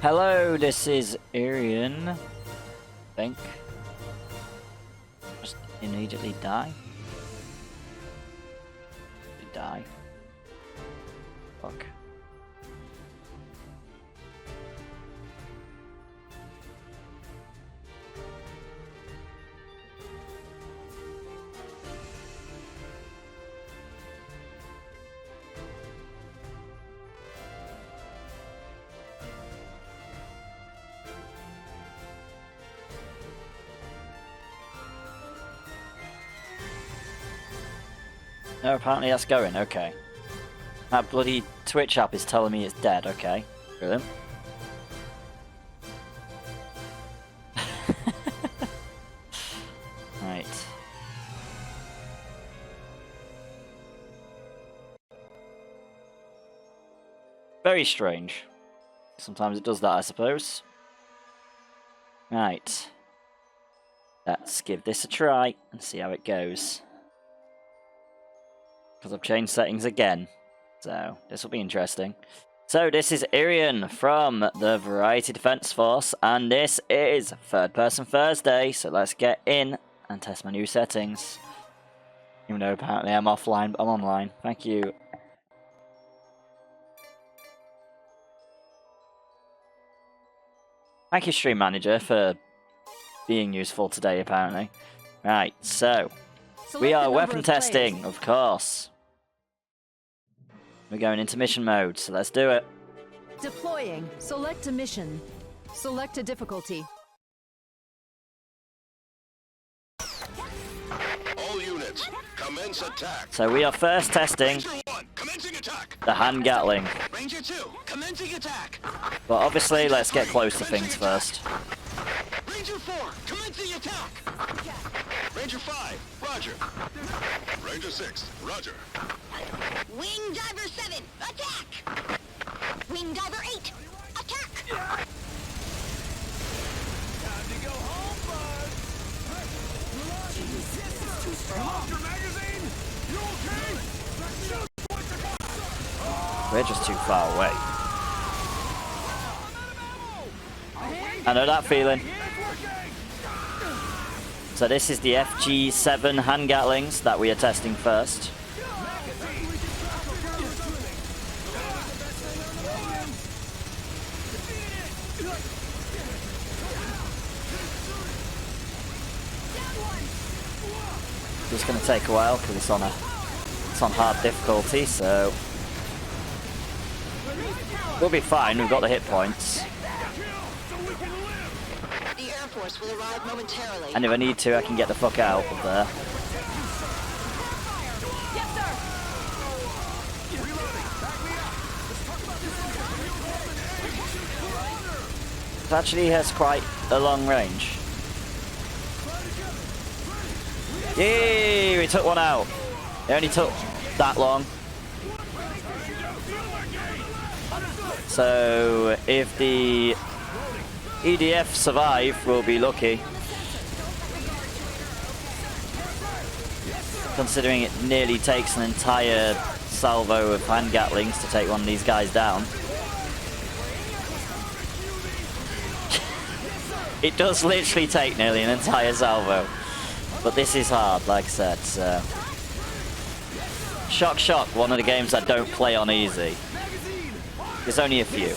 Hello, this is Yreon. I think. Just immediately die. Die. Fuck. No, apparently that's going, okay. That bloody Twitch app is telling me it's dead, okay. Brilliant. Right. Very strange. Sometimes it does that, I suppose. Right. Let's give this a try and see how it goes. Because I've changed settings again. So, this will be interesting. So, this is Yreon from the Variety.Defence.Force, and this is Third Person Thursday. So, let's get in and test my new settings. Even though apparently I'm offline, but I'm online. Thank you. Thank you, Stream Manager, for being useful today, apparently. Right, so we are weapon testing, of course. We're going into mission mode, so let's do it. Deploying. Select a mission. Select a difficulty. All units, commence attack. So we are first testing Ranger 1, commencing attack. the hand Gatling. Ranger 2, commencing attack. But obviously, let's get close to things first. Ranger 4, commencing attack. Ranger 5, roger. Ranger 6, roger. Wing Diver 7, attack! Wing Diver 8, attack! Time to go home, bud. Lost your magazine? You okay? Shoot what you got. We're just too far away. I know that feeling. So this is the FG7 hand Gatlings that we are testing first. It's going to take a while because it's on hard difficulty, so we'll be fine. We've got the hit points. The Air Force will arrive momentarily. And if I need to, I can get the fuck out of there. It actually has quite a long range. Yay! We took one out. It only took that long. So if the V.D.F survive, we'll be lucky. Considering it nearly takes an entire salvo of hand Gatlings to take one of these guys down. It does literally take nearly an entire salvo. But this is hard, like I said, so... Shock Shock, one of the games I don't play on easy. There's only a few.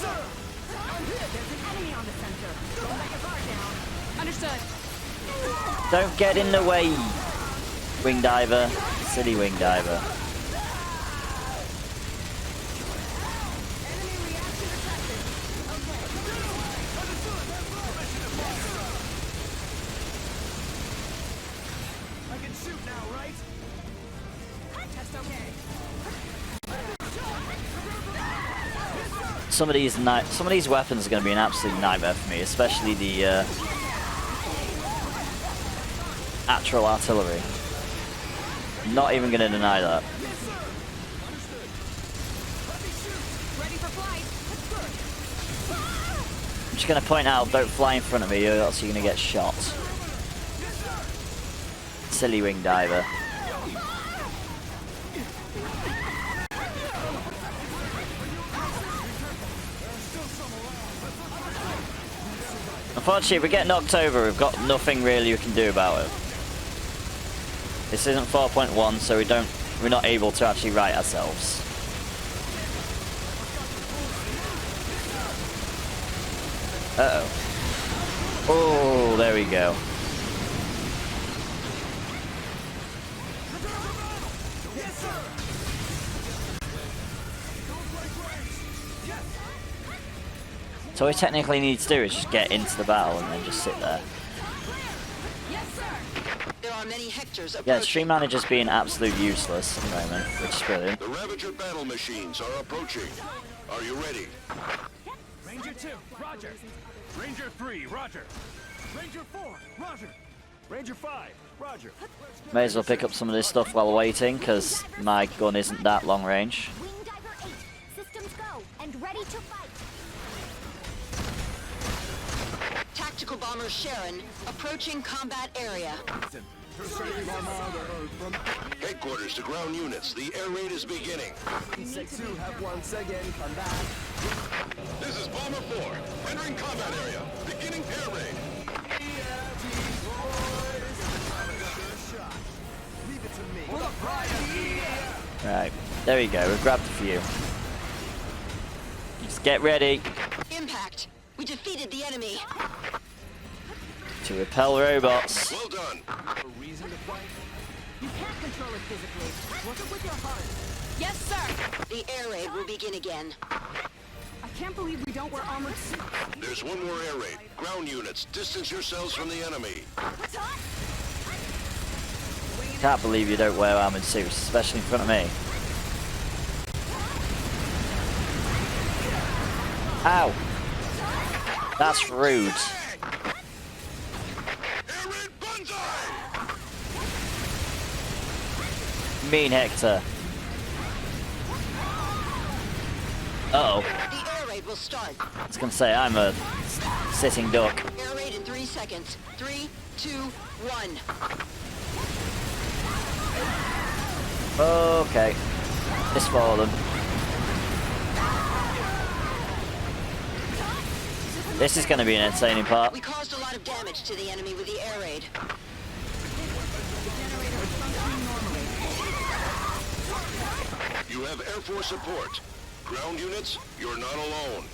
Don't get in the way, Wing Diver. Silly Wing Diver. Some of these weapons are going to be an absolute nightmare for me, especially the actual artillery. I'm not even going to deny that. I'm just going to point out, don't fly in front of me or else you're going to get shot. Silly Wing Diver. Unfortunately, if we get knocked over, we've got nothing really we can do about it. This isn't 4.1, so we're not able to actually right ourselves. Uh-oh. Oh, there we go. So all we technically need to do is just get into the battle and then just sit there. There are many Hectors Yeah, approaching. Stream Manager's being absolute useless at the moment, which is brilliant. The Ravager battle machines are approaching. Are you ready? Ranger 2, roger. Ranger 3, roger. Ranger 4, roger. Ranger 5, roger. May as well pick up some of this stuff while waiting, because my gun isn't that long range. Wing Diver 8, systems go, and ready to fight. Tactical bomber Sharon approaching combat area. Headquarters to ground units. The air raid is beginning. Sector 2 have once again come back. This is Bomber 4. Entering combat area. Beginning air raid. Leave it to me. For the pride of V.D.F. Right, there we go, we've grabbed a few. Just get ready Impact. We defeated the enemy. to repel robots. Well done. A reason to fight. You can't control it physically. Work it with your heart. Yes, sir. The air raid will begin again. I can't believe we don't wear armored suits. There's one more air raid. Ground units, distance yourselves from the enemy. Can't believe you don't wear armored suits, especially in front of me. Ow! That's rude. Air raid banzai! Mean Hector. Uh-oh. The air raid will start. I was gonna say, I'm a sitting duck. Air raid in 3 seconds. 3, 2, 1. Okay. This for them. This is gonna be an entertaining part. We caused a lot of damage to the enemy with the air raid. You have Air Force support. Ground units, you're not alone.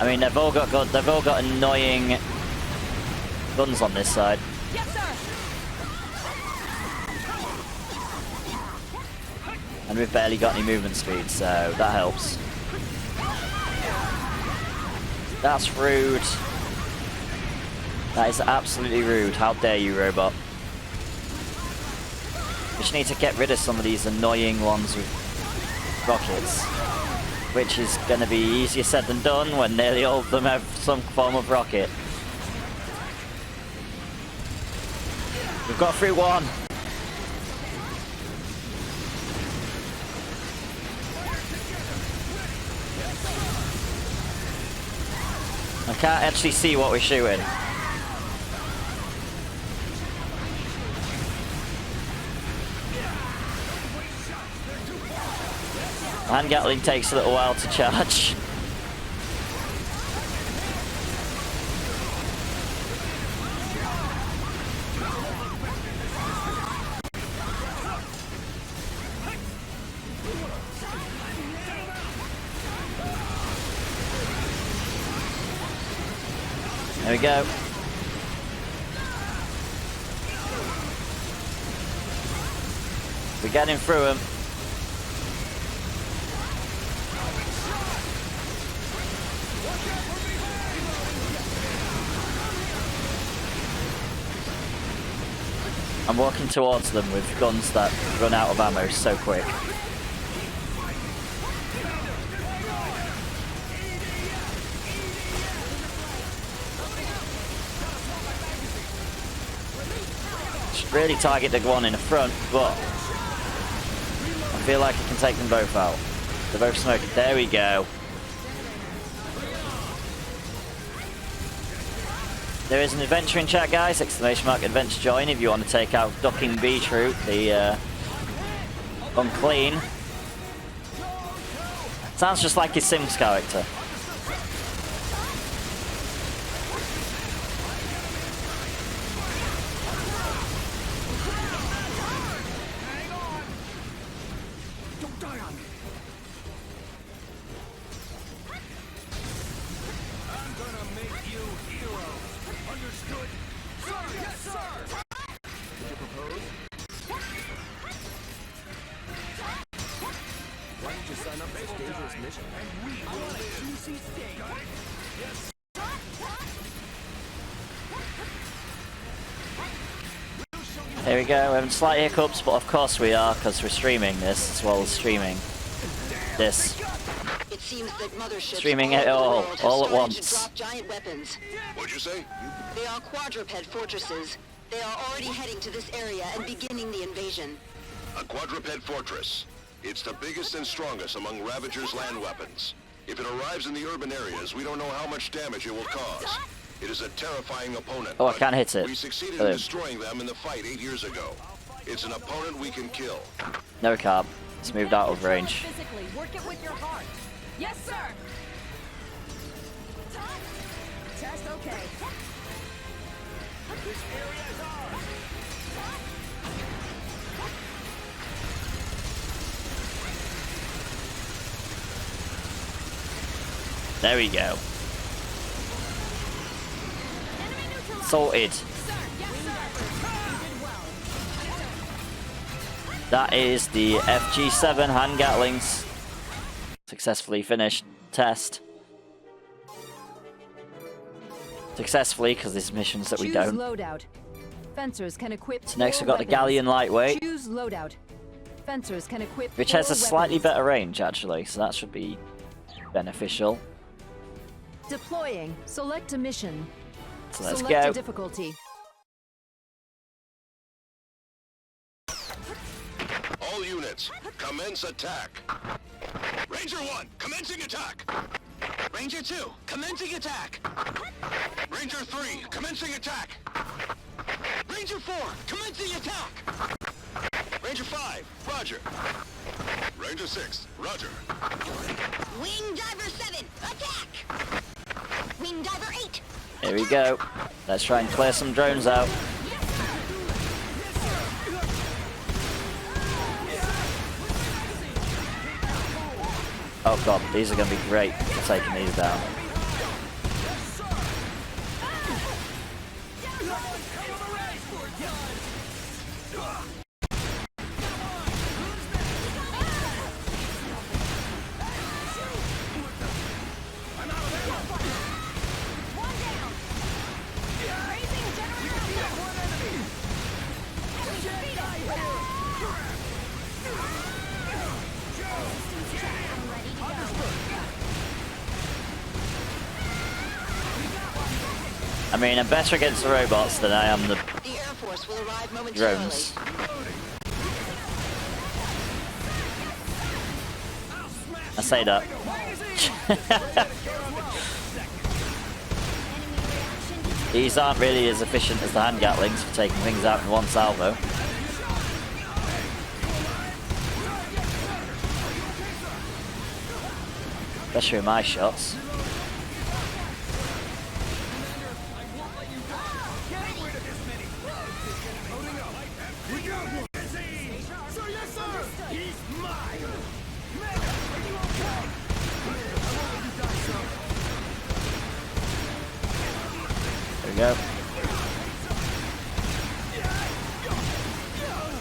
I mean, they've all got annoying guns on this side. Yes, sir. And we've barely got any movement speed, so that helps. That's rude. That is absolutely rude. How dare you, robot. We just need to get rid of some of these annoying ones with rockets. Which is going to be easier said than done when nearly all of them have some form of rocket. We've got through one. I can't actually see what we're shooting. Hand Gatling takes a little while to charge. There we go. We're getting through them. I'm walking towards them with guns that run out of ammo so quick. Should really target the one in the front, but I feel like I can take them both out. They're both smoking. There we go. There is an adventure in chat, guys. ! Adventure join if you want to take out Ducking B Troop, the unclean. Sounds just like his Sims character. Don't die on me. I'm gonna make you heroes. Understood? Sir, yes, sir! Did you propose? Why did you sign up for this dangerous mission? And we will live. Juicy steak. Got it? Yes. Here we go, we're having slight hiccups, but of course we are, because we're streaming this as well as streaming this. It seems that motherships Streaming it all all over the world have at started once. to drop giant weapons. What'd you say? They are quadruped fortresses. They are already heading to this area and beginning the invasion. A quadruped fortress. It's the biggest and strongest among Ravager's land weapons. If it arrives in the urban areas, we don't know how much damage it will cause. It is a terrifying opponent. Oh, I but can't hit it. We succeeded Oh. in destroying them in the fight 8 years ago. It's an opponent we can kill. No carb. It's moved out of range. Physically, work it with your heart. Yes, sir. Test okay. This area is ours. There we go. Sorted. That is the FG7 hand Gatlings. Successfully finished test. Successfully, because there's missions that we Choose don't. loadout. Fencers can equip. So next 4 we've got the weapons. Galleon Lightweight, Choose loadout. Fencers can equip. which has 4 a slightly weapons. better range actually, so that should be beneficial. Deploying. Select a mission. So let's Select go. a difficulty. All units, commence attack. Ranger 1, commencing attack. Ranger 2, commencing attack. Ranger 3, commencing attack. Ranger 4, commencing attack. Ranger 5, roger. Ranger 6, roger. Wing Diver 7, attack! Wing Diver 8, Here we go. Let's try and clear some drones out. Oh god, these are going to be great for taking these down. I mean, I'm better against the robots than I am the The Air Force will arrive momentarily. drones. I say that. These aren't really as efficient as the hand Gatlings for taking things out in one salvo. Especially with my shots. Sir, yes, sir! He's mine. There we go.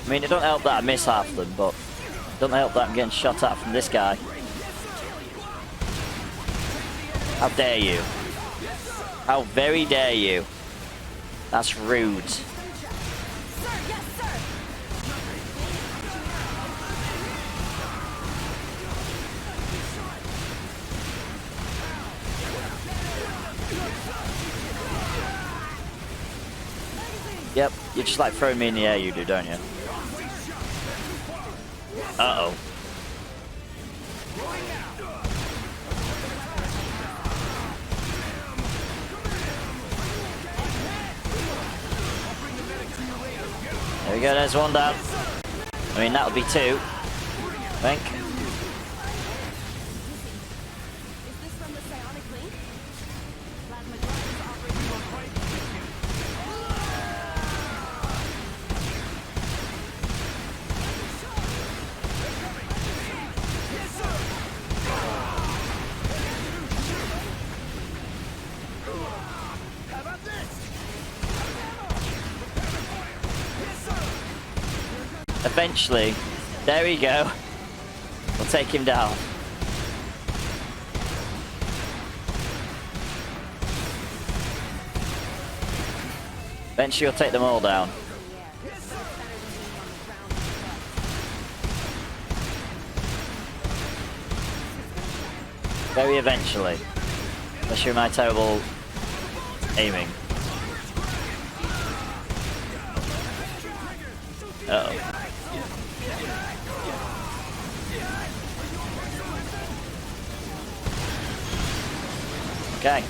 I mean, it don't help that I miss half of them, but it doesn't help that I'm getting shot at from this guy. How dare you? How very dare you? That's rude. Yep, you just like throw me in the air, you do, don't you? Uh-oh. There we go, there's one down. I mean, that would be two, I think. Eventually. There we go. We'll take him down. Eventually we'll take them all down. Very eventually. Especially with my terrible aiming. Uh-oh. Okay.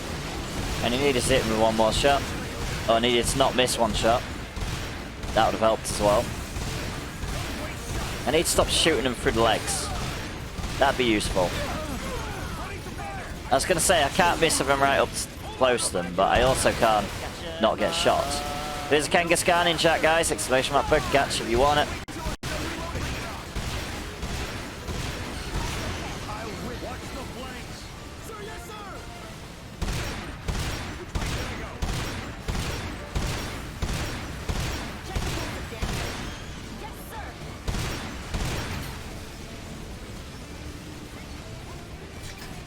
And he needed to hit him with one more shot. Oh, I needed to not miss one shot. That would have helped as well. I need to stop shooting him through the legs. That'd be useful. I was going to say, I can't miss if I'm right up close to them, but I also can't not get shot. There's a Kangaskhan in chat, guys. Exclamation mark bug catch if you want it.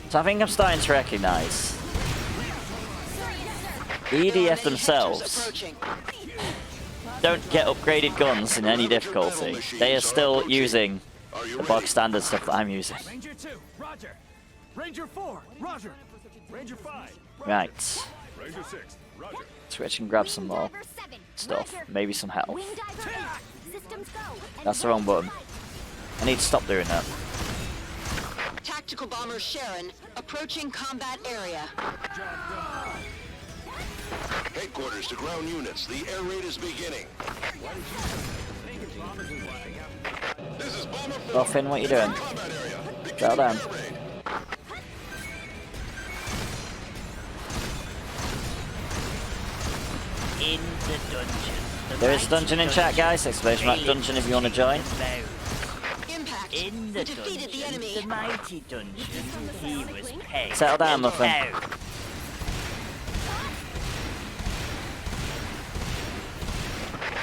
So I think I'm starting to recognize V.D.F themselves don't get upgraded guns in any difficulty. They are still using the bog standard stuff that I'm using. Ranger 2, Roger. Ranger 4, Roger. Ranger 5, Roger. Right. Ranger 6, Roger. Switch and grab some more stuff. Maybe some health. That's the wrong button. I need to stop doing that. Tactical bomber Sharon approaching combat area. Headquarters to ground units. The air raid is beginning. This is Bomber 4. Oh, Finn, what are you doing? Combat area. Settle down. Air raid. In the dungeon. There is a dungeon in chat, guys. Exclamation mark dungeon if you want to join. Impact. In the We defeated the enemy. the mighty dungeon, he was pegged. Settle down, Muffin. Out.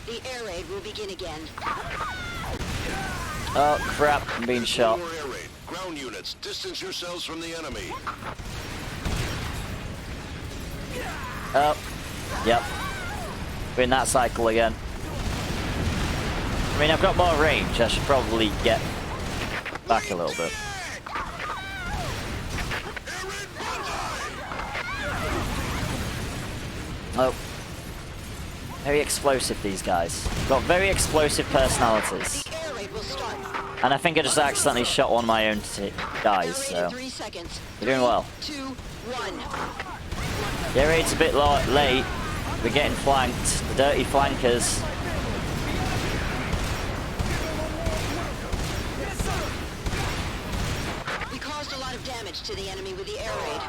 The air raid will begin again. Oh, crap. I'm being shot. More air raid. Ground units, distance yourselves from the enemy. Oh. Yep. We're in that cycle again. I mean, I've got more range. I should probably get back a little bit. Oh. Very explosive, these guys. Got very explosive personalities. The air raid will start. And I think I just accidentally shot one of my own guys, so... 3 seconds. We're doing well. 2, 1. The air raid's a bit late. We're getting flanked. The dirty flankers. We caused a lot of damage to the enemy with the air raid.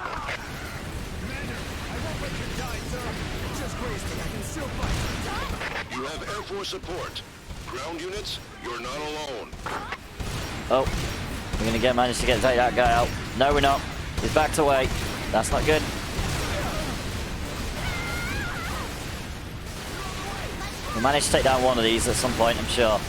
You have Air Force support. Ground units, you're not alone. Oh. We're gonna manage to take that guy out. No, we're not. He's backed away. That's not good. We'll manage to take down one of these at some point, I'm sure.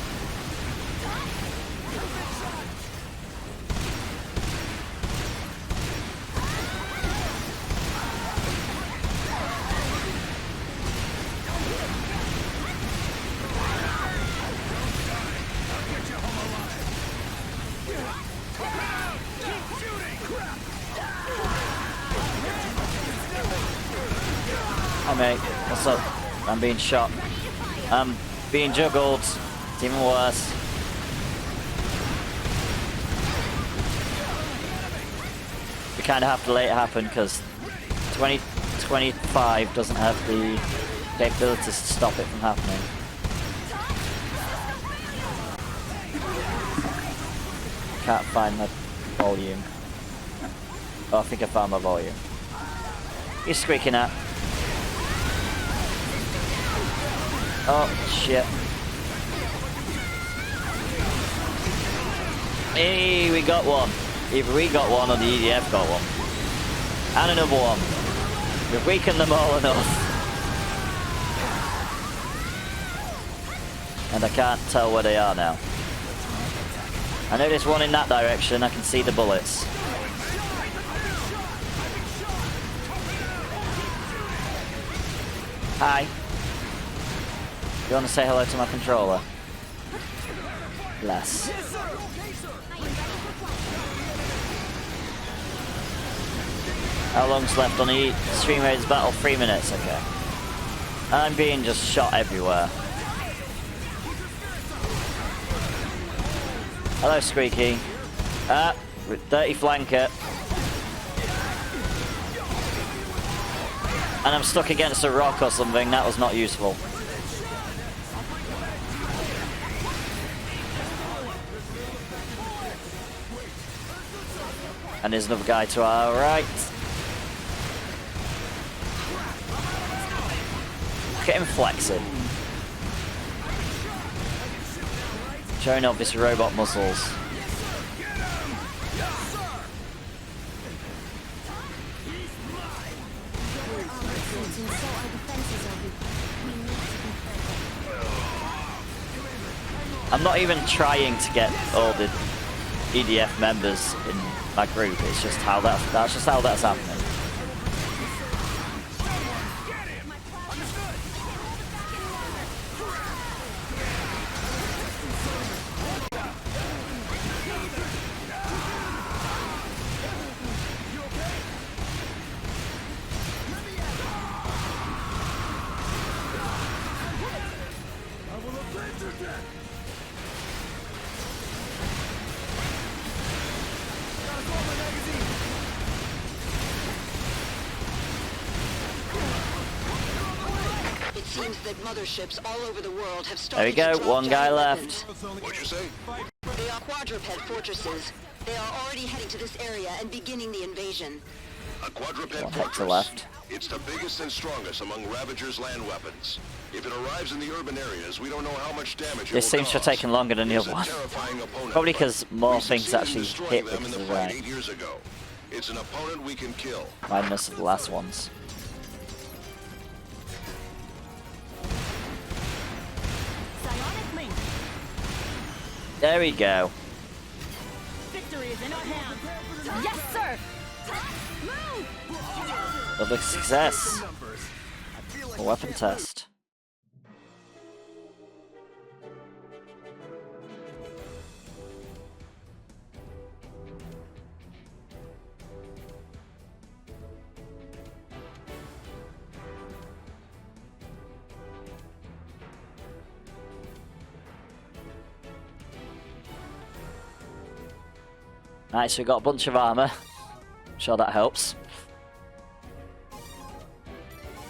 Hi mate, what's up? I'm being shot. I'm being juggled. It's even worse. We kind of have to let it happen because 2025 doesn't have the capabilities to stop it from happening. Can't find my volume. Oh, I think I found my volume. You're squeaking at. Oh, shit. Hey, we got one. Either we got one or the V.D.F got one. And another one. We've weakened them all enough. And I can't tell where they are now. I know there's one in that direction. I can see the bullets. Hi. You want to say hello to my controller? Bless. How long's left on the Stream Raiders battle? 3 minutes, okay. I'm being just shot everywhere. Hello, Squeaky. Dirty flanker. And I'm stuck against a rock or something. That was not useful. And there's another guy to our right. Look at him flexing. Showing off his robot muscles. I'm not even trying to get all the V.D.F members in my group. It's just how that's just how that's happening. It seems that motherships all over the world have There we started go, to drop one guy down left. weapons. What'd you say? They are quadruped fortresses. They are already heading to this area and beginning the invasion. A quadruped One head to fortress. left. It's the biggest and strongest among Ravager's land weapons. If it arrives in the urban areas, we don't know how much damage it will This seems to have cause. taken longer than the It's other a one. terrifying opponent, Probably but because more we things succeeded in actually destroying hit them in because the of fight that. 8 years ago. It's an opponent we can kill. Minus of the last ones. Psionic link. There we go. Victory is in our hands. Yes, sir. Move. Lovely success. A weapon test. Nice, so we got a bunch of armor. I'm sure that helps.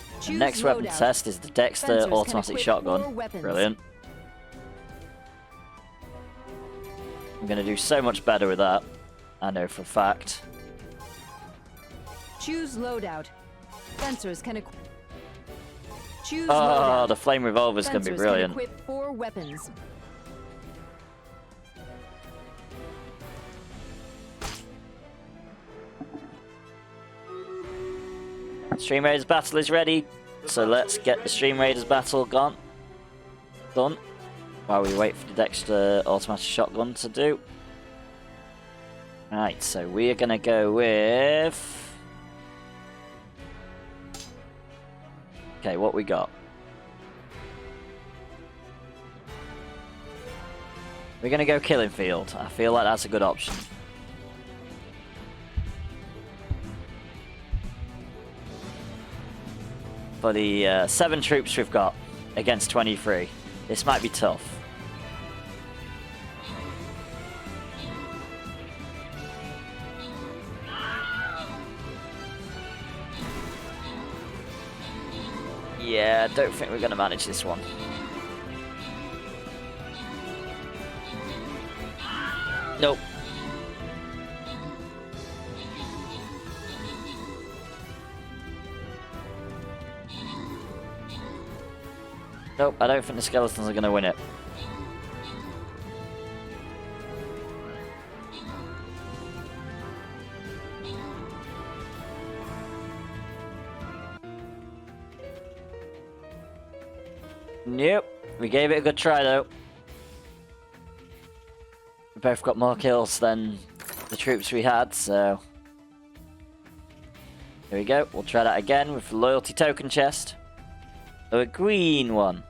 The Choose next weapon loadout. test is the Dexter Fencers can automatic equip shotgun. 4 weapons. Brilliant. I'm going to do so much better with that. I know for a fact. Choose loadout. Fencers can equip. Choose Oh, loadout. the flame revolver is going to be Fencers brilliant. Can equip 4 weapons. Stream Raiders battle is ready, so let's get the Stream Raiders battle done. While we wait for the Dexter automatic shotgun to do. Right, so we are gonna go with. Okay, what we got? We're gonna go Killing Field. I feel like that's a good option. For the 7 troops we've got against 23. This might be tough. Yeah, I don't think we're going to manage this one. Nope. Nope, I don't think the skeletons are going to win it. Nope. We gave it a good try though. We both got more kills than the troops we had, so... Here we go, we'll try that again with the loyalty token chest. So a green one.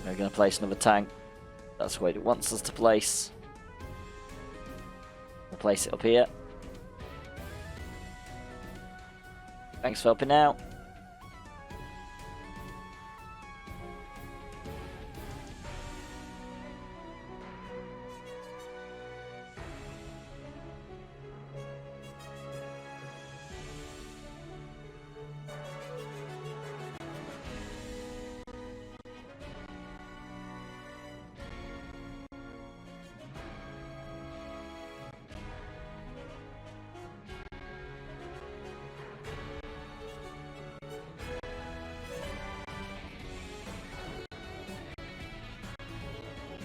We're going to place another tank. That's where it wants us to place. We'll place it up here. Thanks for helping out.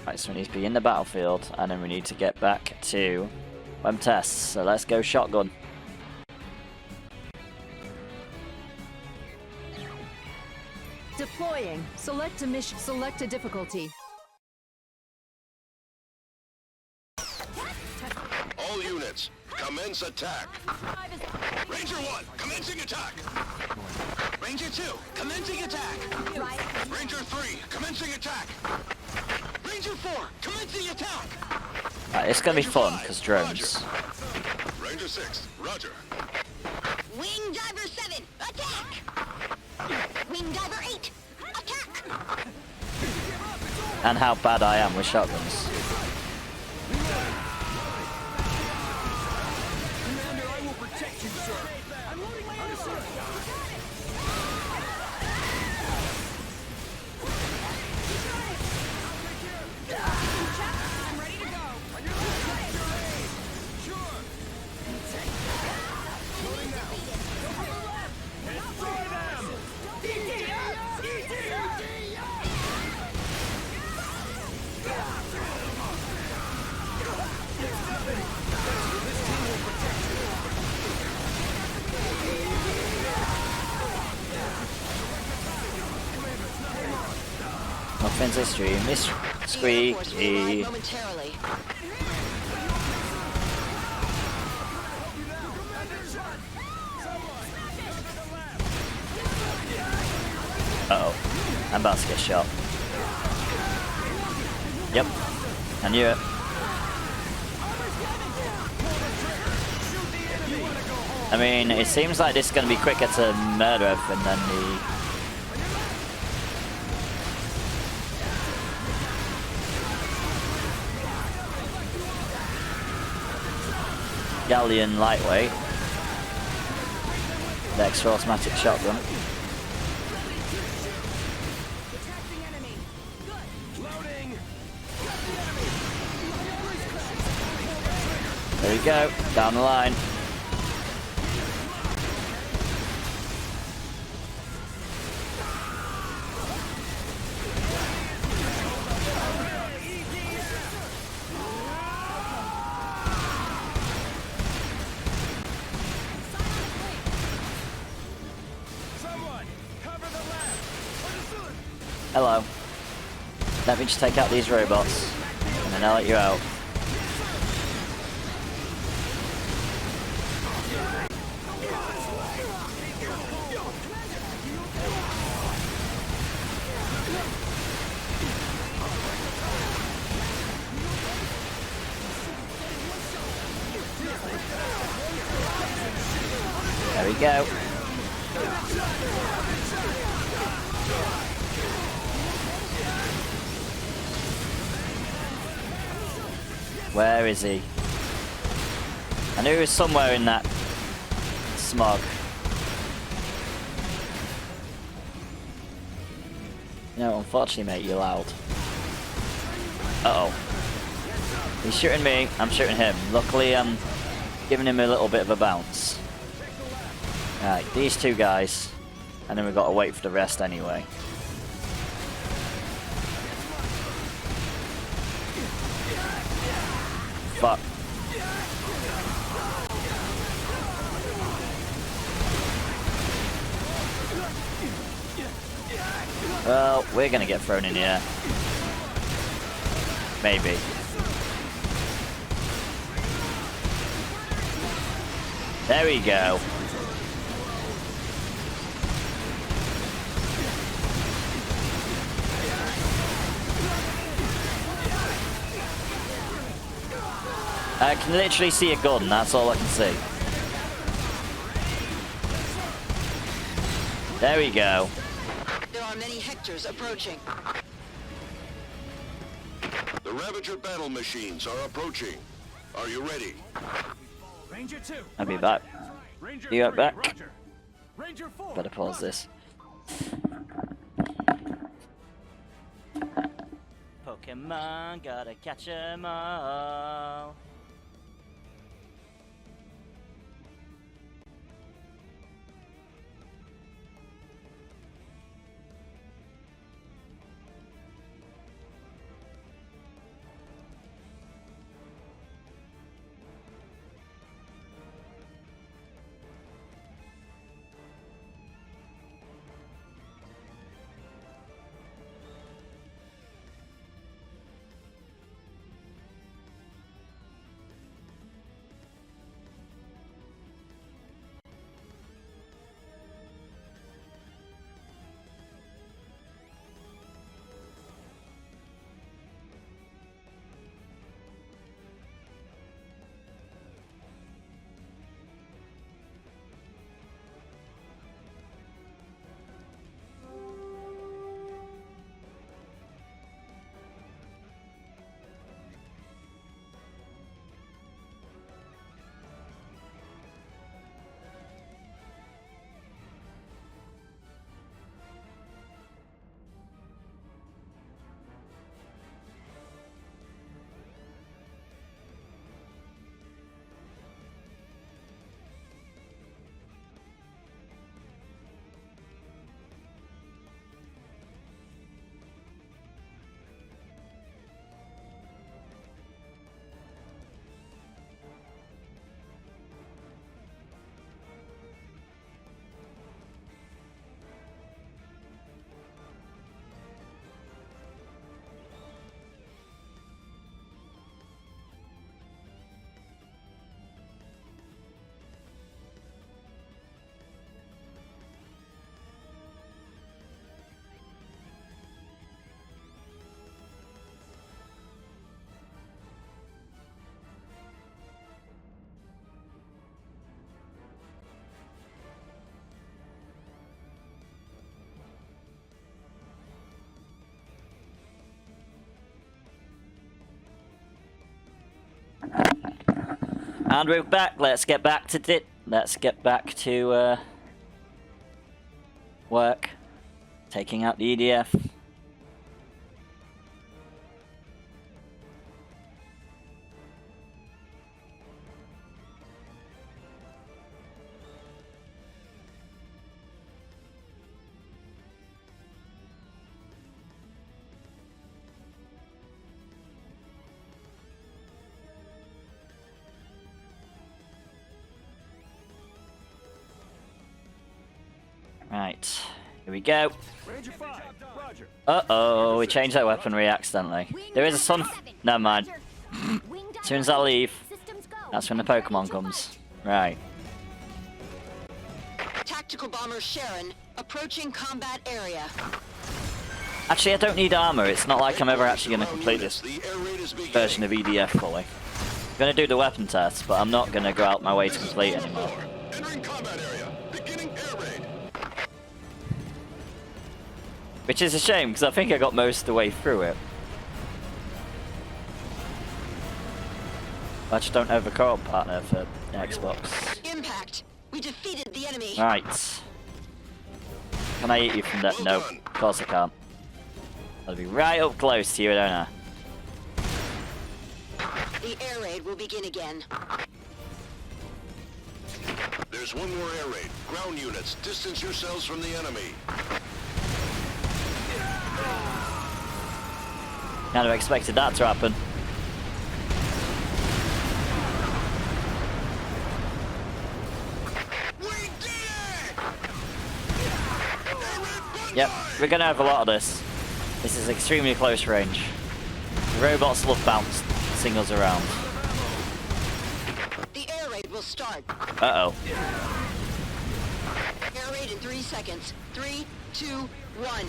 Right, so we need to be in the battlefield, and then we need to get back to tests. So let's go shotgun. Deploying. Select a mission. Select a difficulty. All units, commence attack. Ranger 1, commencing attack. Ranger 2, commencing attack. Ranger 3, commencing attack. Ranger 4, commencing attack. Right, it's gonna be fun because drones. Roger. Ranger 6, roger. Wing Diver 7, attack! Wing Diver 8, attack! And how bad I am with shotguns. Commander, I will protect you, sir. I'm loading my undershirt. I'm ready to go. On your left, your aid. Sure. Loading now. Go for the left. Destroy them. V.D.F. V.D.F. Nothing's a stream, Miss Squeaky. Momentarily. Uh-oh. I'm about to get shot. Yep. I knew it. I mean, it seems like this is going to be quicker to murder everything than the... Galleon lightweight. The extra automatic shotgun. There we go, down the line. Hello. Let me just take out these robots, and then I'll let you out. There we go. Where is he? I knew he was somewhere in that smog. No, unfortunately, mate, you're loud. Uh-oh. He's shooting me, I'm shooting him. Luckily, I'm giving him a little bit of a bounce. Alright, these two guys. And then we've got to wait for the rest anyway. fuck. Well, we're gonna get thrown in here. Maybe. There we go. I can literally see a gun, that's all I can see. There we go. There are many Hectors approaching. The Ravager battle machines are approaching. Are you ready? Ranger 2. I'll be Roger. back. Ranger Be right 3, back. Roger. Ranger 4. Better pause this. Pokemon, gotta catch 'em all. And we're back. Let's get back to work. Taking out the V.D.F. Right, here we go. Ranger 5. Roger. Uh-oh, we changed that weaponry accidentally. There is a sun... Never mind. As soon as I leave, that's when the Pokemon comes. Right. Tactical bomber Sharon approaching combat area. Actually, I don't need armor. It's not like I'm ever actually going to complete this The air raid is beginning. version of V.D.F. fully. I'm going to do the weapon test, but I'm not going to go out my way to complete it anymore. Entering combat area. Beginning air raid. Which is a shame, because I think I got most of the way through it. I just don't have a co-op partner for Xbox. Impact. We defeated the enemy. Right. Can I eat you from that? Well No, done. of course I can't. I'll be right up close to you, don't I? The air raid will begin again. There's one more air raid. Ground units, distance yourselves from the enemy. Kind of expected that to happen. Yep, we're gonna have a lot of this. This is extremely close range. The robots love bouncing us around. The air raid will start. Uh-oh. Air raid in 3 seconds. 3, 2, 1.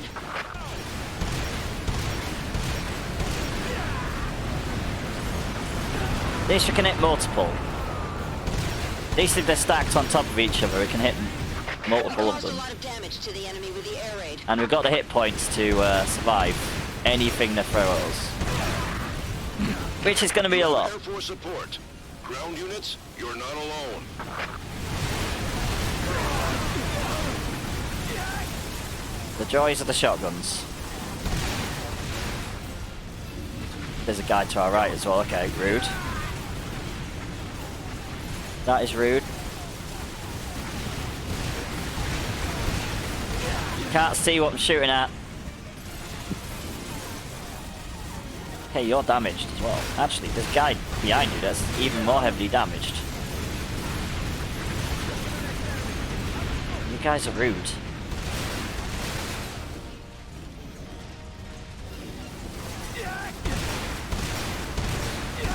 These should connect multiple. These, if they're stacked on top of each other, we can hit multiple of them. A lot of damage to the enemy with the air raid. And we've got the hit points to survive anything they throw at us. Which is going to be a lot. Air Force support. Ground units, you're not alone. The joys of the shotguns. There's a guy to our right as well. Okay, rude. That is rude. Can't see what I'm shooting at. Hey, you're damaged as well. Actually, there's a guy behind you that's even more heavily damaged. You guys are rude.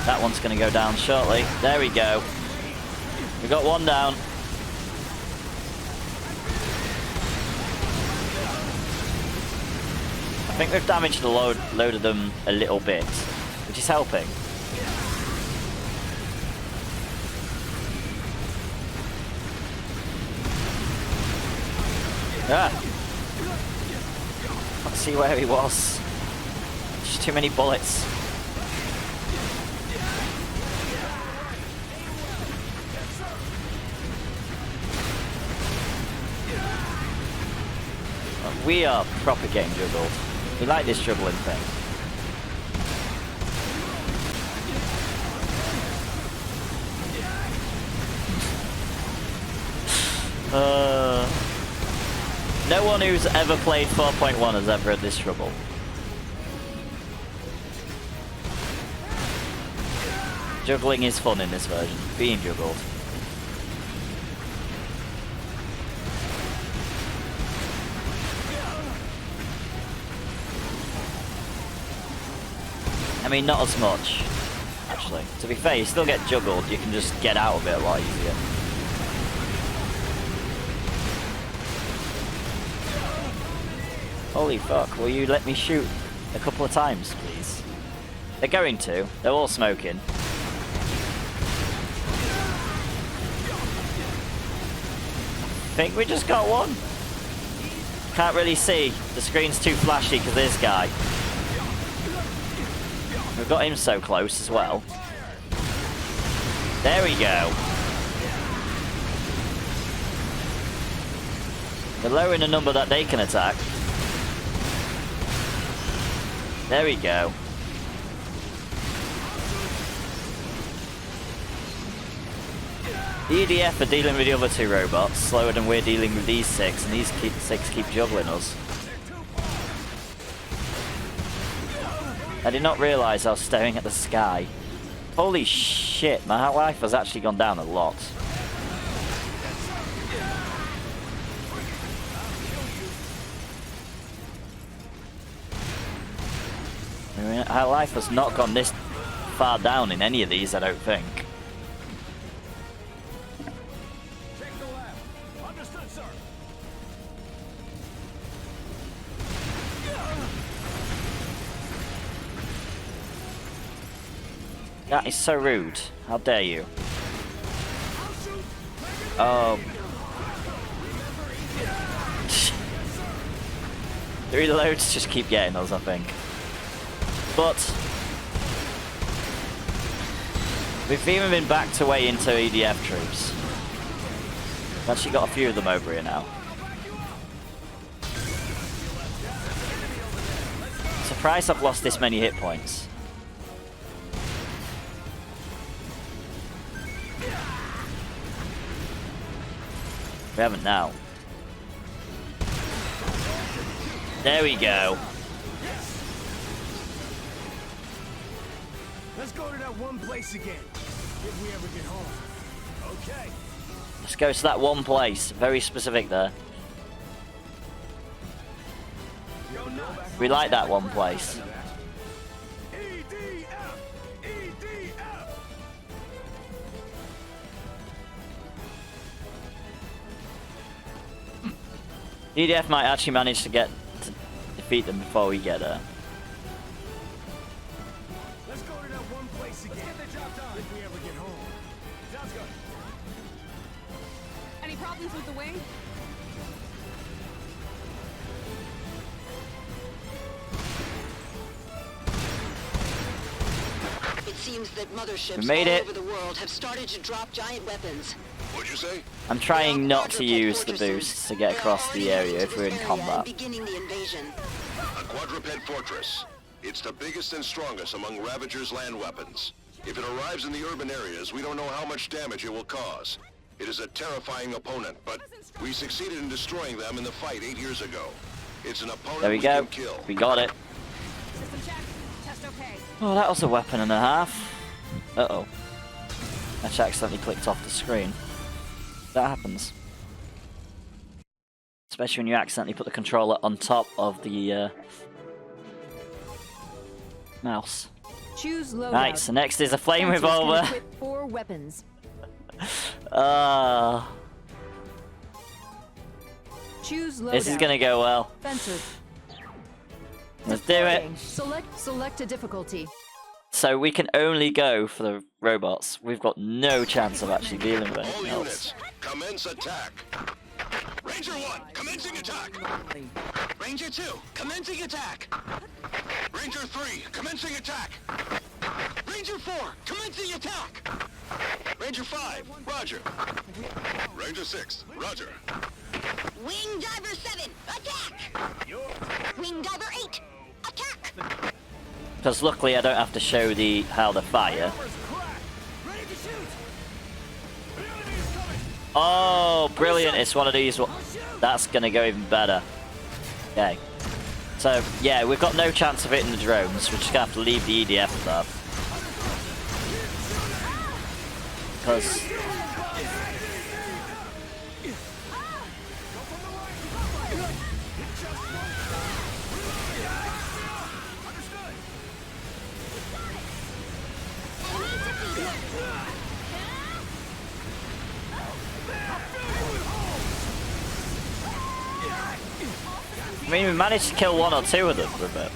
That one's going to go down shortly. There we go. We got one down. I think we've damaged the load of them a little bit, which is helping. Ah! Let's see where he was. Just too many bullets. We are proper game juggled. We like this juggling thing. No one who's ever played 4.1 has ever had this trouble. Juggling is fun in this version. Being juggled. I mean, not as much, actually. To be fair, you still get juggled, you can just get out of it a lot easier. Holy fuck, will you let me shoot a couple of times, please? They're going to. They're all smoking. I think we just got one. Can't really see. The screen's too flashy because of this guy. We've got him so close as well. There we go. We're lowering the number that they can attack. There we go. The V.D.F are dealing with the other two robots slower than we're dealing with these six, and these six keep juggling us. I did not realise I was staring at the sky. Holy shit, my life has actually gone down a lot. I mean, our life has not gone this far down in any of these, I don't think. Take the left. Understood, sir. That is so rude. How dare you? Oh. The reloads just keep getting us, I think. But we've even been backed away into V.D.F troops. We've actually got a few of them over here now. Surprised I've lost this many hit points. We haven't now. There we go. Let's go to that one place again, if we ever get home. Okay. Let's go to that one place. Very specific there. We like that one place. V.D.F. V.D.F. V.D.F might actually manage to defeat them before we get there. Let's go to that one place again. Let's get the job done if we ever get home. Sounds good. Any problems with the wing? It seems that motherships We made all it. over the world have started to drop giant weapons. What'd you say? I'm trying not to Quadruped use the fortresses. boost to get They are across the already area heading if to we're this in area combat. and beginning the invasion. A quadruped fortress. It's the biggest and strongest among Ravager's land weapons. If it arrives in the urban areas, we don't know how much damage it will cause. It is a terrifying opponent, but we succeeded in destroying them in the fight 8 years ago. It's an opponent There we we go. can kill. We got it. System check. Test okay. Oh, that was a weapon and a half. Uh-oh. I just accidentally clicked off the screen. That happens. Especially when you accidentally put the controller on top of the mouse. Choose loadout. Right, so next is a flame Fencers can revolver. equip 4 weapons. Choose loadout. This is gonna go well. Fencers. Let's do it. Deploying. Select a difficulty. So we can only go for the robots. We've got no chance of actually dealing with all anything else. units, commence attack. Ranger 1, commencing attack. Ranger 2, commencing attack. Ranger 3, commencing attack. Ranger 4, commencing attack. Ranger 5, roger. Ranger 6, roger. Wing Diver 7, attack! Wing Diver 8, attack! Because luckily I don't have to show how they fire. Ready to shoot. The enemy is coming. Oh, brilliant. It's one of these. That's going to go even better. Okay. So, yeah, we've got no chance of hitting the drones. We're just going to have to leave the EDF up. Because... I mean, we managed to kill 1 or 2 of them for a bit.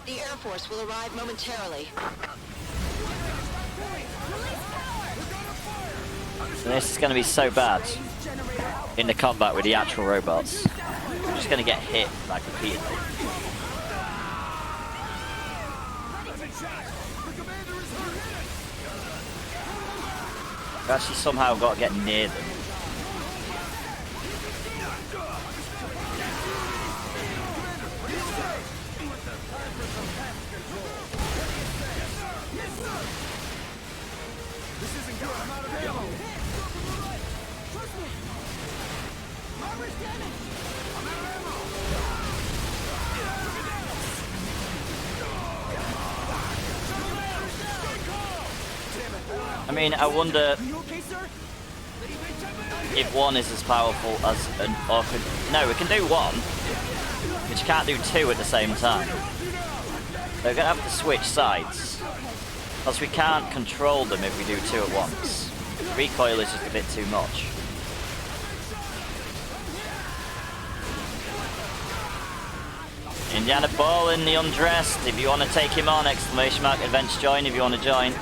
The Air Force will arrive momentarily. So this is going to be so bad in the combat with the actual robots. We're just going to get hit like repeatedly. We've actually somehow got to get near them. I mean, I wonder if 1 is as powerful as an... Or could, no, we can do 1, but you can't do 2 at the same time. So we're going to have to switch sides. Because we can't control them if we do 2 at once. Recoil is just a bit too much. Indiana Ball in the undressed. If you want to take him on, exclamation mark, adventure join if you want to join.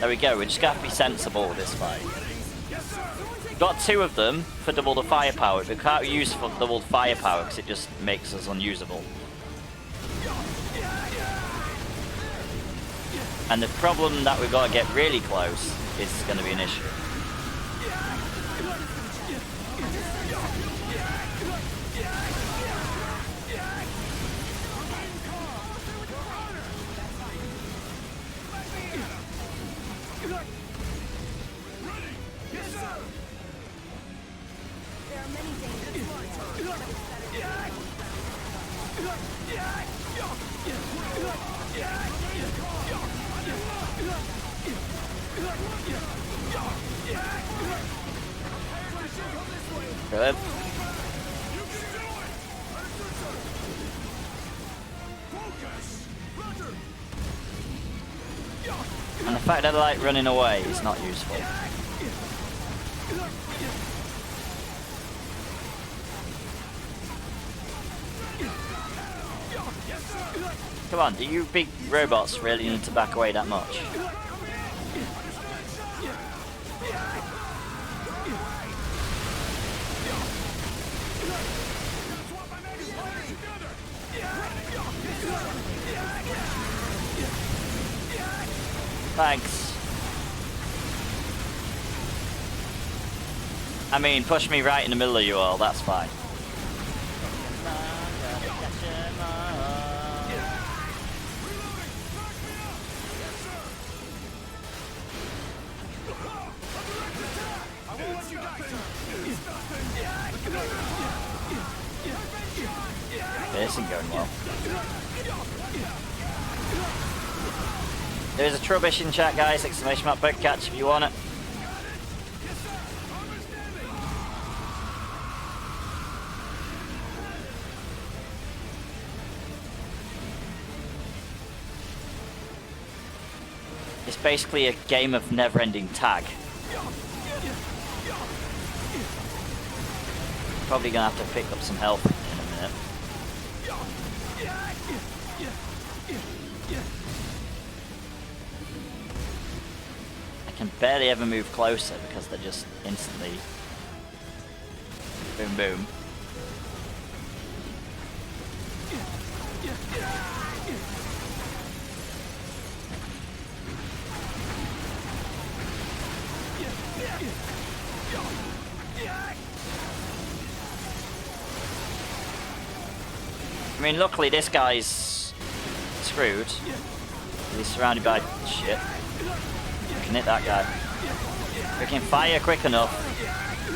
There we go, we're just going to be sensible with this fight. We've got 2 of them for double the firepower, but we can't use for double the firepower because it just makes us unusable. And the problem that we've got to get really close is going to be an issue. Good. And the fact that they're like running away is not useful. Come on, do you big robots really need to back away that much? Thanks. I mean, push me right in the middle of you all, that's fine. This isn't going well. There's a Trubbish in chat, guys. Exclamation mark big catch if you want it. It's basically a game of never-ending tag. Probably gonna have to pick up some health in a minute. I can barely ever move closer because they're just instantly boom boom. I mean, luckily this guy's screwed. He's surrounded by shit. I can hit that guy. We can fire quick enough.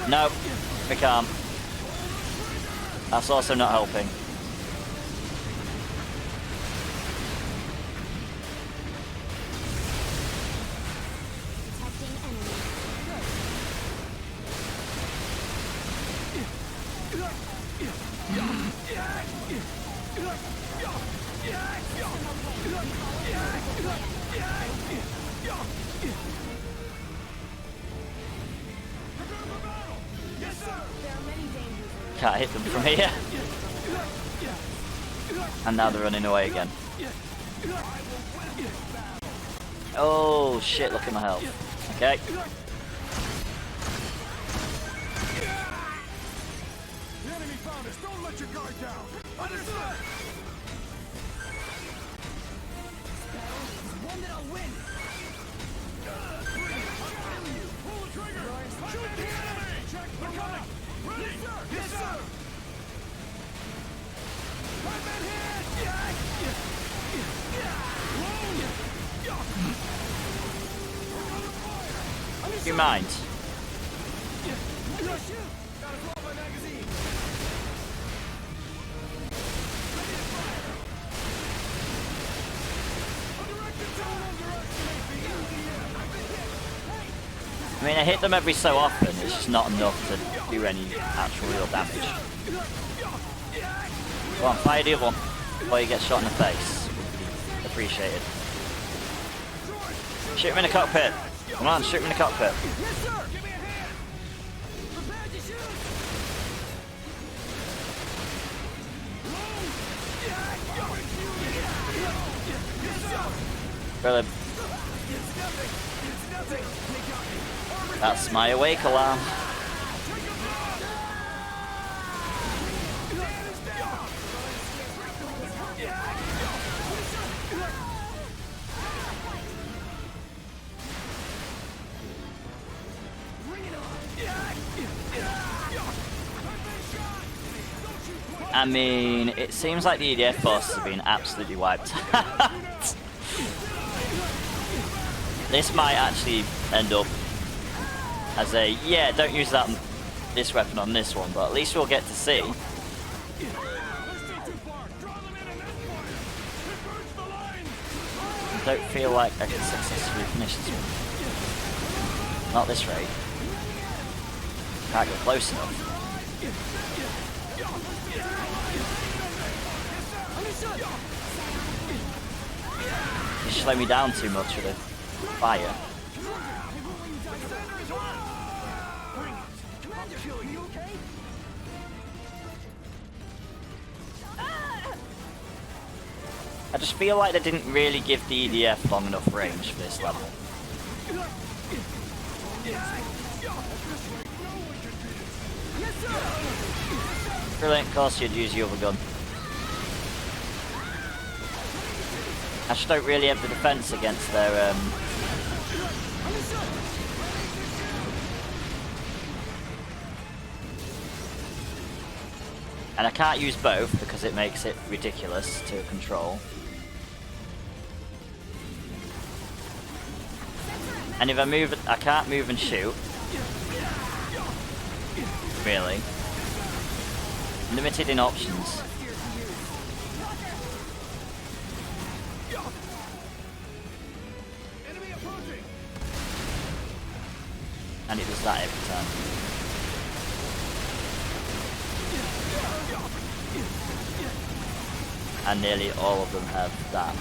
No, we can't. That's also not helping. Can't hit them from here. And now they're running away again. Oh shit, look at my health. Okay. The enemy found us. Don't let your guard down. Understood. One that I'll win. Pull the trigger. Shoot the enemy. Check the coming. Ready? Yes, sir. Yes, sir. Weapon hit. Do you mind? Gotta throw my magazine. I mean, I hit them every so often, it's just not enough to do any actual real damage. Go on, fire the other one before you get shot in the face. Would be appreciated. Shoot him in the cockpit. Come on, shoot him in the cockpit. Yes, sir. Give me a hand. Prepare to shoot. Brilliant. That's my awake alarm. I mean, it seems like the V.D.F boss has been absolutely wiped out. This might actually end up as a, yeah, don't use this weapon on this one, but at least we'll get to see. I don't feel like I can successfully finish this one. Not this rate. Can't get close enough. You slow me down too much with the fire. I just feel like they didn't really give V.D.F long enough range for this level. Brilliant, of course you'd use your other gun. I just don't really have the defense against their and I can't use both because it makes it ridiculous to control. And if I move, I can't move and shoot. Really. Limited in options. And it does that every time. And nearly all of them have that.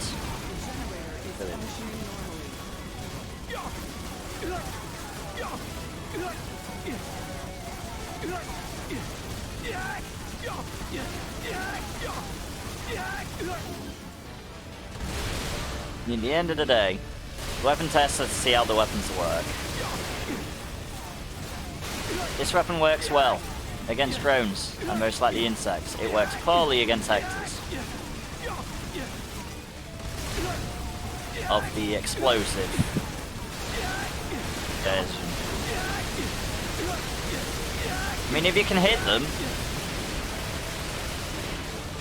Brilliant. In the end of the day, weapon tests are to see how the weapons work. This weapon works well against drones and most likely insects. It works poorly against hectors of the explosive version. I mean, if you can hit them,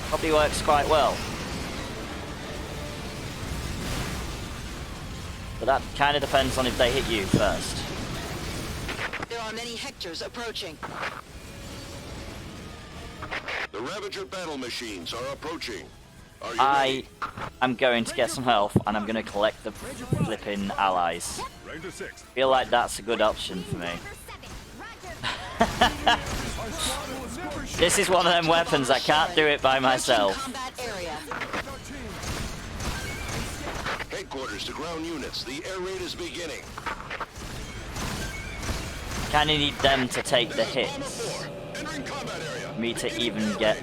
probably works quite well. But that kind of depends on if they hit you first. There are many Hectors approaching. The Ravager battle machines are approaching. Are you I ready? am going to get some health and I'm going to collect the flipping allies. Ranger 6. Feel like that's a good option for me. This is one of them weapons, I can't do it by myself. Combat area. Headquarters to ground units. The air raid is beginning. Kind of need them to take the hits. Entering combat area. For me to even get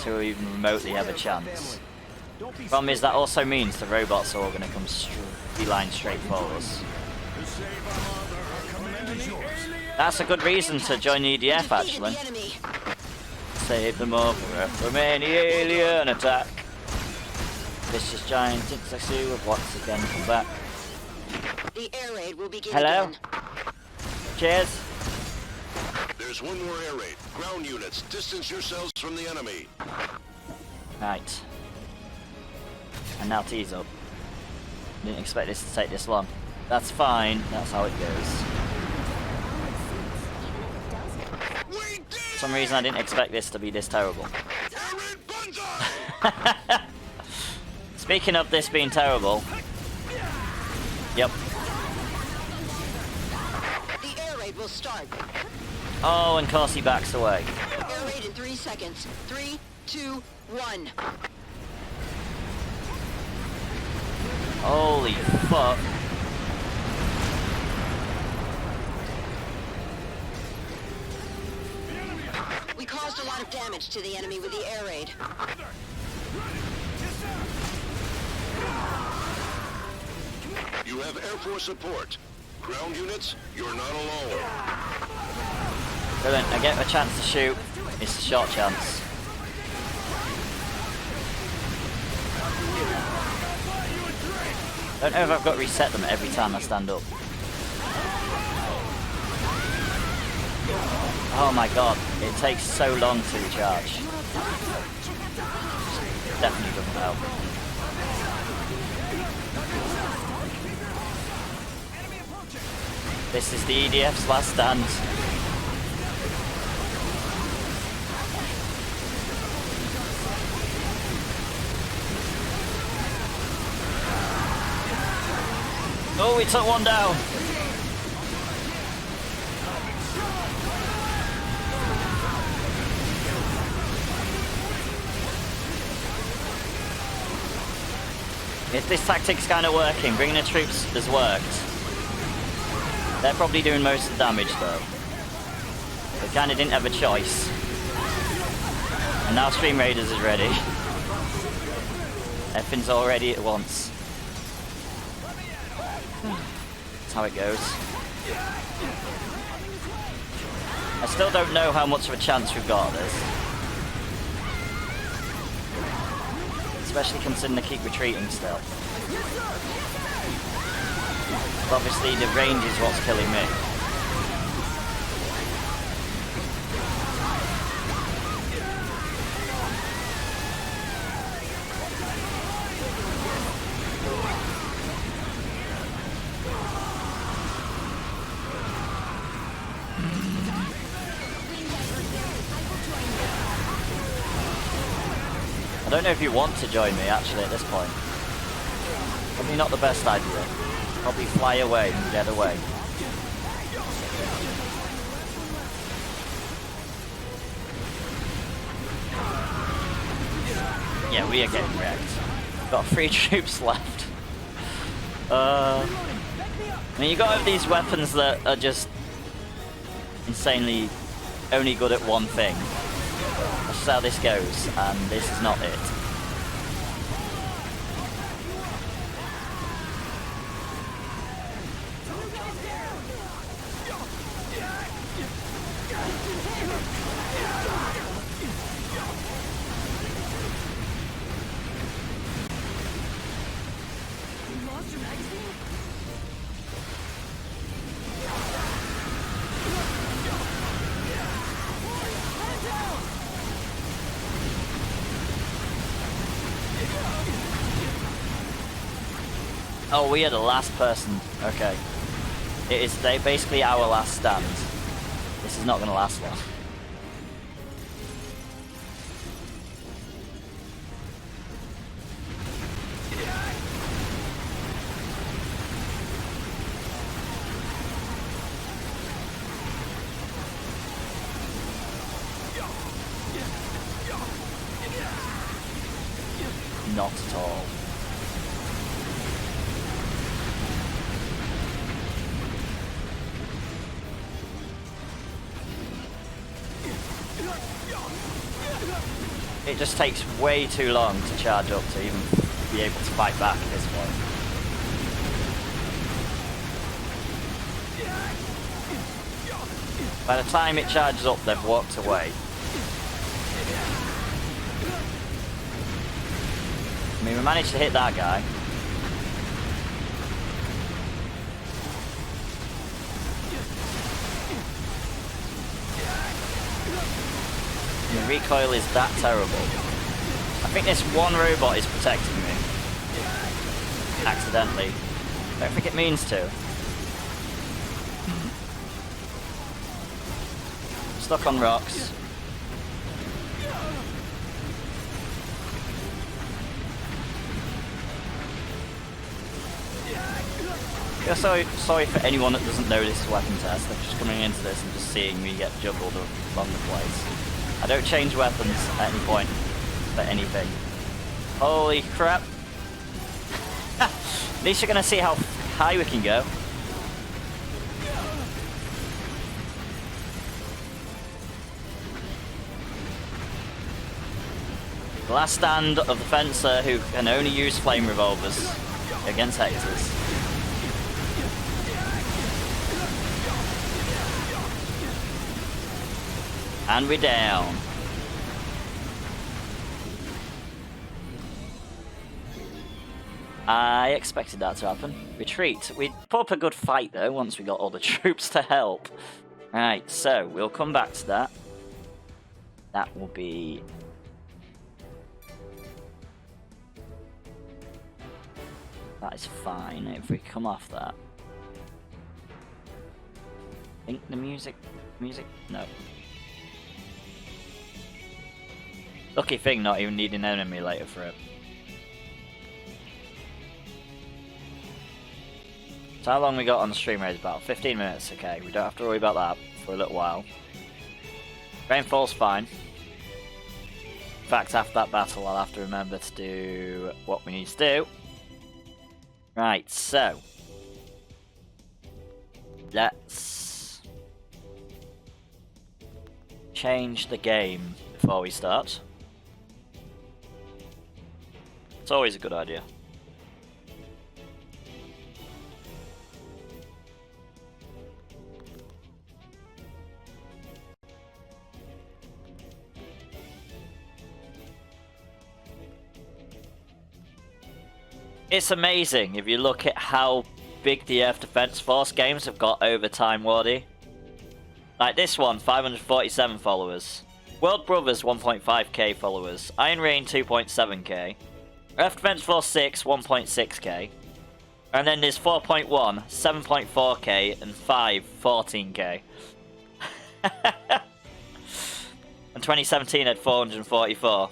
to even remotely have a chance. Problem is that also means the robots are all going to come beeline straight for us. That's a good reason to join the EDF actually. The enemy. Save them all from any alien attack. Vicious giant insects who have once again come back. The air raid will begin Hello? again. Cheers. There's one more air raid. Ground units, distance yourselves from the enemy. Right. And now tease up. Didn't expect this to take this long. That's fine, that's how it goes. For some reason I didn't expect this to be this terrible. Air raid banzai! Speaking of this being terrible. Yep. The air raid will start. Oh, and of course he backs away. Air raid in 3 seconds. 3, 2, 1. Holy fuck. We caused a lot of damage to the enemy with the air raid. You have Air Force support. Ground units, you're not alone. Brilliant, I get a chance to shoot. It's a short chance. Don't know if I've got to reset them every time I stand up. Oh my god, it takes so long to recharge. Definitely doesn't help. This is the EDF's last stand. Oh, we took one down. If this tactic's kind of working, bringing the troops has worked. They're probably doing most of the damage though. They kind of didn't have a choice. And now Stream Raiders is ready. Everything's all ready at once. That's how it goes. I still don't know how much of a chance we've got at this. Especially considering they keep retreating still. But obviously the range is what's killing me. I don't know if you want to join me actually at this point. Probably not the best idea. Probably fly away and get away. Yeah, we are getting wrecked. Got 3 troops left. I mean, you got to have these weapons that are just insanely only good at one thing. That's how this goes, and this is not it. Oh, we are the last person. Okay. It is basically our last stand. This is not going to last long. Not at all. It just takes way too long to charge up to even be able to fight back at this point. By the time it charges up, they've walked away. I mean, we managed to hit that guy. The recoil is that terrible. I think this one robot is protecting me. Accidentally. I don't think it means to. Stuck on rocks. Yeah, sorry for anyone that doesn't know this weapon test. They're just coming into this and just seeing me get juggled along the place. I don't change weapons at any point for anything. Holy crap. At least you're going to see how high we can go. The last stand of the fencer who can only use flame revolvers against Hectors. And we're down. I expected that to happen. Retreat. We put up a good fight though once we got all the troops to help. Right, so we'll come back to that. That will be... That is fine if we come off that. I think the music... No. Lucky thing not even needing an emulator for it. So how long we got on the stream rate? About 15 minutes, okay. We don't have to worry about that for a little while. Rainfall's fine. In fact, after that battle I'll have to remember to do what we need to do. Right, so let's change the game before we start. It's always a good idea. It's amazing if you look at how big the V.D.F.Defence.Force games have got over time, Wardy. Like this one, 547 followers. World Brothers, 1.5k followers. Iron Rain, 2.7k. V.D.Defence.Force 6, 1.6k. And then there's 4.1, 7.4k, and 5, 14k. And 2017 had 444.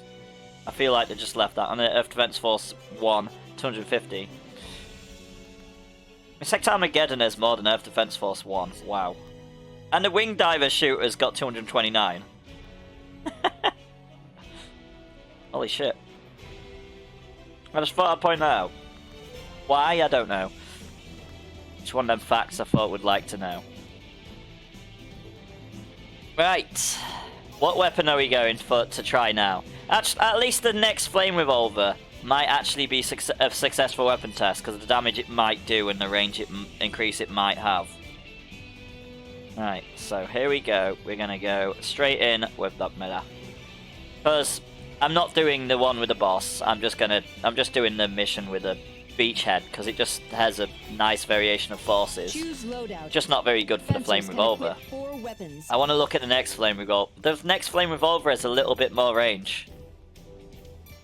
I feel like they just left that. And the V.D.Defence.Force 1, 250. Insect Armageddon has more than V.D.Defence.Force 1. Wow. And the Wing Diver Shooter's got 229. Holy shit. I just thought I'd point that out. Why? I don't know. It's one of them facts I thought would like to know. Right. What weapon are we going for to try now? At least the next Flame Revolver might actually be a successful weapon test because of the damage it might do and the range increase it might have. Right, so here we go. We're gonna go straight in with that meta. Because I'm not doing the one with the boss. I'm just doing the mission with a beachhead because it just has a nice variation of forces. Just not very good for the Flame Revolver. I want to look at the next Flame Revolver. The next Flame Revolver has a little bit more range.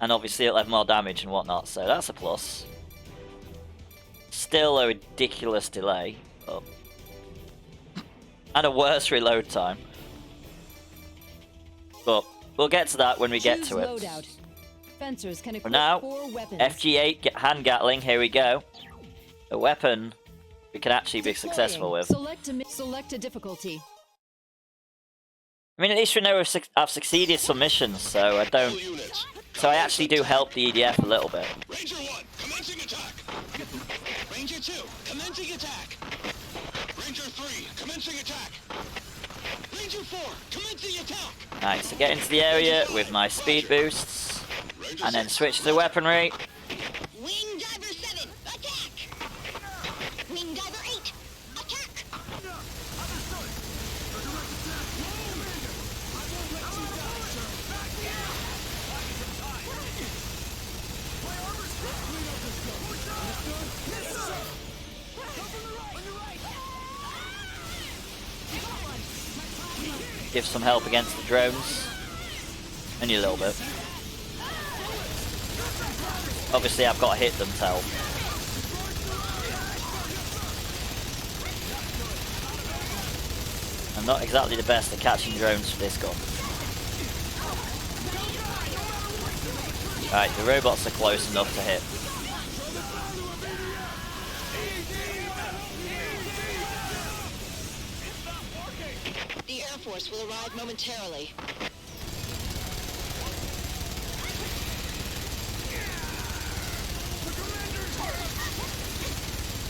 And obviously it'll have more damage and whatnot, so that's a plus. Still a ridiculous delay. But... and a worse reload time. But we'll get to that when we get to it. For now, FG8 hand Gatling, here we go. A weapon we can actually be successful with. Select a difficulty. I mean, at least we know I've succeeded some missions, so I don't... So I actually do help the EDF a little bit. Ranger 1, commencing attack. Ranger 2, commencing attack. Ranger 3, commencing attack. Ranger 4, commencing attack. Nice, so get into the area with my speed boosts, and then switch to the weaponry. Wing Diver 7, attack! Wing Diver 8, attack! Give some help against the drones. Only a little bit. Obviously I've got to hit them to help. I'm not exactly the best at catching drones for this gun. Alright, the robots are close enough to hit. The Air Force will arrive momentarily.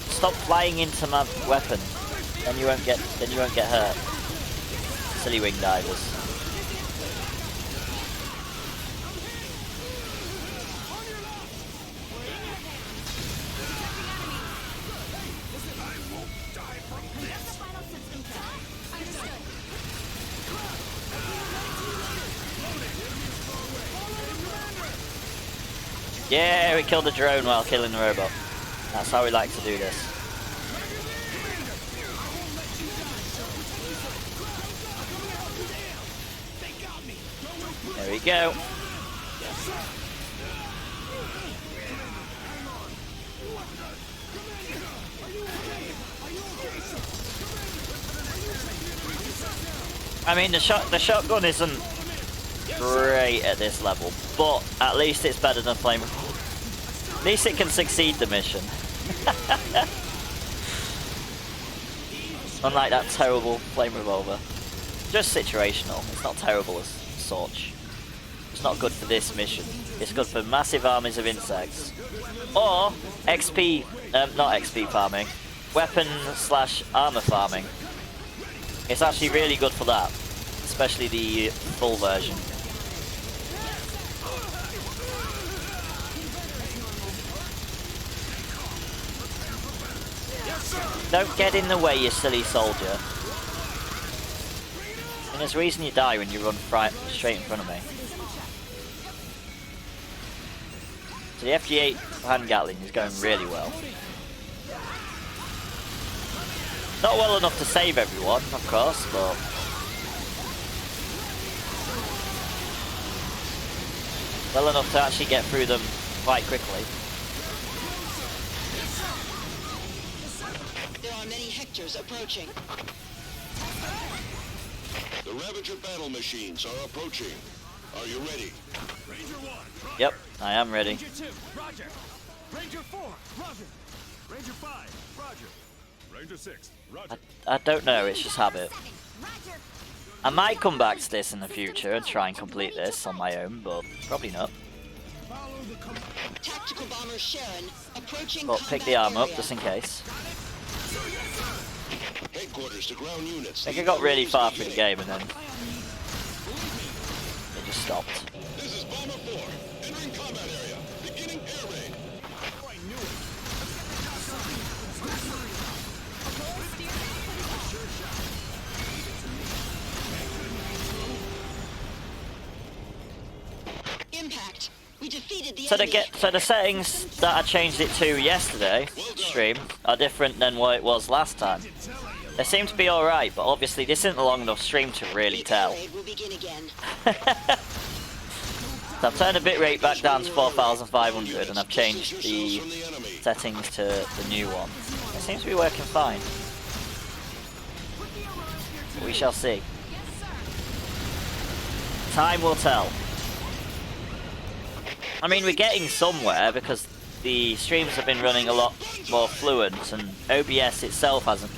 Stop flying into my weapon. Then you won't get hurt. Silly wing divers. Yeah, we killed the drone while killing the robot. That's how we like to do this. There we go. I mean, the shotgun isn't great at this level, but at least it's better than Flame Revolver. At least it can succeed the mission. Unlike that terrible Flame Revolver. Just situational, it's not terrible as such. It's not good for this mission. It's good for massive armies of insects. Or XP, not XP farming, weapon/armor farming. It's actually really good for that, especially the full version. Don't get in the way, you silly soldier. And there's a reason you die when you run straight in front of me. So the FG8 hand Gatling is going really well. Not well enough to save everyone, of course, but well enough to actually get through them quite quickly. There are many Hectors approaching. The Ravager battle machines are approaching. Are you ready? Ranger 1, Roger. Yep, I am ready. Ranger 2, Roger. Ranger 4, Roger. Ranger 5, Roger. Ranger 6, Roger. I don't know, it's just habit. Roger. I might come back to this in the future and try and complete this on my own, but probably not. Tactical bomber Sharon approaching. But pick the arm up just in case. Headquarters to ground units. I think I got really far through the game and then it just stopped. This is Bomber 4, entering combat area, beginning air raid. Impact. We defeated the So enemy. the settings that I changed it to yesterday stream are different than what it was last time. They seem to be alright, but obviously this isn't a long enough stream to really The air tell. raid will begin again. So I've turned the bitrate back down to 4,500 and I've changed the From the enemy. settings to the new one. It seems to be working fine. But we shall see. Time will tell. I mean, we're getting somewhere because the streams have been running a lot more fluent and OBS itself hasn't,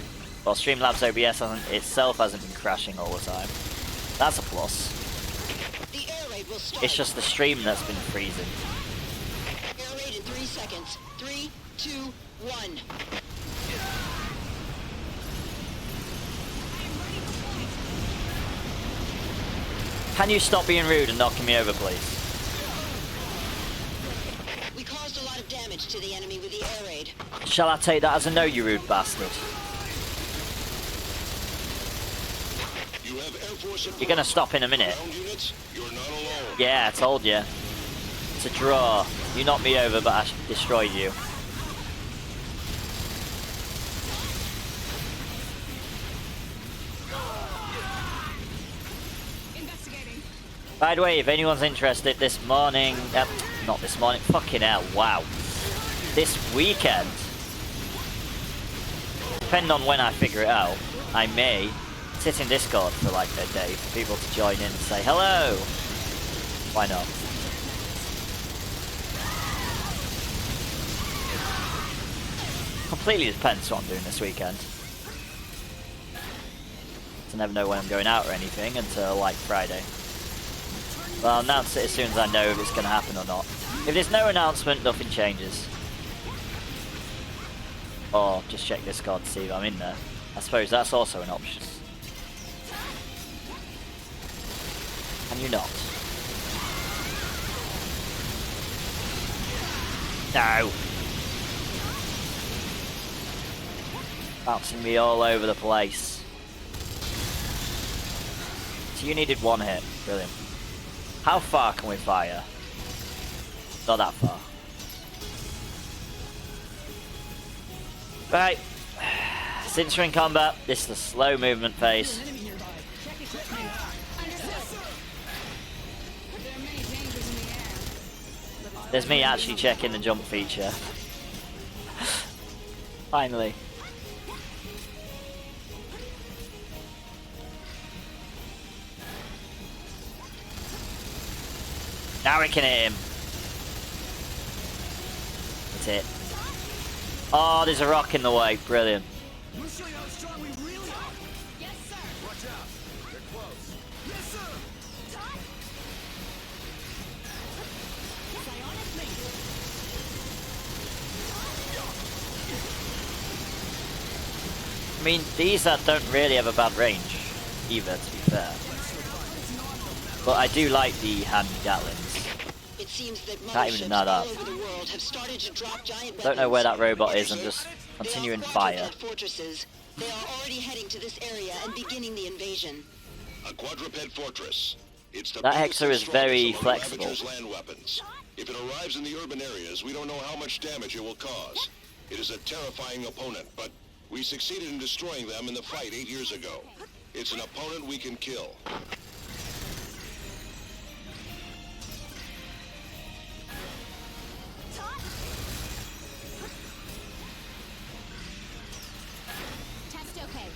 well, Streamlabs OBS itself hasn't been crashing all the time. That's a plus. The air raid will start. It's just the stream that's been freezing. Air raid in 3 seconds. 3, 2, 1. Can you stop being rude and knocking me over, please? We caused a lot of damage to the enemy with the air raid. Shall I take that as a no, you rude bastard? You have Air Force support. You're gonna stop in a minute. Ground units, you're not alone. Yeah, I told you. It's a draw. You knocked me over, but I destroyed you. By the way, if anyone's interested, this morning, not this morning, fucking hell, wow. This weekend, depending on when I figure it out, I may sit in Discord for like a day for people to join in and say hello. Why not? Completely depends what I'm doing this weekend. I never know when I'm going out or anything until like Friday. But I'll announce it as soon as I know if it's going to happen or not. If there's no announcement, nothing changes. Or just check Discord to see if I'm in there. I suppose that's also an option. Can you not? No! Bouncing me all over the place. So you needed one hit. Brilliant. How far can we fire? Not that far. Right. Since we're in combat, this is the slow movement phase. There's me actually checking the jump feature. Finally. Now we can hit him. That's it. Oh, there's a rock in the way. Brilliant. We'll show you how strong we really are. Yes, sir. Watch out. They're close. Yes, sir. I mean, these don't really have a bad range either, to be fair. But I do like the hand Gatlings. It seems that Can't even deny motherships all that. over the world have started to drop giant Don't know where weapons. that robot is, I'm just continuing They are fire. quadruped fortresses. They are already heading to this area and beginning the invasion. A quadruped fortress. It's the That biggest Hexer and is very strongest among flexible. Ravager's land weapons. If it arrives in the urban areas, we don't know how much damage it will cause. It is a terrifying opponent, but we succeeded in destroying them in the fight 8 years ago. It's an opponent we can kill. Test okay.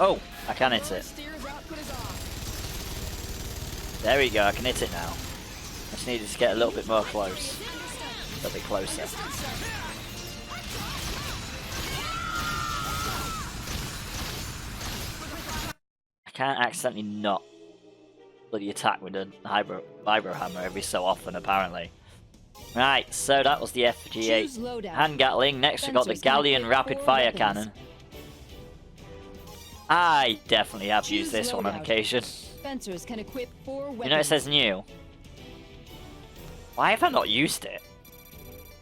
Oh, I can hit it. There we go, I can hit it now. I just needed to get a little bit more close. A little bit closer. I can't accidentally not bloody attack with a vibro hammer every so often, apparently. Right, so that was the Choose FG8 loadout. hand Gatling. Next we got the Fencers can Galleon equip rapid 4 fire weapons. cannon. I definitely have used Choose this one on loadout. occasion. Fencers can equip 4 weapons. You know it says new. Why have I not used it?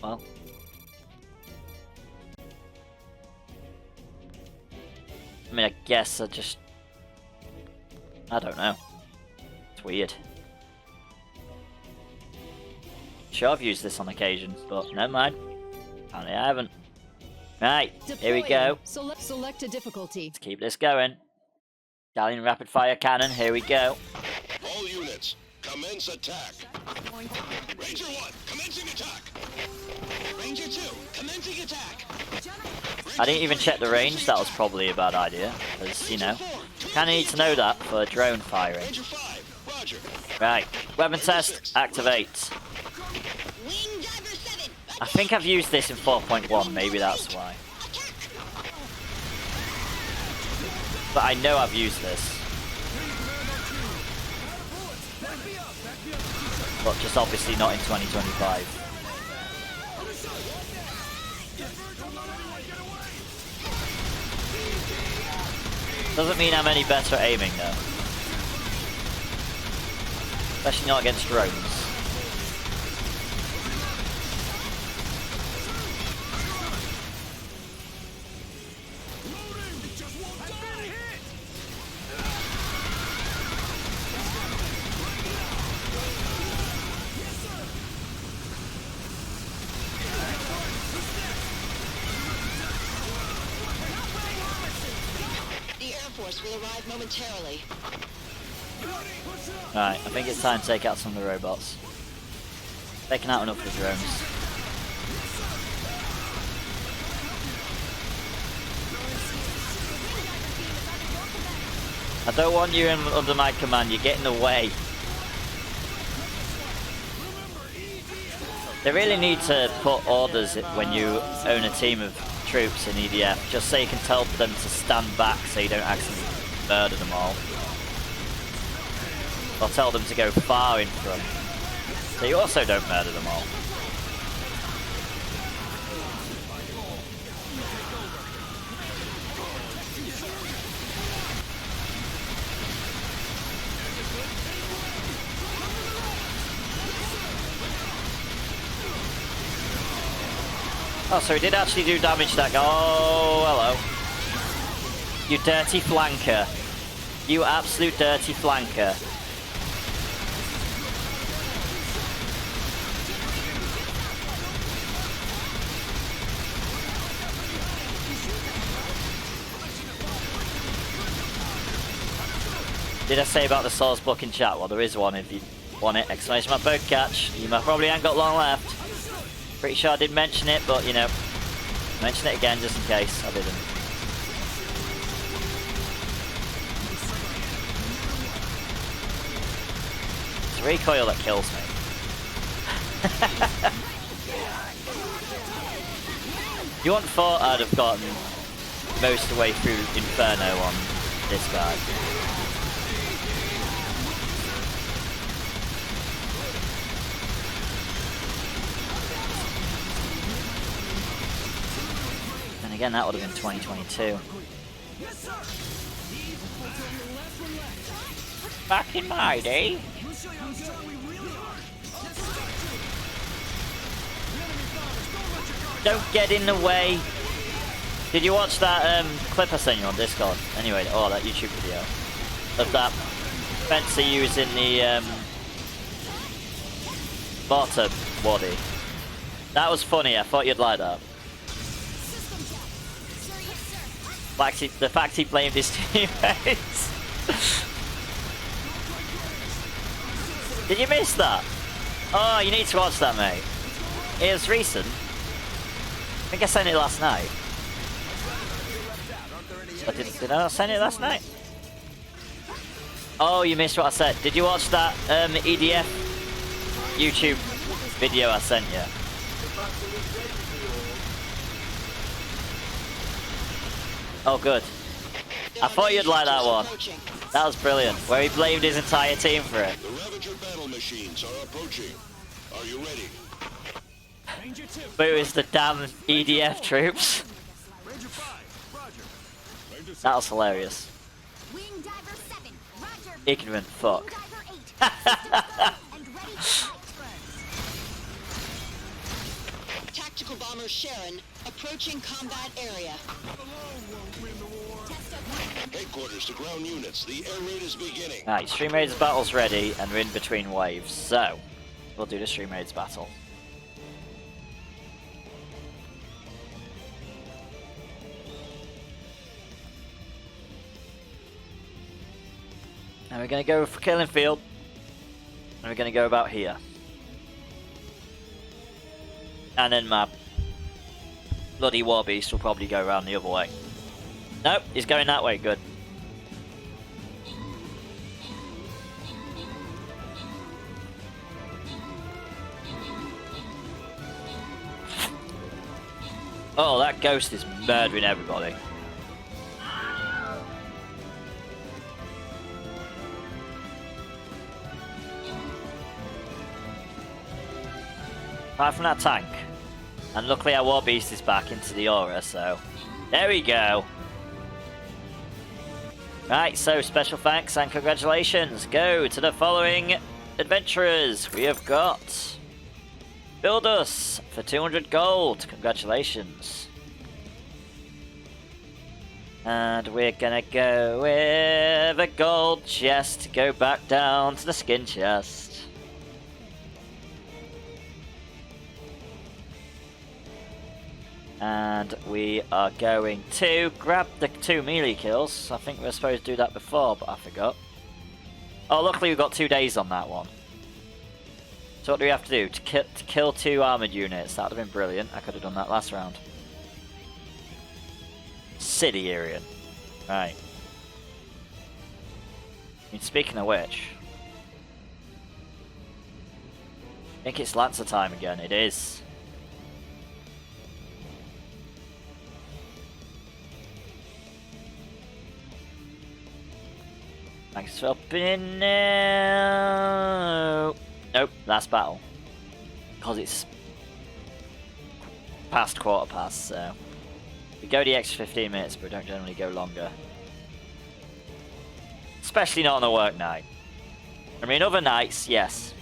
Well. I mean, I guess I don't know. It's weird. Sure, I've used this on occasion, but never mind. Apparently I haven't. Right, here we go. Deploying. Select a difficulty. Let's keep this going. Galleon rapid fire cannon, here we go. All units, commence attack. Ranger 1, commencing attack. Ranger 2, commencing attack. I didn't even check the range, that was probably a bad idea. Because, you know, kind of need to know that for drone firing. Ranger 5, roger. Right, weapon test, activate. Wing Diver 7. I think I've used this in 4.1, maybe that's why. But I know I've used this. But just obviously not in 2025. Doesn't mean I'm any better at aiming though. Especially not against drones. Will arrive momentarily. Right, I think it's time to take out some of the robots. Taking out enough of the drones. I don't want you under my command, you're getting in the way. They really need to put orders when you own a team of troops in V.D.F, just so you can tell them to stand back so you don't accidentally murder them all. Or tell them to go far in front, so you also don't murder them all. Oh, so he did actually do damage that guy. Oh, hello. You dirty flanker. You absolute dirty flanker. Did I say about the source book in chat? Well, there is one if you want it. Exclamation mark bird catch. You probably ain't got long left. Pretty sure I did mention it, but you know, mention it again just in case I didn't. It's recoil that kills me. You wouldn't thought I'd have gotten most of the way through Inferno on this guy. again, that would have been 2022. Yes, sir. Back in my day. We'll show you how strong we really are. Yes, sir. Don't get in the way. Did you watch that clip I sent you on Discord? Anyway, that YouTube video of that fencer using the bottom waddy. That was funny. I thought you'd like that. The fact he blamed his teammates. Did you miss that? Oh, you need to watch that, mate. It was recent. I think I sent it last night. Did I not send it last night? Oh, you missed what I said. Did you watch that V.D.F YouTube video I sent you? Oh, good. I thought you'd like that one. That was brilliant. Where he blamed his entire team for it. The Ravager battle machines are approaching. Are you ready? Ranger 2. But it was the damn V.D.F troops. Ranger 5. Roger. Ranger 6. That was hilarious. Wing Diver 7. Roger. Ignorant fuck. Wing Diver 8. Systems go and ready to fight. Tactical bomber Sharon approaching combat area. Headquarters to ground units. The air raid is beginning. Right, Stream Raids battle's ready, and we're in between waves, so we'll do the Stream Raids battle. And we're going to go for Killing Field, and we're going to go about here. And then my bloody Warbeast will probably go around the other way. Nope, he's going that way, good. Oh, that ghost is murdering everybody. Apart from that tank. And luckily our Warbeast is back into the aura, so... There we go! Right, so special thanks and congratulations go to the following adventurers. We have got... Build Us for 200 gold. Congratulations. And we're gonna go with a gold chest to go back down to the skin chest. And we are going to grab the 2 melee kills. I think we were supposed to do that before, but I forgot. Oh, luckily we've got 2 days on that one. So what do we have to do? To kill 2 armoured units. That would have been brilliant. I could have done that last round. City Yreon. Right. I mean, speaking of which... I think it's Lancer time again. It is. Thanks for opening now. Nope, last battle. Because it's past quarter past, so we go the extra 15 minutes, but we don't generally go longer. Especially not on a work night. I mean, other nights, yes,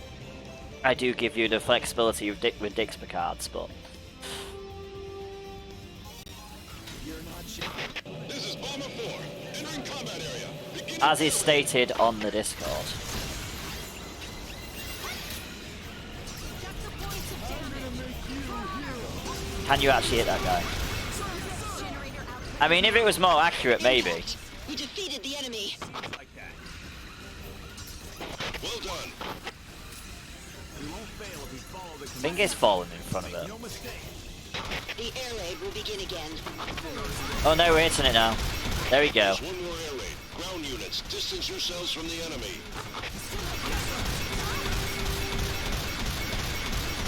I do give you the flexibility with Dixper cards, but This is Bomber 4. Entering combat area. as is stated on the Discord. Can you actually hit that guy? I mean, if it was more accurate, maybe. We defeated the enemy. Like that. Well done. We won't fail if we follow the I think it's fallen in front of it. no mistake. The air raid will begin again. Oh no, we're hitting it now. There we go. There's one more air raid. Ground units, distance yourselves from the enemy.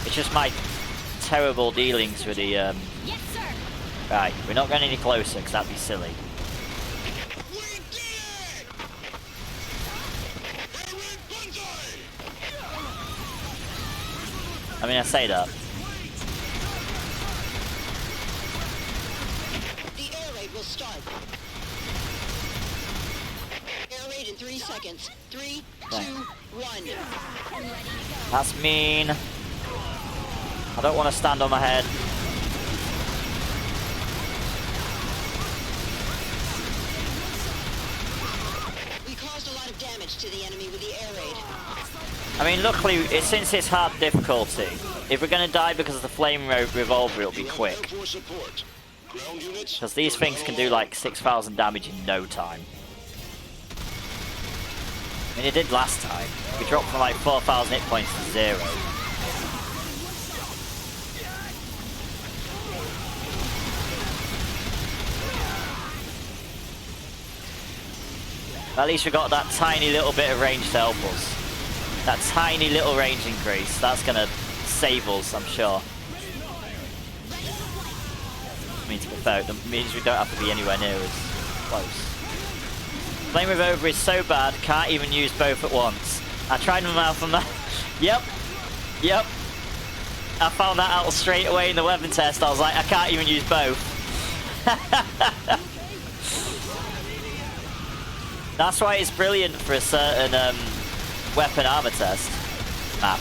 It's just my terrible dealings with the, Yes, sir. Right, we're not going any closer, because that'd be silly. We did it! Air raid Banzai! I mean, I say that. start. Air raid in 3 seconds. 3, 2, 1. That's mean. I don't want to stand on my head. We caused a lot of damage to the enemy with the air raid. I mean, luckily, since it's hard difficulty, if we're going to die because of the flame revolver, it'll be quick. Because these things can do like 6,000 damage in no time. I mean, it did last time. We dropped from like 4,000 hit points to 0. At least we got that tiny little bit of range to help us. That tiny little range increase. That's gonna save us, I'm sure. I mean, to be fair, it means we don't have to be anywhere near as close. Flame Revolver is so bad, can't even use both at once. I tried my mouth on that. Yep. I found that out straight away in the weapon test. I was like, I can't even use both. That's why it's brilliant for a certain weapon armor test map.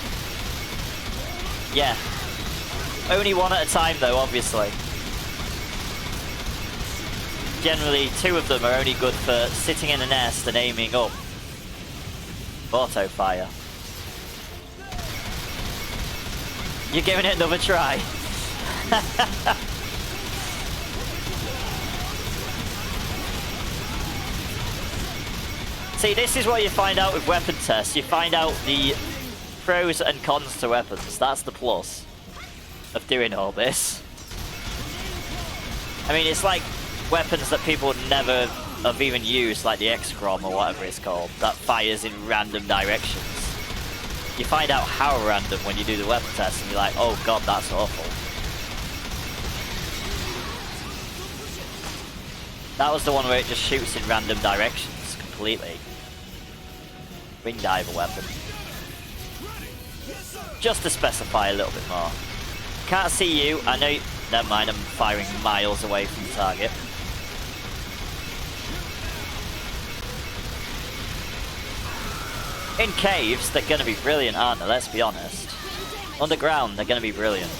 Yeah. Only one at a time though, obviously. Generally, 2 of them are only good for sitting in a nest and aiming up. Auto fire. You're giving it another try. See, this is what you find out with weapon tests. You find out the pros and cons to weapons. That's the plus of doing all this. I mean, it's like weapons that people would never have even used, like the X-Crom or whatever it's called, that fires in random directions. You find out how random when you do the weapon test, and you're like, oh god, that's awful. That was the one where it just shoots in random directions completely. Wing diver weapon. Just to specify a little bit more. Can't see you. I know. Never mind. I'm firing miles away from the target. In caves, they're going to be brilliant, aren't they? Let's be honest. Underground, they're going to be brilliant.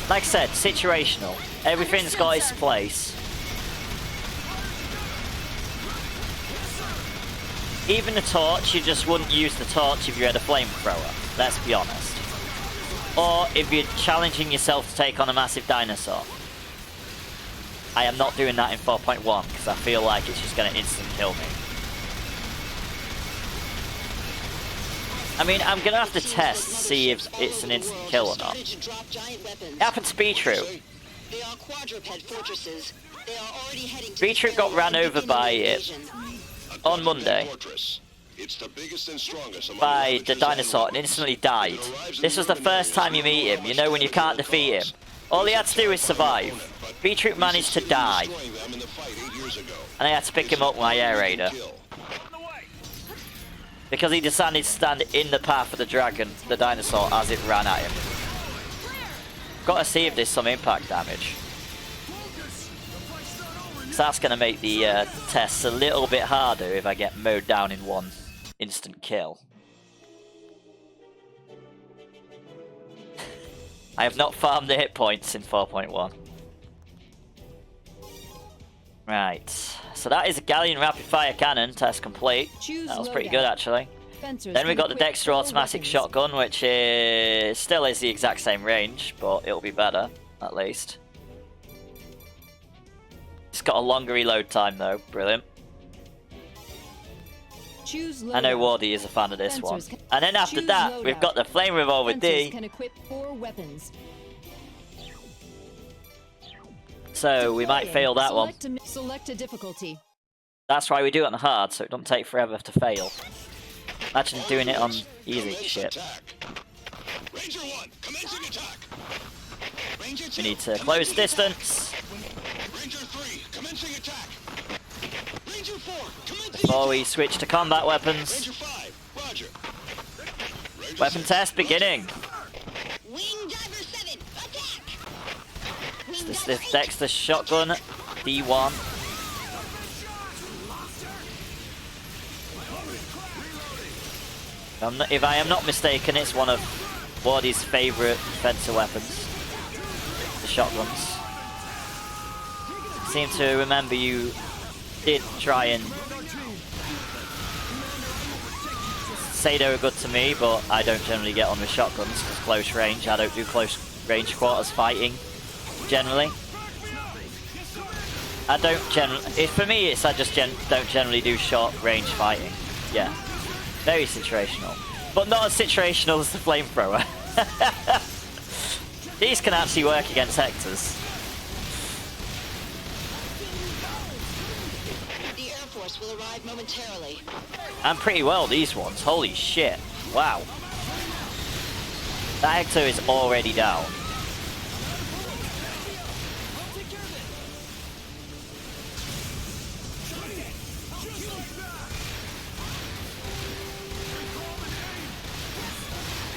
Like I said, situational. Everything's got its place. Even the torch, you just wouldn't use the torch if you had a flamethrower, let's be honest. Or if you're challenging yourself to take on a massive dinosaur. I am not doing that in 4.1 because I feel like it's just going to instant kill me. I mean, I'm going to have to test to see if it's an instant kill or not. It happened to Beetroot. Beetroot got ran over by it on Monday by the dinosaur and instantly died. This was the first time you meet him, you know, when you can't defeat him. All he had to do is survive. Beetroot managed to die. And I had to pick him up with my air raider. Because he decided to stand in the path of the dragon, the dinosaur, as it ran at him. Got to see if there's some impact damage. So that's going to make the tests a little bit harder if I get mowed down in one instant kill. I have not farmed the hit points in 4.1. Right, so that is a Galleon Rapid Fire Cannon, test complete. That was pretty good actually. Then we got the Dexter Automatic Shotgun, which still is the exact same range, but it'll be better, at least. It's got a longer reload time though, brilliant. I know Wardy is a fan of this one. And then after that, we've got the Flame Revolver D. Can equip 4 weapons. So we might fail that one. Select a difficulty. That's why we do it on hard, so it doesn't take forever to fail. Imagine doing it on easy shit. We need to close distance. Before we switch to combat weapons. Weapon test beginning. This Dexter shotgun, D1. If I am not mistaken, it's one of Wardy's favourite defensive weapons. The shotguns. Seem to remember you did try and say they were good to me, but I don't generally get on with shotguns because close range. I don't do close range quarters fighting generally. I don't generally. For me, it's I just don't generally do short range fighting. Yeah, very situational, but not as situational as the flamethrower. These can actually work against Hectors. The Air Force will arrive momentarily. And pretty well, these ones. Holy shit. Wow. That Hector is already down.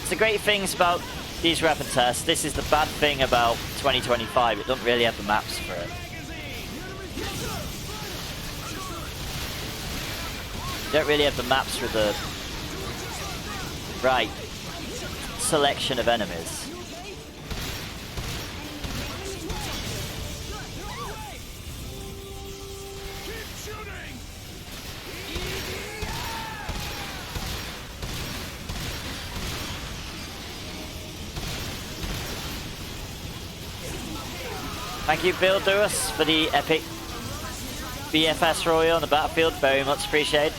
It's the great things about these weapon tests. This is the bad thing about 2025. It doesn't really have the maps for it. You don't really have the maps for the right selection of enemies. Thank you, Bill Lewis, for the epic BFS Royal on the battlefield. Very much appreciated.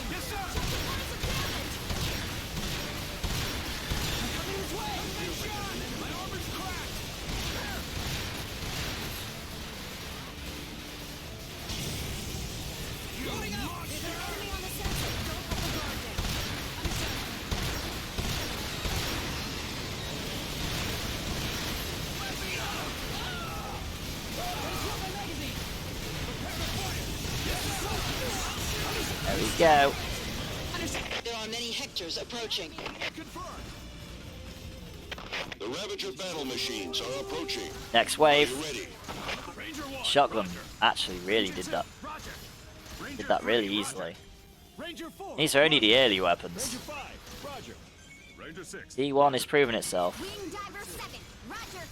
There we go. There are many Hectors approaching. The Ravager battle machines are approaching. Next Are you wave. ready? Shotgun actually really did that. Did that really easily. These are only the early weapons. D1 is proving itself. Wing Diver 7. Roger.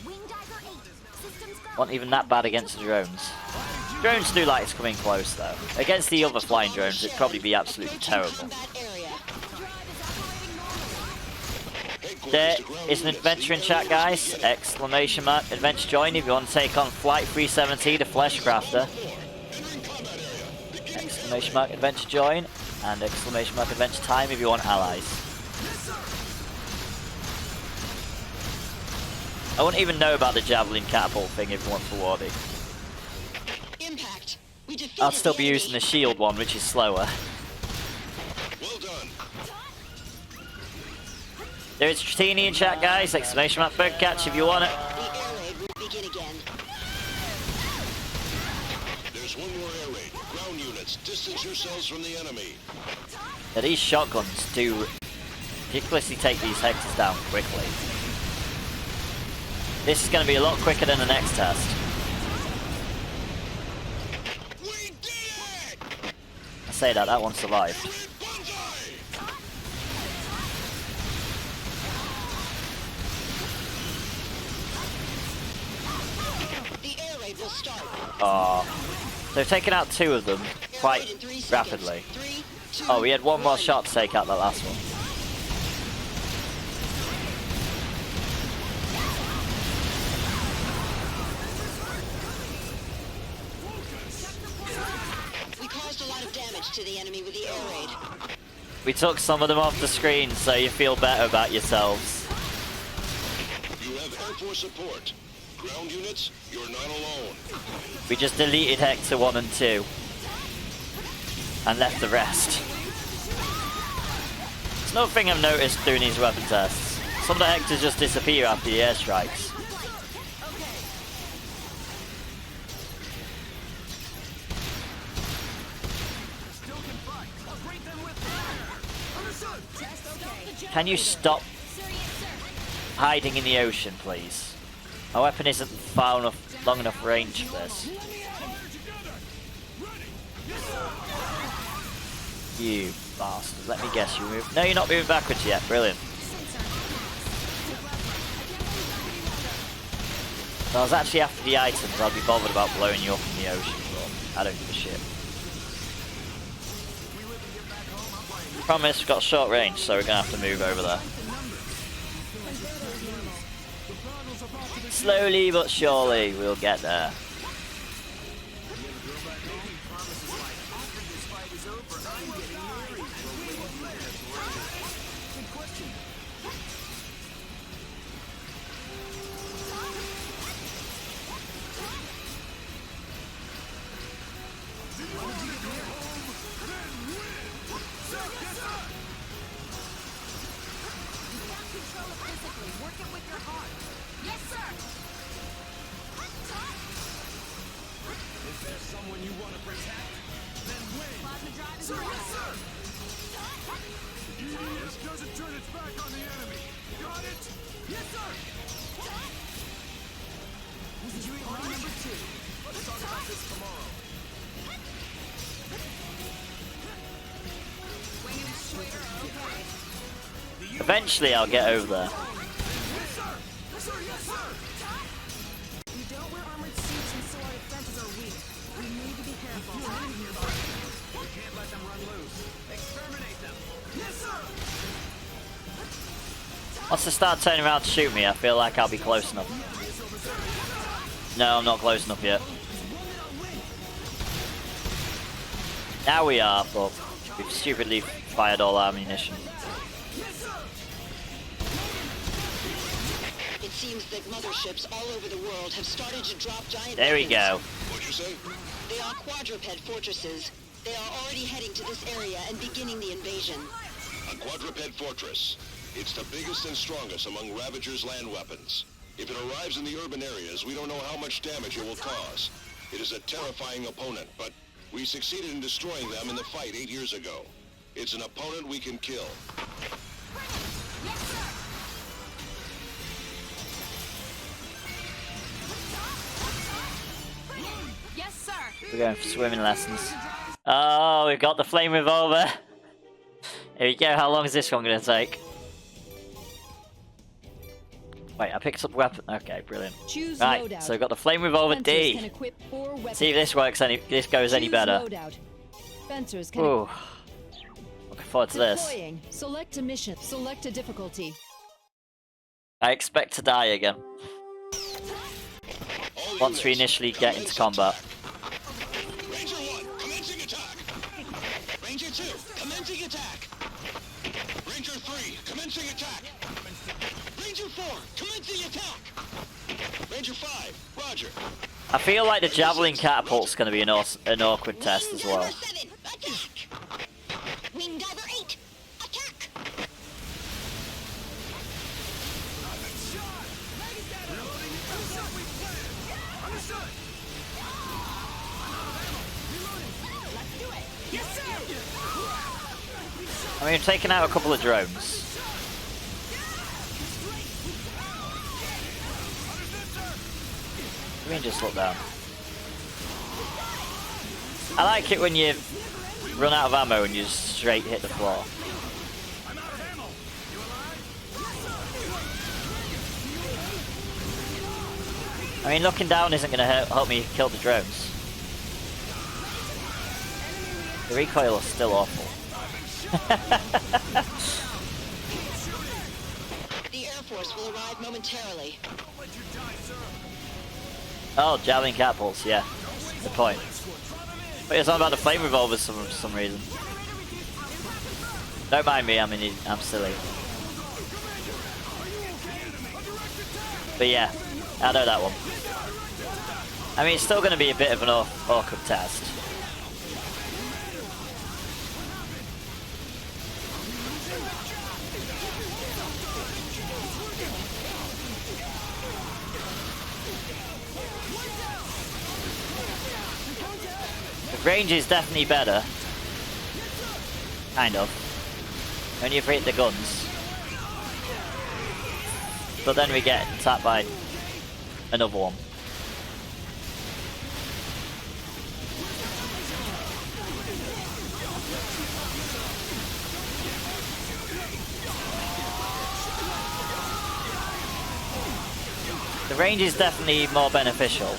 Wing Diver 8. Systems go. Not even that bad against the drones. Drones do like to come in close though. Against the other flying drones, it'd probably be absolutely terrible. Combat area. There is an adventure in chat, guys. Exclamation mark adventure join if you want to take on Flight 370, the Fleshcrafter. Exclamation mark adventure join and exclamation mark adventure time if you want allies. I wouldn't even know about the javelin catapult thing if you want for Wardy. Impact. We defeated I'll still the be using the enemy. shield one, which is slower. Well done. There is Tratini in chat, guys. Exclamation mark bird catch if you want it. The air raid will begin again. There's one more air raid. Ground units, distance yourselves from the enemy. Now, these shotguns do ridiculously take these Hectors down quickly. This is going to be a lot quicker than the next test. We did it! I say that one survived. The air raid will start. Oh, they've taken out two of them quite Raid in 3 seconds. rapidly. 3, 2, Oh, we had one more shot to take out that last one. We caused a lot of damage to the enemy with the air raid. We took some of them off the screen, so you feel better about yourselves. You have Air Force support. Ground units, you're not alone. We just deleted Hector 1 and 2. And left the rest. It's another thing I've noticed doing these weapon tests. Some of the Hectors just disappear after the airstrikes. Can you stop hiding in the ocean, please? My weapon isn't far enough long enough range for this. You bastard. Let me guess, you move. No, you're not moving backwards yet. Brilliant. If I was actually after the items, I'd be bothered about blowing you up in the ocean, but I don't give a shit. Promise, we've got short range, so we're gonna have to move over there. Slowly but surely, we'll get there. Doesn't turn its back on the enemy. Got it? Yes, sir! This is Yreon number 2. Let's talk about this tomorrow. Eventually, I'll get over there. Yes, sir! Yes, sir! Yes, sir! We don't wear armored suits and so our defenses are weak. We need to be careful. We can't let them run loose. Exterminate them. Yes, sir! Once they start turning around to shoot me, I feel like I'll be close enough. No, I'm not close enough yet. Now we are, but we've stupidly fired all our ammunition. It seems that motherships all over the world have started to drop giant There we weapons. go. What'd you say? They are quadruped fortresses. They are already heading to this area and beginning the invasion. A quadruped fortress. It's the biggest and strongest among Ravager's land weapons. If it arrives in the urban areas, we don't know how much damage it will cause. It is a terrifying opponent, but we succeeded in destroying them in the fight 8 years ago. It's an opponent we can kill. Yes, sir. We're going for swimming lessons. Oh, we've got the flame revolver. Here we go. How long is this one going to take? Wait, I picked up weapon. Okay, brilliant. Choose Right, loadout. so we've got the flame revolver Fencers can D. equip 4 weapons. See if this works any. This goes any Choose better. Loadout. Fencers can Ooh, looking forward to this. deploying. Select a mission. Select a difficulty. I expect to die again All once we units, initially get into combat. Ranger 1, commencing attack. Ranger 2, commencing attack. Ranger 3, commencing attack. Ranger 4, commencing attack. Ranger 5, roger. I feel like the javelin catapult's going to be an awkward test as well. Wing Diver 7, attack! Wing Diver 8, attack! I mean, we've taken out a couple of drones. Let me just look down. I like it when you run out of ammo and you just straight hit the floor. I'm out of ammo. You alive? I mean, looking down isn't going to help me kill the drones. The recoil is still awful. The Air Force will arrive momentarily. Oh, javelin catapults, yeah. Good point. But it's not about the flame revolvers for some reason. Don't mind me, I'm silly. But yeah, I know that one. I mean, it's still going to be a bit of an awkward test. Range is definitely better. Kind of. Only if we hit the guns. But then we get attacked by another one. The range is definitely more beneficial.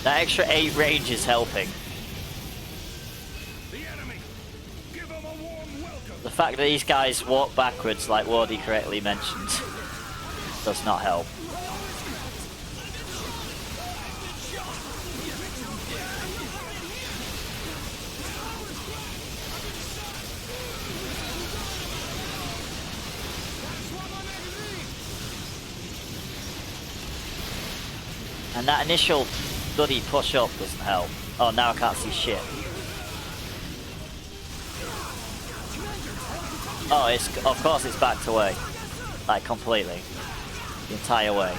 That extra 8 range is helping. The enemy. Give them a warm welcome. The fact that these guys walk backwards, like Wardy correctly mentioned, does not help. And that initial bloody push up doesn't help. Oh, now I can't see shit. Oh, it's of course it's backed away. Like completely. The entire way.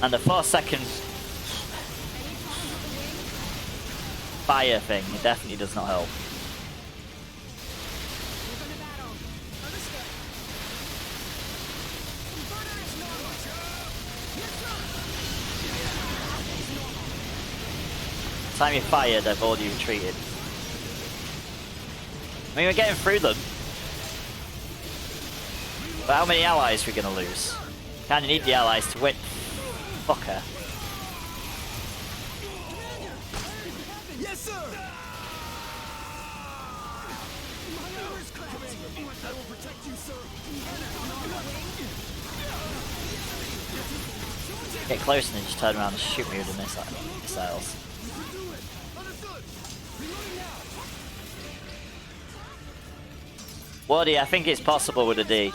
And the 4-second fire thing definitely does not help. The time you fired, they've already retreated. I mean, we're getting through them. But how many allies are we going to lose? Kinda need the allies to win. Fucker. Yes, sir. I will protect you, sir. Get close and then just turn around and shoot me with the missiles. Wardy, I think it's possible with a D.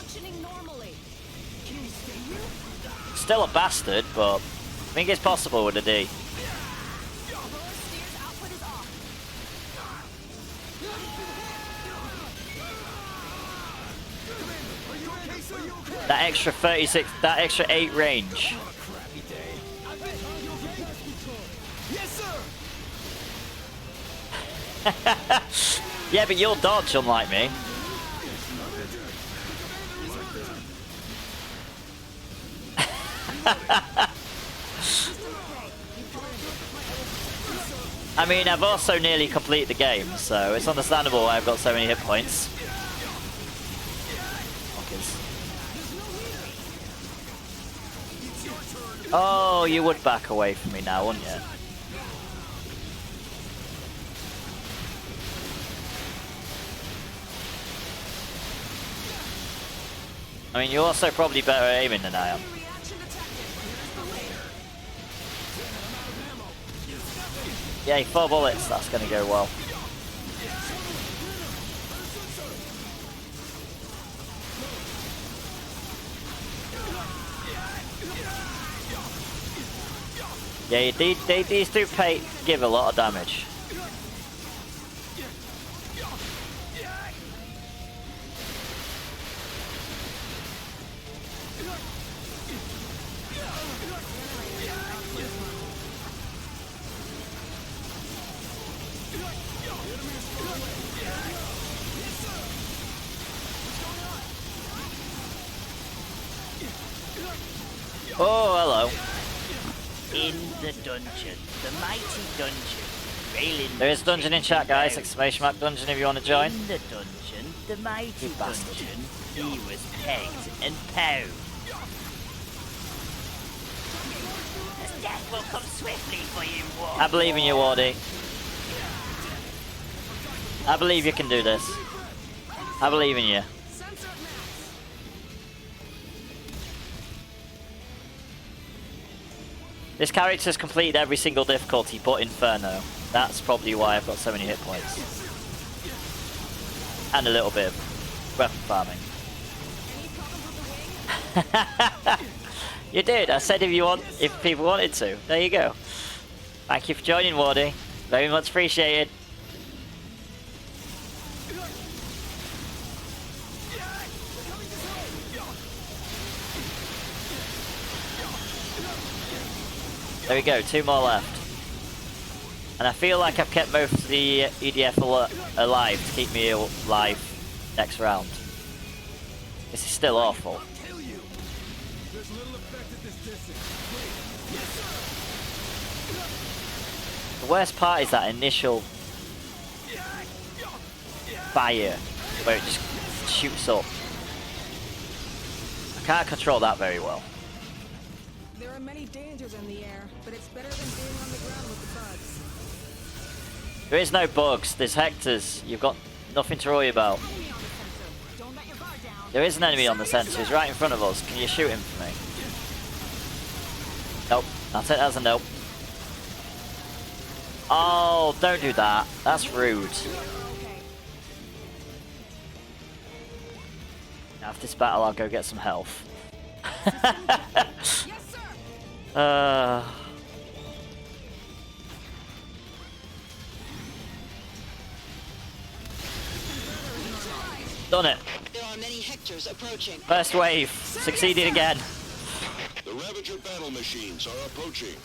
Still a bastard, but I think it's possible with a D. That extra 36, that extra 8 range. Yeah, but you'll dodge, unlike me. I mean, I've also nearly completed the game, so it's understandable why I've got so many hit points. Fuckers. Oh, you would back away from me now, wouldn't you? I mean, you're also probably better at aiming than I am. Yay, 4 bullets, that's gonna go well. Yeah, these do give a lot of damage. Oh, hello. In the dungeon, the mighty dungeon. Raylan There is dungeon in chat, guys. Exclamation mark dungeon if you want to join. In the dungeon, the mighty You bastard. dungeon, he was pegged and pound. As death will come swiftly for you, War. I believe in you, Wardy. I believe you can do this. I believe in you. This character's completed every single difficulty but Inferno. That's probably why I've got so many hit points. And a little bit of weapon farming. You did. I said if people wanted to. There you go. Thank you for joining, Wardy. Very much appreciated. There we go, 2 more left. And I feel like I've kept most of the EDF alive to keep me alive next round. This is still awful. There's little effect at this distance. The worst part is that initial fire where it just shoots up. I can't control that very well. There are many dangers in the air, but it's better than being on the ground with the bugs. There is no bugs, there's Hectors. You've got nothing to worry about. Enemy on the sensor. Don't let your guard down. There is an enemy on the sensor, he's right in front of us. Can you shoot him for me? Nope, I'll take that as a nope. Oh, don't do that. That's rude. Okay. After this battle, I'll go get some health. Yes, sir. Done it. There are many Hectors approaching. First wave. Succeeded again. The Ravager battle machines are approaching.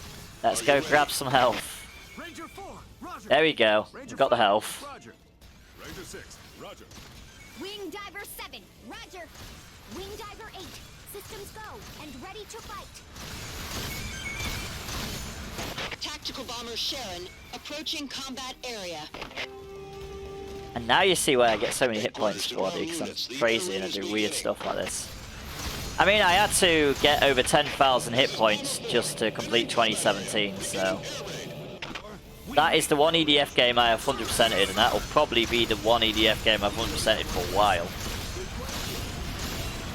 Let's go grab some health. Ranger 4, Roger. There we go. Ranger We've got the 5, health. Roger. Ranger 6, Roger. Wing Diver 7. Roger. Wing Diver 8. Systems go and ready to fight. Tactical bomber Sharon approaching combat area. And now you see why I get so many hit points for it, because I'm crazy and I do weird stuff like this. I mean, I had to get over 10,000 hit points just to complete 2017, so... That is the one EDF game I have 100%ed, and that will probably be the one EDF game I've 100%ed for a while.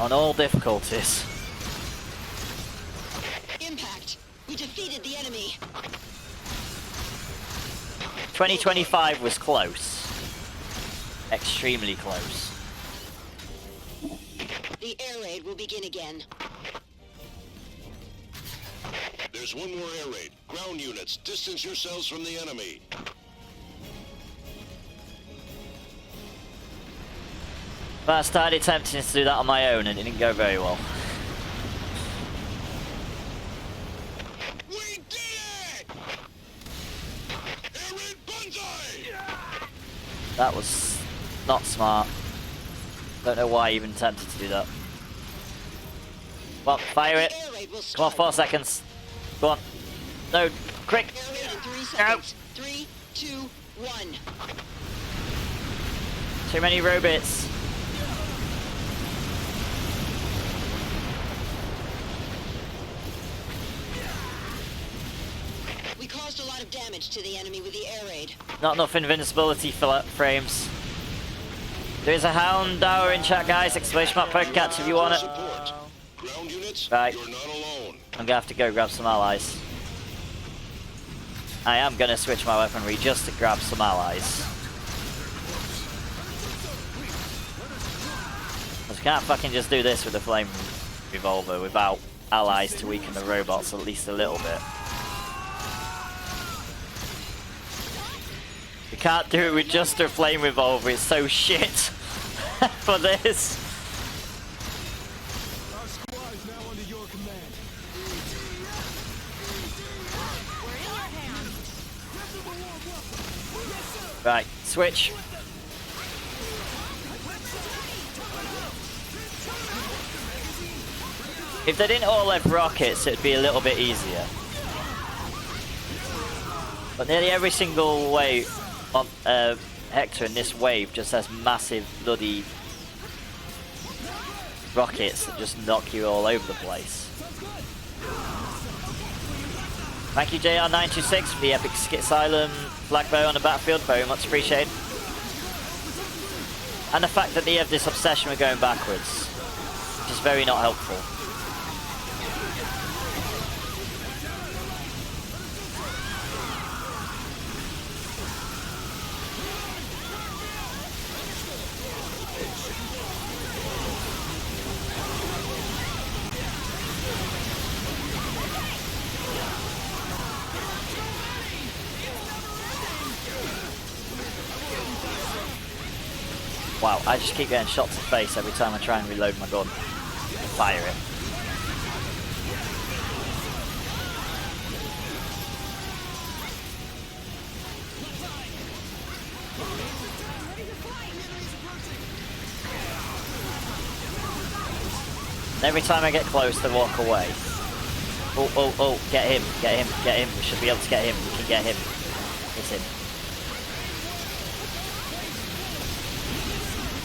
On all difficulties. Impact. We defeated the enemy. 2025 was close. Extremely close. The air raid will begin again. There's one more air raid. Ground units, distance yourselves from the enemy. But I started attempting to do that on my own and it didn't go very well. We did it! Air raid banzai! That was not smart. Don't know why I even attempted to do that. Well, fire it. Air raid will Come on, start. 4 seconds. Go on. No, quick. Air raid in 3 seconds. 3, 2, 1. Too many robots. We caused a lot of damage to the enemy with the air raid. Not enough invincibility frames. There is a Hound Dower in chat, guys. Exclamation mark Pokecats if you want it. Support. Ground units, Right. you're not alone. I'm gonna have to go grab some allies. I am gonna switch my weaponry just to grab some allies. Because I can't fucking just do this with the flame revolver without allies to weaken the robots at least a little bit. You can't do it with just a flame revolver, it's so shit for this. Our squad is now under your command. Right, switch. If they didn't all have rockets, it'd be a little bit easier. But nearly every single wave on Hector in this wave just has massive bloody rockets that just knock you all over the place. Thank you JR926 for the epic Skitsylum flag bow on the battlefield, very much appreciated. And the fact that they have this obsession with going backwards, which is very not helpful. Wow, I just keep getting shot to the face every time I try and reload my gun and fire it. Every time I get close, they walk away. Oh, oh, oh, get him, get him, get him. We should be able to get him. We can get him. It's him.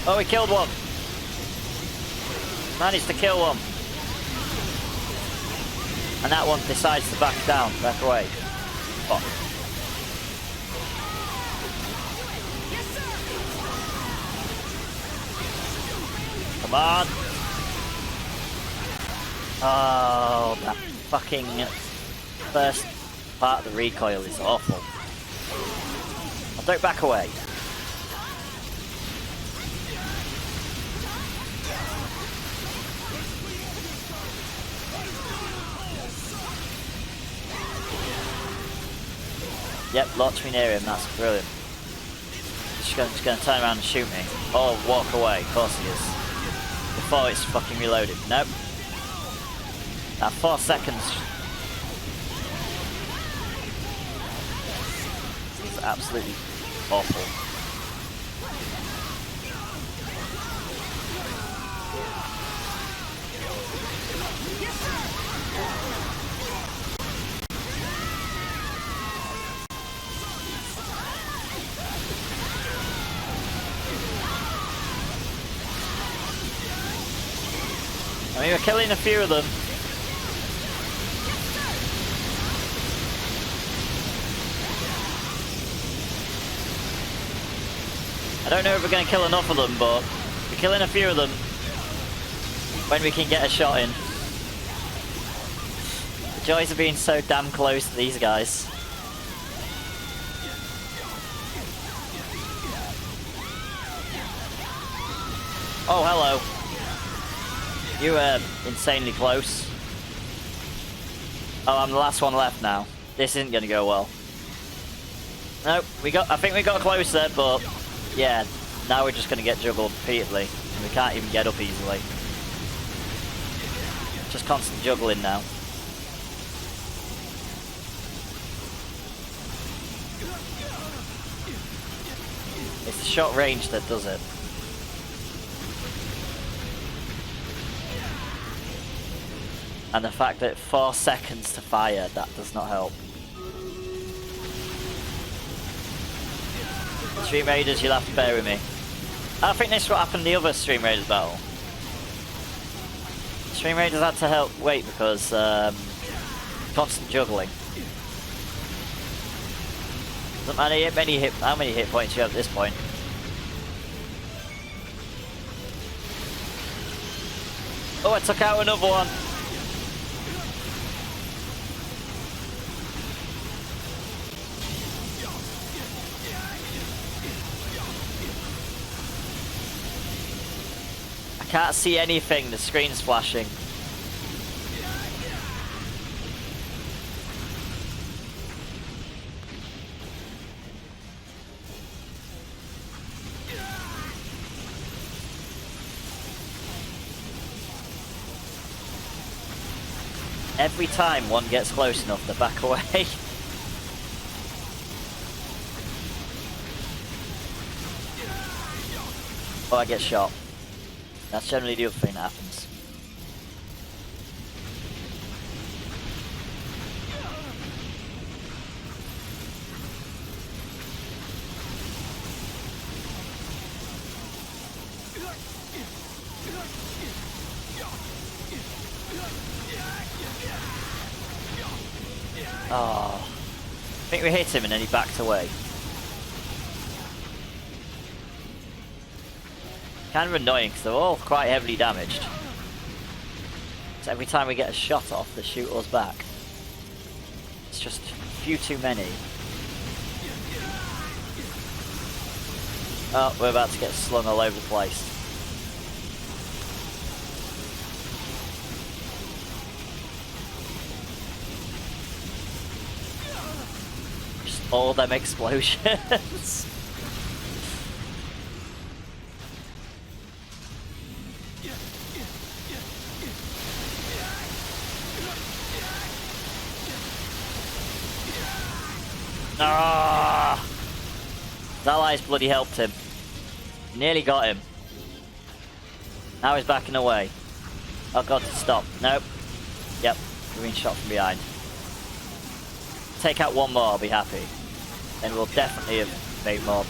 Oh, we killed one. Managed to kill one. And that one decides to back down, back away. Fuck. Come on. Oh, that fucking first part of the recoil is awful. Oh, don't back away. Yep, launch me near him, that's brilliant. He's just gonna turn around and shoot me. Or walk away, of course he is. Before it's fucking reloaded. Nope. Now 4 seconds. This is absolutely awful. I mean, we're killing a few of them. I don't know if we're going to kill enough of them, but we're killing a few of them when we can get a shot in. The joys of being so damn close to these guys. Oh, hello. You were insanely close. Oh, I'm the last one left now. This isn't going to go well. Nope, I think we got closer, but yeah, now we're just going to get juggled repeatedly. And we can't even get up easily. Just constant juggling now. It's the short range that does it. And the fact that 4 seconds to fire, that does not help. Stream Raiders, you'll have to bear with me. I think this is what happened in the other Stream Raiders battle. Stream Raiders had to help wait because constant juggling. Doesn't matter how many hit points you have at this point. Oh, I took out another one. Can't see anything, the screen's flashing. Every time one gets close enough to back away. Oh, I get shot. That's generally the other thing that happens. Oh, I think we hit him and then he backed away. Kind of annoying because they're all quite heavily damaged. So every time we get a shot off, they shoot us back. It's just a few too many. Oh, we're about to get slung all over the place. Just all them explosions. Ah! His allies bloody helped him. Nearly got him. Now he's backing away. Oh god, stop. Nope. Yep, we're being shot from behind. Take out one more, I'll be happy. Then we'll definitely have made more.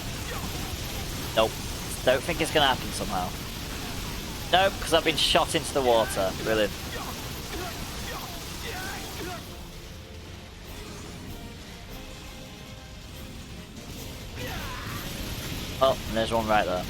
Nope. Don't think it's gonna happen somehow. Nope, because I've been shot into the water. Brilliant. Oh, and there's one right there.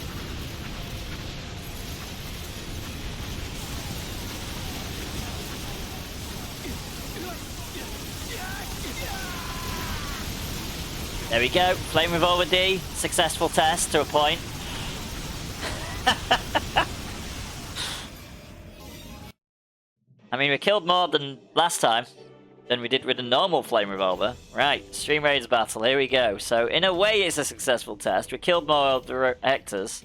There we go, Flame Revolver D, successful test to a point. I mean, we killed more than last time than we did with a normal Flame Revolver. Right, Stream Raiders battle, here we go. So, in a way, it's a successful test. We killed more of the Hectors.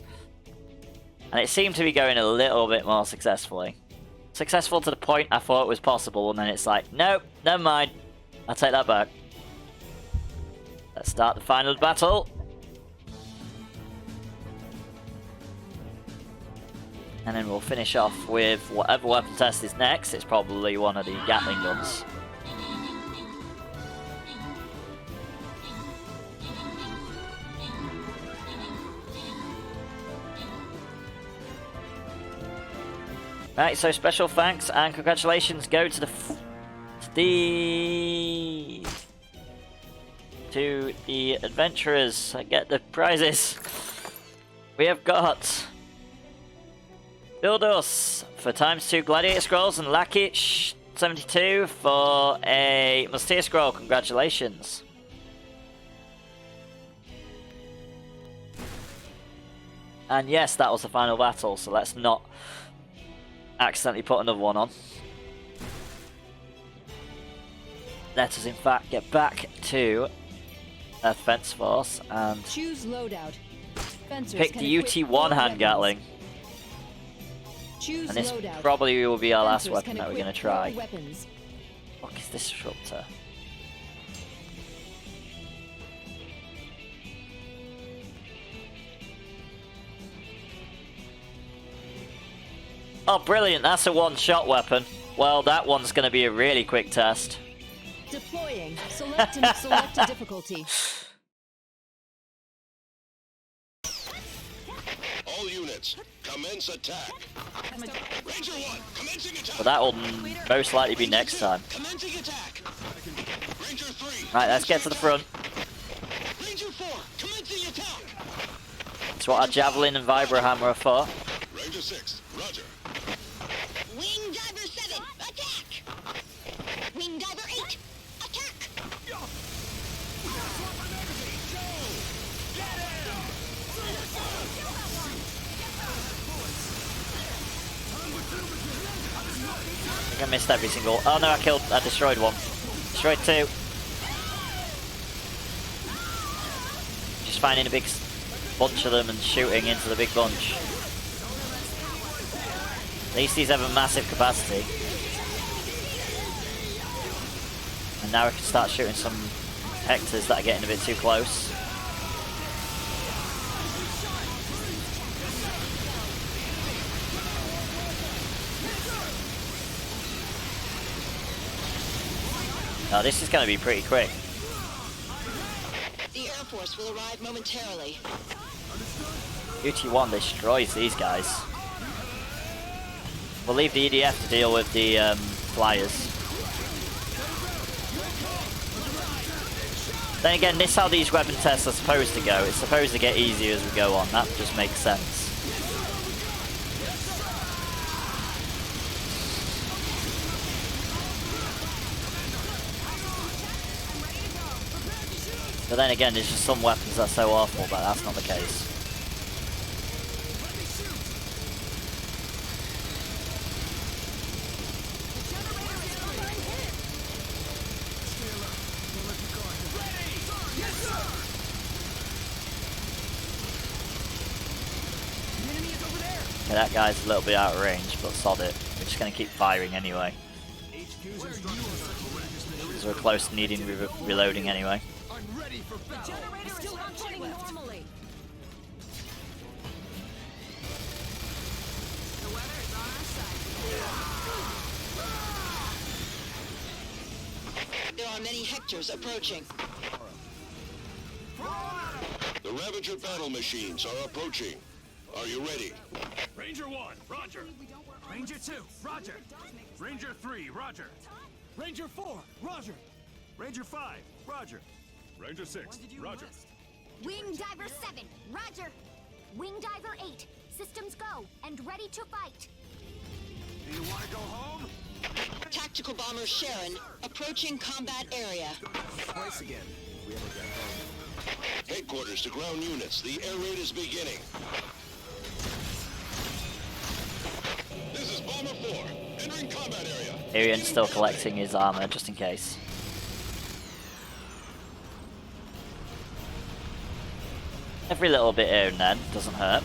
And it seemed to be going a little bit more successfully. Successful to the point I thought it was possible, and then it's like, nope, never mind. I'll take that back. Let's start the final battle. And then we'll finish off with whatever weapon test is next. It's probably one of the Gatling guns. Right, so special thanks and congratulations go to the adventurers. I get the prizes. We have got Bildos for ×2 Gladiator Scrolls and Lakic 72 for a Mustia Scroll. Congratulations. And yes, that was the final battle, so let's not accidentally put another one on. Let us in fact get back to Defense Force and Choose loadout. Fencers pick can the equip UT1 four hand weapons. Gatling. Choose And this loadout. probably will be our last Fencers weapon can that we're going equip to try. 4 weapons. What is this disruptor? Oh, brilliant! That's a one-shot weapon. Well, that one's going to be a really quick test. Deploying. Select a difficulty. All units, commence attack. Ranger 1, commencing attack. But that will most likely be next time. Commencing attack. Ranger 3. Right, let's get to the front. Ranger 4, commencing attack. That's what our Javelin and Vibro Hammer are for. Ranger 6, roger. Wing Diver 7, attack! Wing Diver 8, attack! I think I missed every single... Oh no, I destroyed one. Destroyed 2. Just finding a big bunch of them and shooting into the big bunch. At least these have a massive capacity. And now we can start shooting some Hectors that are getting a bit too close. Now this is going to be pretty quick. The Air Force will arrive momentarily. UT1 destroys these guys. We'll leave the V.D.F to deal with the flyers. Then again, this is how these weapon tests are supposed to go. It's supposed to get easier as we go on. That just makes sense. But then again, there's just some weapons that are so awful, but that's not the case. Okay, that guy's a little bit out of range, but sod it. We're just going to keep firing anyway. Because we're close to needing reloading anyway. Generator is functioning normally. The weather is on our side. are many Hectors approaching. The Ravager battle machines are approaching. Are you ready? Ranger 1, roger. Ranger 2, roger. Ranger 3, roger. Ranger 4, roger. Ranger 5, roger. Ranger 6, roger. Wing Diver 7, roger. Wing Diver 8, systems go and ready to fight. Do you want to go home? Tactical bomber Sharon approaching combat area. Twice again. We ever get home. Headquarters to ground units. The air raid is beginning. This is Bomber 4, entering combat area. Yreon's still collecting his armor, just in case. Every little bit here and then doesn't hurt.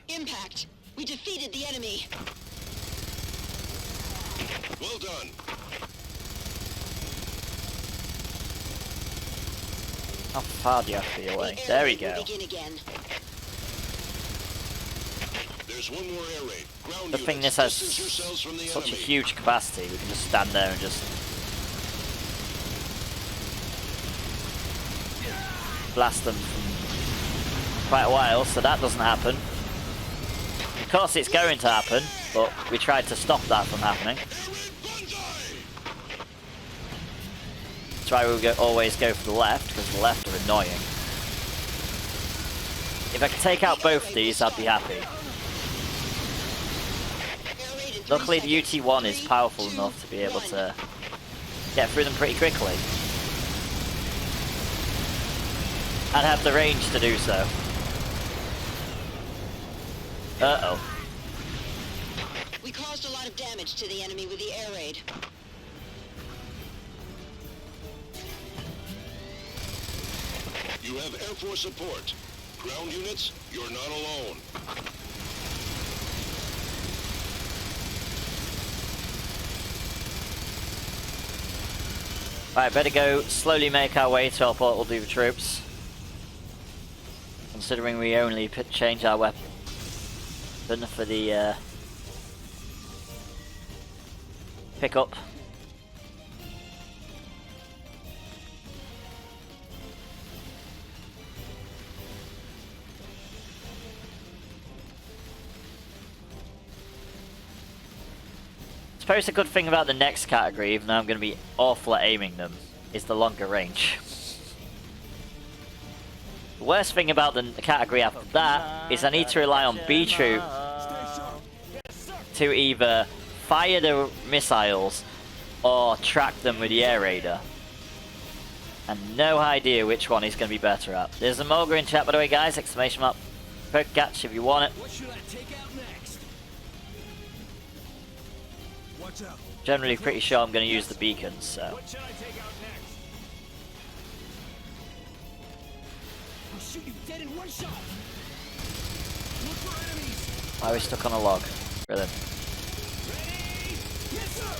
Impact. We defeated the enemy. Well done. How far do you have to be away? The air There we raid will go. begin again. There's one more air raid. Ground The thing units, this has distance yourselves from the such a enemy. huge capacity, we can just stand there and just blast them for quite a while, so that doesn't happen. Of course it's going to happen, but we tried to stop that from happening. That's why we always go for the left, because the left are annoying. If I could take out both of these, I'd be happy. Air raid in 3 Luckily the seconds. UT1 is 3, powerful 2, enough to be able 1. to get through them pretty quickly. And have the range to do so. Uh-oh. We caused a lot of damage to the enemy with the air raid. You have Air Force support. Ground units, you're not alone. Right, better go slowly make our way to our portal to the troops. Considering we only change our weapon for the pickup. I suppose a good thing about the next category, even though I'm going to be awful at aiming them, is the longer range. The worst thing about the category after that is I need to rely on B Troop to either fire the missiles or track them with the air raider. And no idea which one he's going to be better at. There's a Mulga in chat, by the way, guys. Exclamation mark. Poke catch if you want it. What should I take out next? Watch out. Generally pretty sure I'm going to use the beacons, so. What should I take out next? I'll shoot you dead in one shot. Look for enemies. Why are we stuck on a log? Brilliant. Ready? Yes, sir.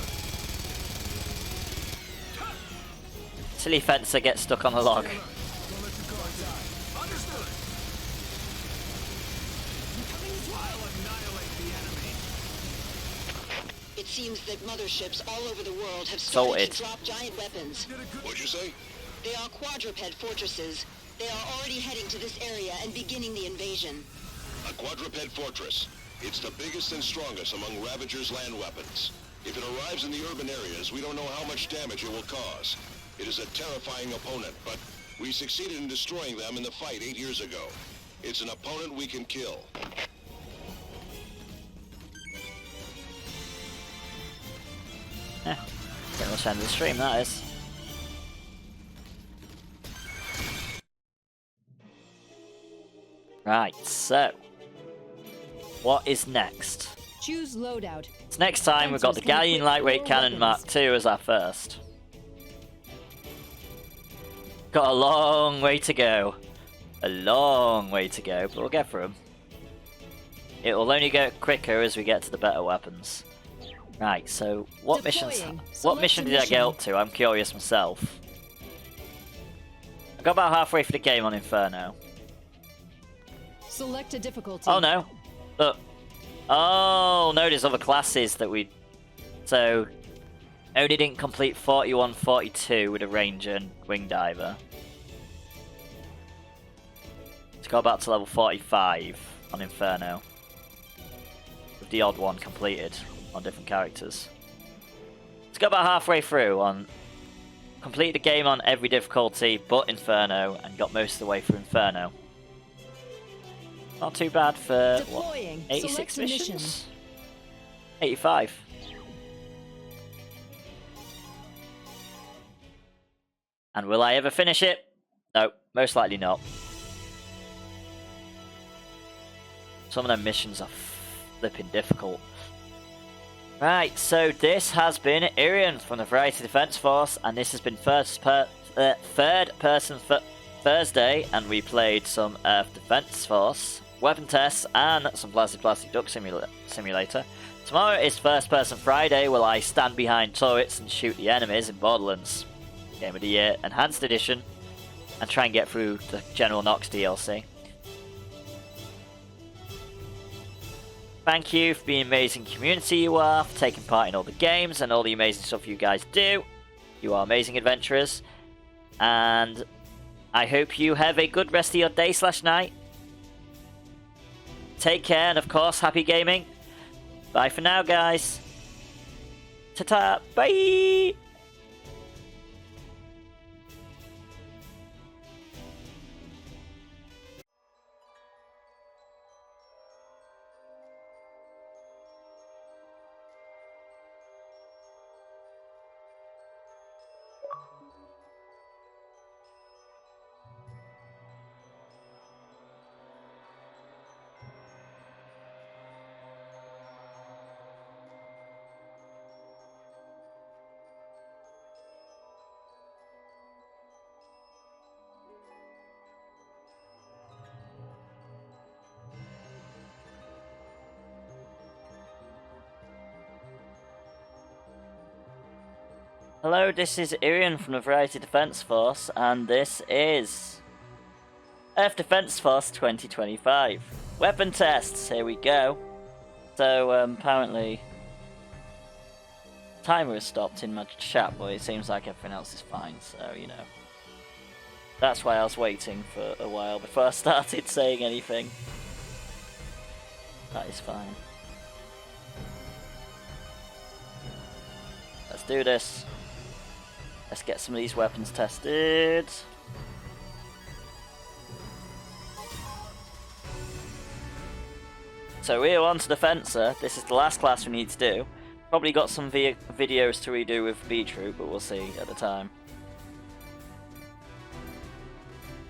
Silly fencer gets stuck on a log. Don't let your guard die. Understood. I'll annihilate the enemy. It seems that motherships all over the world have Salted. started to drop giant weapons. What'd you say? They are quadruped fortresses. They are already heading to this area and beginning the invasion. A quadruped fortress. It's the biggest and strongest among Ravager's land weapons. If it arrives in the urban areas, we don't know how much damage it will cause. It is a terrifying opponent, but we succeeded in destroying them in the fight 8 years ago. It's an opponent we can kill. Yeah, pretty much end of the stream, that is. Right, so what is next? Choose loadout. So next time we've got the Fencers can Galleon equip Lightweight more Cannon weapons. Mark II as our first. Got a long way to go. A long way to go, but we'll get through them. It will only get quicker as we get to the better weapons. Right, so what missions? Deploying. What Select mission a did I get mission. up to? I'm curious myself. I got about halfway through the game on Inferno. Select a difficulty. Oh no! Look. Oh no, there's other classes that we. So Only didn't complete 41-42 with a Ranger and Wing Diver. Let's go back to level 45 on Inferno. With the odd one completed on different characters. Let's go about halfway through on... Completed the game on every difficulty but Inferno and got most of the way through Inferno. Not too bad for, what, 86 missions? 85. And will I ever finish it? No, most likely not. Some of them missions are flipping difficult. Right, so this has been Yreon from the Variety.Defence.Force, and this has been Third Person Thursday, and we played some Earth Defence Force, weapon tests, and some Plastic Duck Simulator. Tomorrow is First Person Friday, where I stand behind turrets and shoot the enemies in Borderlands. Game of the Year Enhanced Edition, and try and get through the General Knox DLC. Thank you for being amazing community you are, for taking part in all the games and all the amazing stuff you guys do. You are amazing adventurers, and I hope you have a good rest of your day / night. Take care, and of course, happy gaming. Bye for now, guys. Ta-ta, bye! Hello, this is Yreon from the Variety.Defence.Force, and this is Earth Defence Force 2025. Weapon tests, here we go. So, apparently, timer has stopped in my chat, but it seems like everything else is fine, so, you know. That's why I was waiting for a while before I started saying anything. That is fine. Let's do this. Let's get some of these weapons tested. So we're on to Defencer. This is the last class we need to do. Probably got some videos to redo with B-Troop, but we'll see at the time.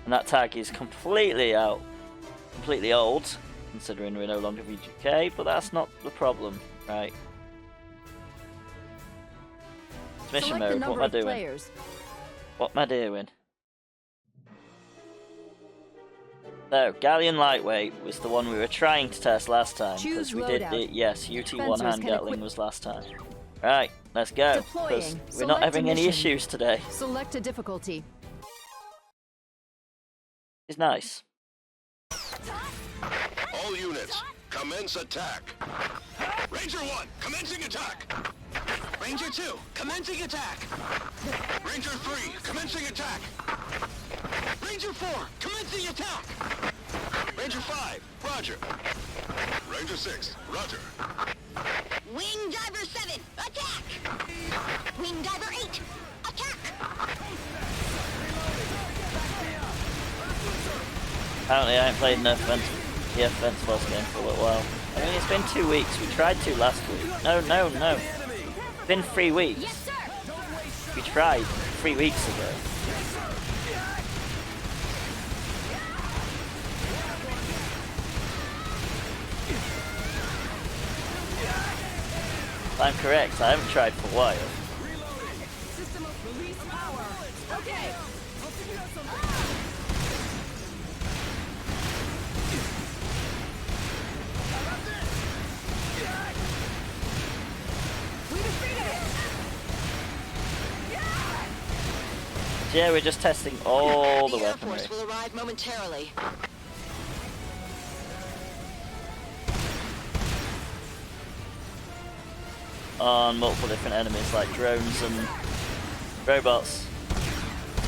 And that tag is completely old, considering we're no longer VGK, but that's not the problem, right? Mission mode, what am I doing? What am I doing? So, Galleon Lightweight was the one we were trying to test last time, because we did it, yes, UT1 hand Gatling was last time. Right, let's go, because we're not having any issues today. Select a difficulty. It's nice. All units, commence attack. Ranger 1, commencing attack. Ranger 2, commencing attack. Ranger 3, commencing attack. Ranger 4, commencing attack. Ranger 5, roger. Ranger 6, roger. Wing Diver 7, attack! Wing Diver 8, attack! Apparently I haven't played enough Defense Force game for a little while. I mean, it's been 2 weeks. We tried to last week. No. It's been 3 weeks. Yes, sir. We tried 3 weeks ago. If I'm correct, I haven't tried for a while. System of release power. Okay. We defeated it. Yeah, we're just testing all the Air weaponry. Force will arrive momentarily. on multiple different enemies like drones and robots.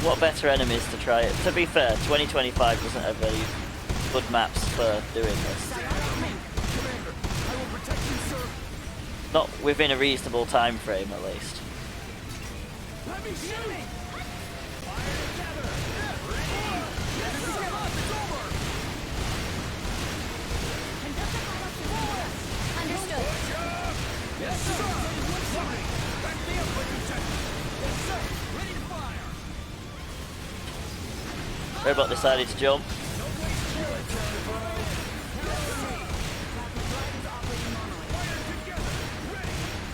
What better enemies to try it? To be fair, 2025 doesn't have very good maps for doing this. Not within a reasonable time frame, at least. Let me shoot! Understood. Yes, sir! Loading! Back me up, Lieutenant! Yes, sir! Ready to fire! Robot decided to jump.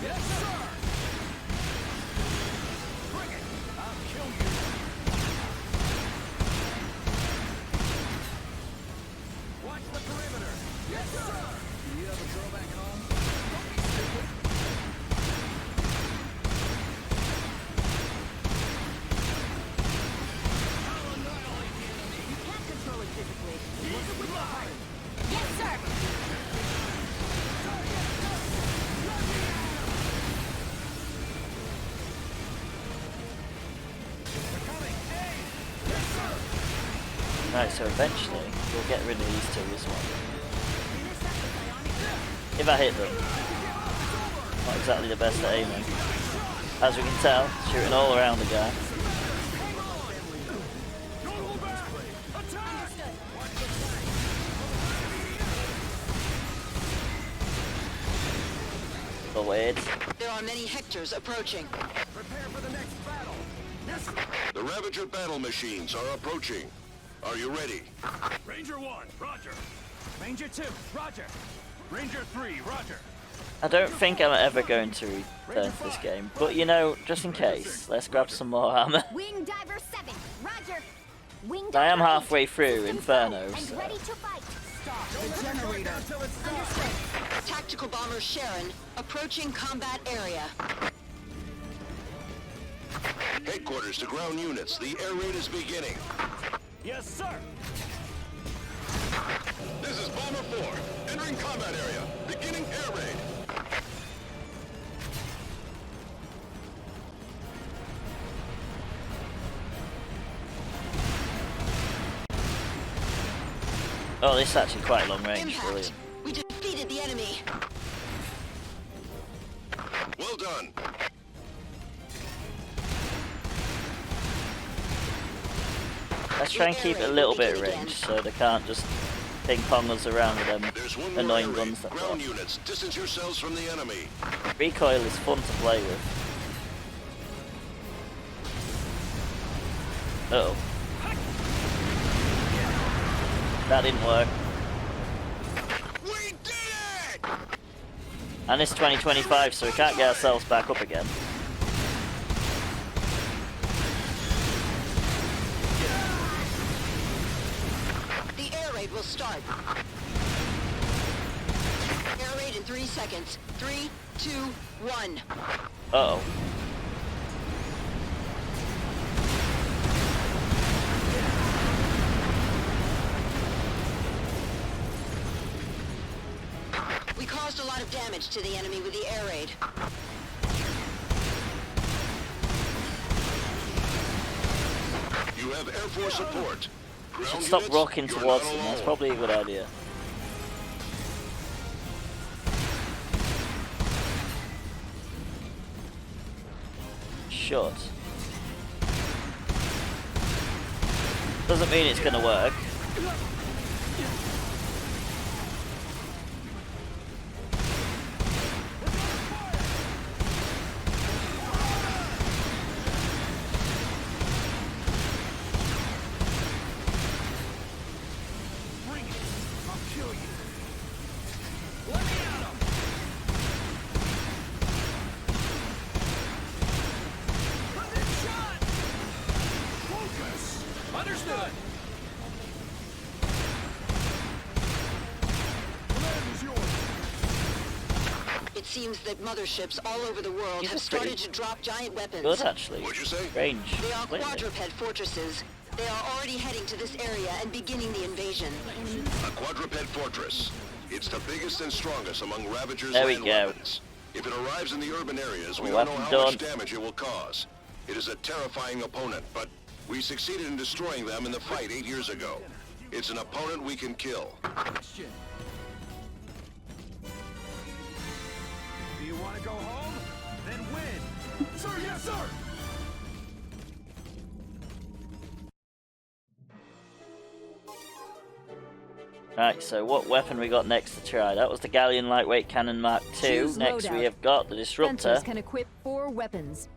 Yes, sir! Bring it! I'll kill you! Watch the perimeter! Yes, sir! Do you have a girl back home? Don't be stupid! I'll annihilate the enemy! You can't control it physically. Look at with the heart. Yes, sir. They're coming! Hey! Yes, sir! Right, so eventually we'll get rid of these two as well. If I hit them. Not exactly the best at aiming. As we can tell, shooting all around the guy. Don't hold back! Attack! The weird. There are many Hectors approaching. Prepare for the next battle! Yes, sir! The Ravager battle machines are approaching. Are you ready? Ranger 1, roger. Ranger 2, roger! Ranger 3, roger. I don't think I'm ever going to return to this game, but you know, just in case, let's grab some more ammo. Wing Diver 7. Roger. Wing I am Diver 8. halfway through Systems Inferno, go, and so- ready to fight. Stop the generator. Understood. Tactical bomber Sharon approaching combat area. Headquarters to ground units. The air raid is beginning. Yes, sir. This is Bomber 4. Entering combat area. Beginning air raid. Oh, this is actually quite long range, Impact. brilliant. We defeated the enemy. Well done. Let's try and keep it a little bit of range, so they can't just ping pong us around with them There's one more annoying air raid. guns that Ground pop. units, distance yourselves from the enemy. Recoil is fun to play with. Uh oh. That didn't work. We did it! And it's 2025, so we can't get ourselves back up again. The air raid will start. Air raid in 3 seconds. 3, 2, 1. Uh oh. We caused a lot of damage to the enemy with the air raid. You have Air Force support. Ground Stop units, rocking you're towards not them, that's alone. probably a good idea. Should. Doesn't mean it's gonna work. Bring it! I'll kill you! Let me at him! Put this shot! Focus! Understood! Command is yours! It seems that motherships all over the world These have are pretty started to drop giant weapons. Good actually. What'd you say? Range. They are completely. quadruped fortresses. They are already heading to this area and beginning the invasion. A quadruped fortress. It's the biggest and strongest among Ravager's There we land go. weapons. If it arrives in the urban areas, we Well, don't know how done. much damage it will cause. It is a terrifying opponent, but we succeeded in destroying them in the fight 8 years ago. It's an opponent we can kill. Do you want to go home? Then win. Sir, yes, sir. Right, so what weapon we got next to try? That was the Galleon Lightweight Cannon Mark II. Choose Next we loadout. have got the Disruptor. Fencers can equip 4 weapons.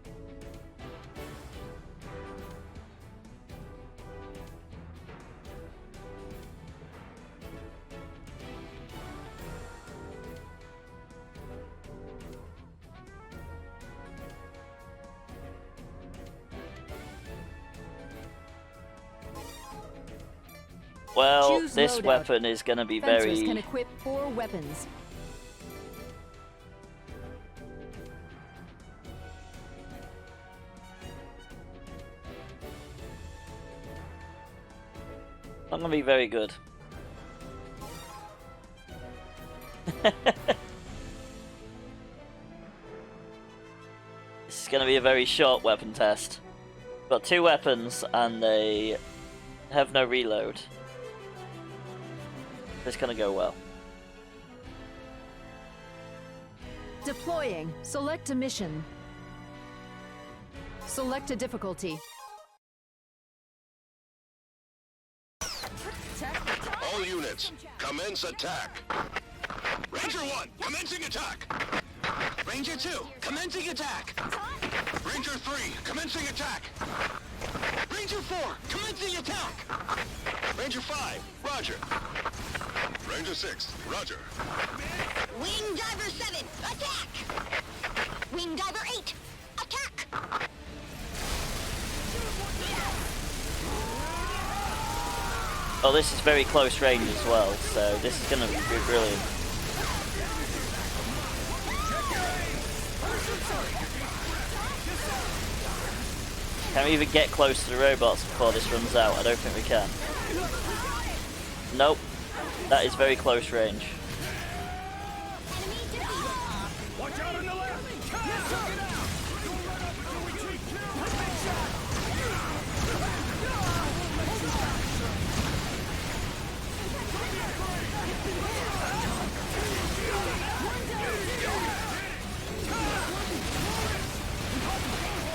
Well, Choose this loadout. weapon is going to be Fencers can very... equip 4 weapons. Not going to be very good. This is going to be a very short weapon test. Got 2 weapons and they have no reload. This is going to go well. Deploying. Select a mission. Select a difficulty. All units, commence attack. Ranger 1, commencing attack. Ranger 2, commencing attack. Ranger 3, commencing attack. Ranger 4, commencing attack. Ranger 5, roger. Ranger 6, roger. Wing Diver 7, attack! Wing Diver 8, attack! Oh, this is very close range as well, so this is going to be brilliant. Can we even get close to the robots before this runs out? I don't think we can. Nope. That is very close range. Watch out on the left. Yes, sir.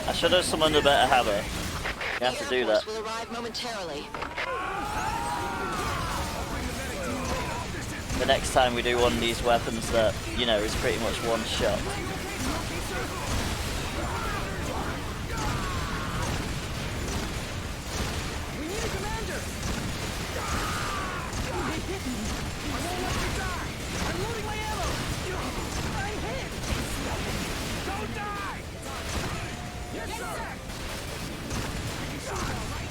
I should have summoned a better hammer. You have to do that. Will arrive momentarily. The next time we do one of these weapons that, you know, is pretty much one shot. We need a commander. He hit me. I won't let you die. I'm loading my ammo. I'm hit. Don't die. Yes, sir.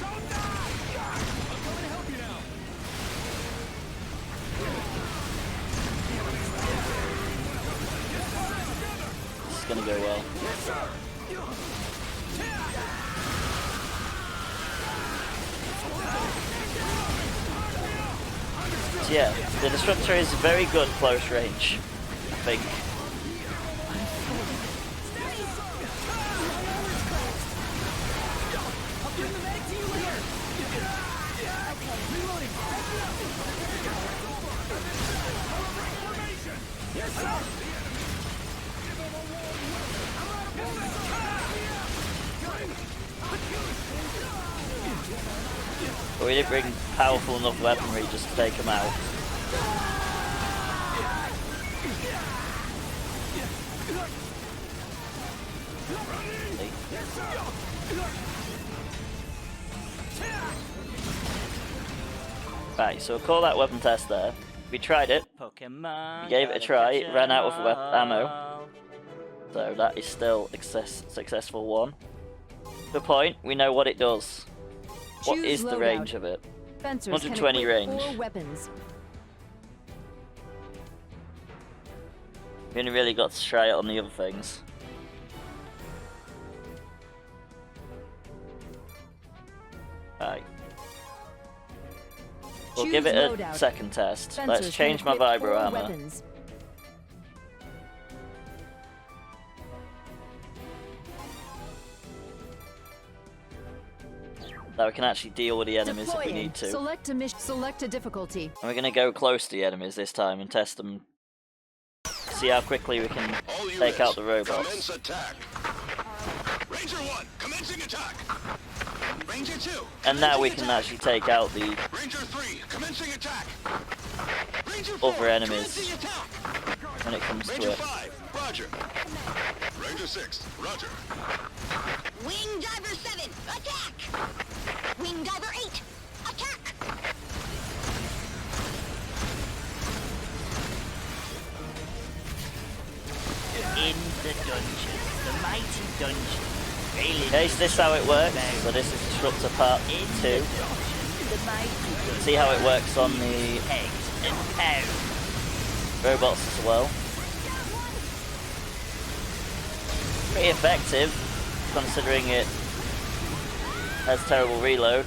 Don't die. I'm coming to help you now. This is gonna go well. Yes, sir. So yeah, the Disruptor is very good close range, I think. I'll bring the medic to you later. Okay, reloading. Yes, sir. But we didn't bring powerful enough weaponry just to take them out. Right, so we'll call that weapon test there. We tried it. Pokemon. We gave it a try. It ran out of ammo. So that is still a successful one. The point, we know what it does. What Choose is the loadout. range of it? Fencers 120 can equip range. 4 weapons. We only really got to try it on the other things. Right. We'll Choose give it a loadout. second test. Fencers Let's can change my equip vibro 4 armor. weapons. that we can actually deal with the enemies if we Deploying. need to. Select a mission. Select a difficulty. And we're gonna go close to the enemies this time and test them. See how quickly we can All take units, out the robots. commence attack. Ranger 1, commencing attack. Ranger 2. And now we commencing can attack. actually take out the Ranger 3, commencing attack. Ranger 4, other enemies commencing attack. when it comes to Ranger it. 5, roger. Ranger 6, roger. Wing Diver 7, attack! Wing Diver 8, attack! In the dungeon, the mighty dungeon. Okay, so this is how it works. So this is Disruptor Part 2. The mighty dungeon. See how it works on the Eggs and pounds. robots as well. Pretty effective, considering it has terrible reload.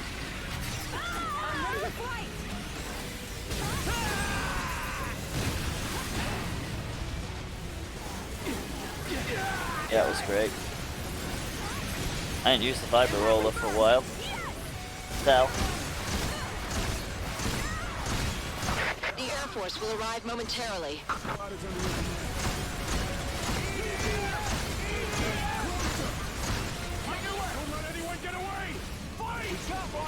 Yeah, it was great. I didn't use the Viper Roller for a while. Tell. The Air Force will arrive momentarily. Don't let anyone get away! Fight!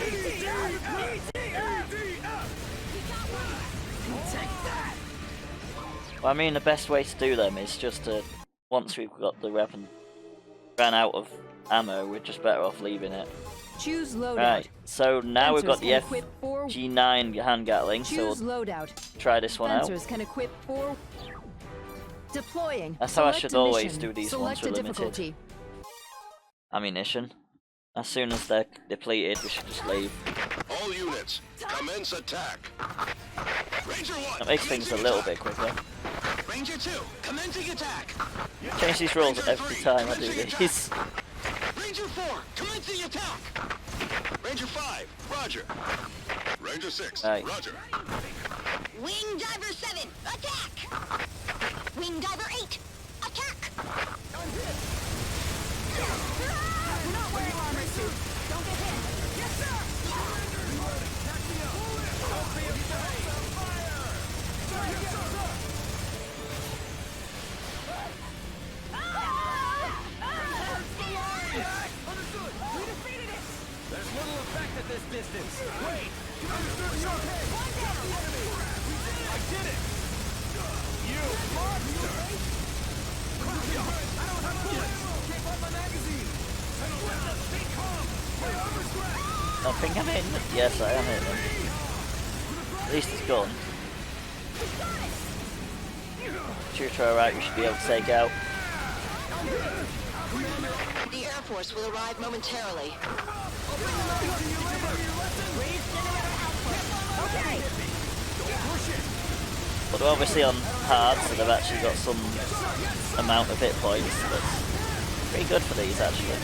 V.D.F! Take that! Well, I mean, the best way to do them is just to, once we've got the weapon ran out of ammo, we're just better off leaving it. Choose loadout. Right, so now we've got the Fencers can equip 4. FG9 hand gatling, so Choose we'll loadout. try this one out. Fencers can equip 4. Deploying. That's how I Select should a always mission. do these Select ones a with limited difficulty. ammunition. As soon as they're depleted, we should just leave. All units, commence attack. Ranger 1, That makes things a little bit quicker. Ranger 2, commencing attack. Change these rules Ranger every 3, time I do commencing these. attack. Ranger 4, commencing attack. Ranger 5, roger. Ranger 6, Right. roger. Wing Diver 7, attack! Wing Diver 8, attack! We're not wearing armor suits. Don't get hit. Yes, sir! There's little effect at this distance. Wait! I did it! You monster! I don't have bullets! Can't pop my magazine! Stay calm! My armor's cracked! I think I'm hitting them. Yes, I am hitting them. At least it's gone. Shooter alright, we should be able to take out. The Air Force will arrive momentarily. But they're obviously on hard, so they've actually got some amount of hit points. That's pretty good for these, actually.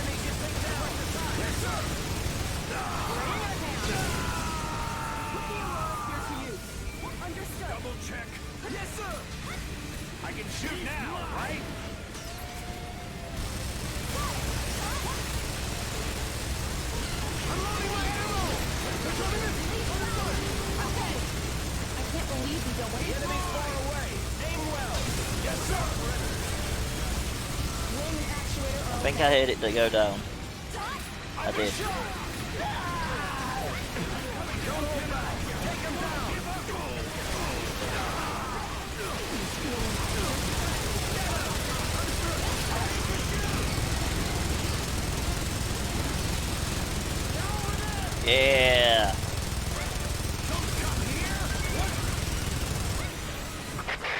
Double check. Yes, sir! I can shoot now, right? Unloading my ammo! They're coming in! I can't believe you don't want The enemy's far away! Aim well! Yes, sir! wing actuator. I think I heard it to go down. I did. Yeah.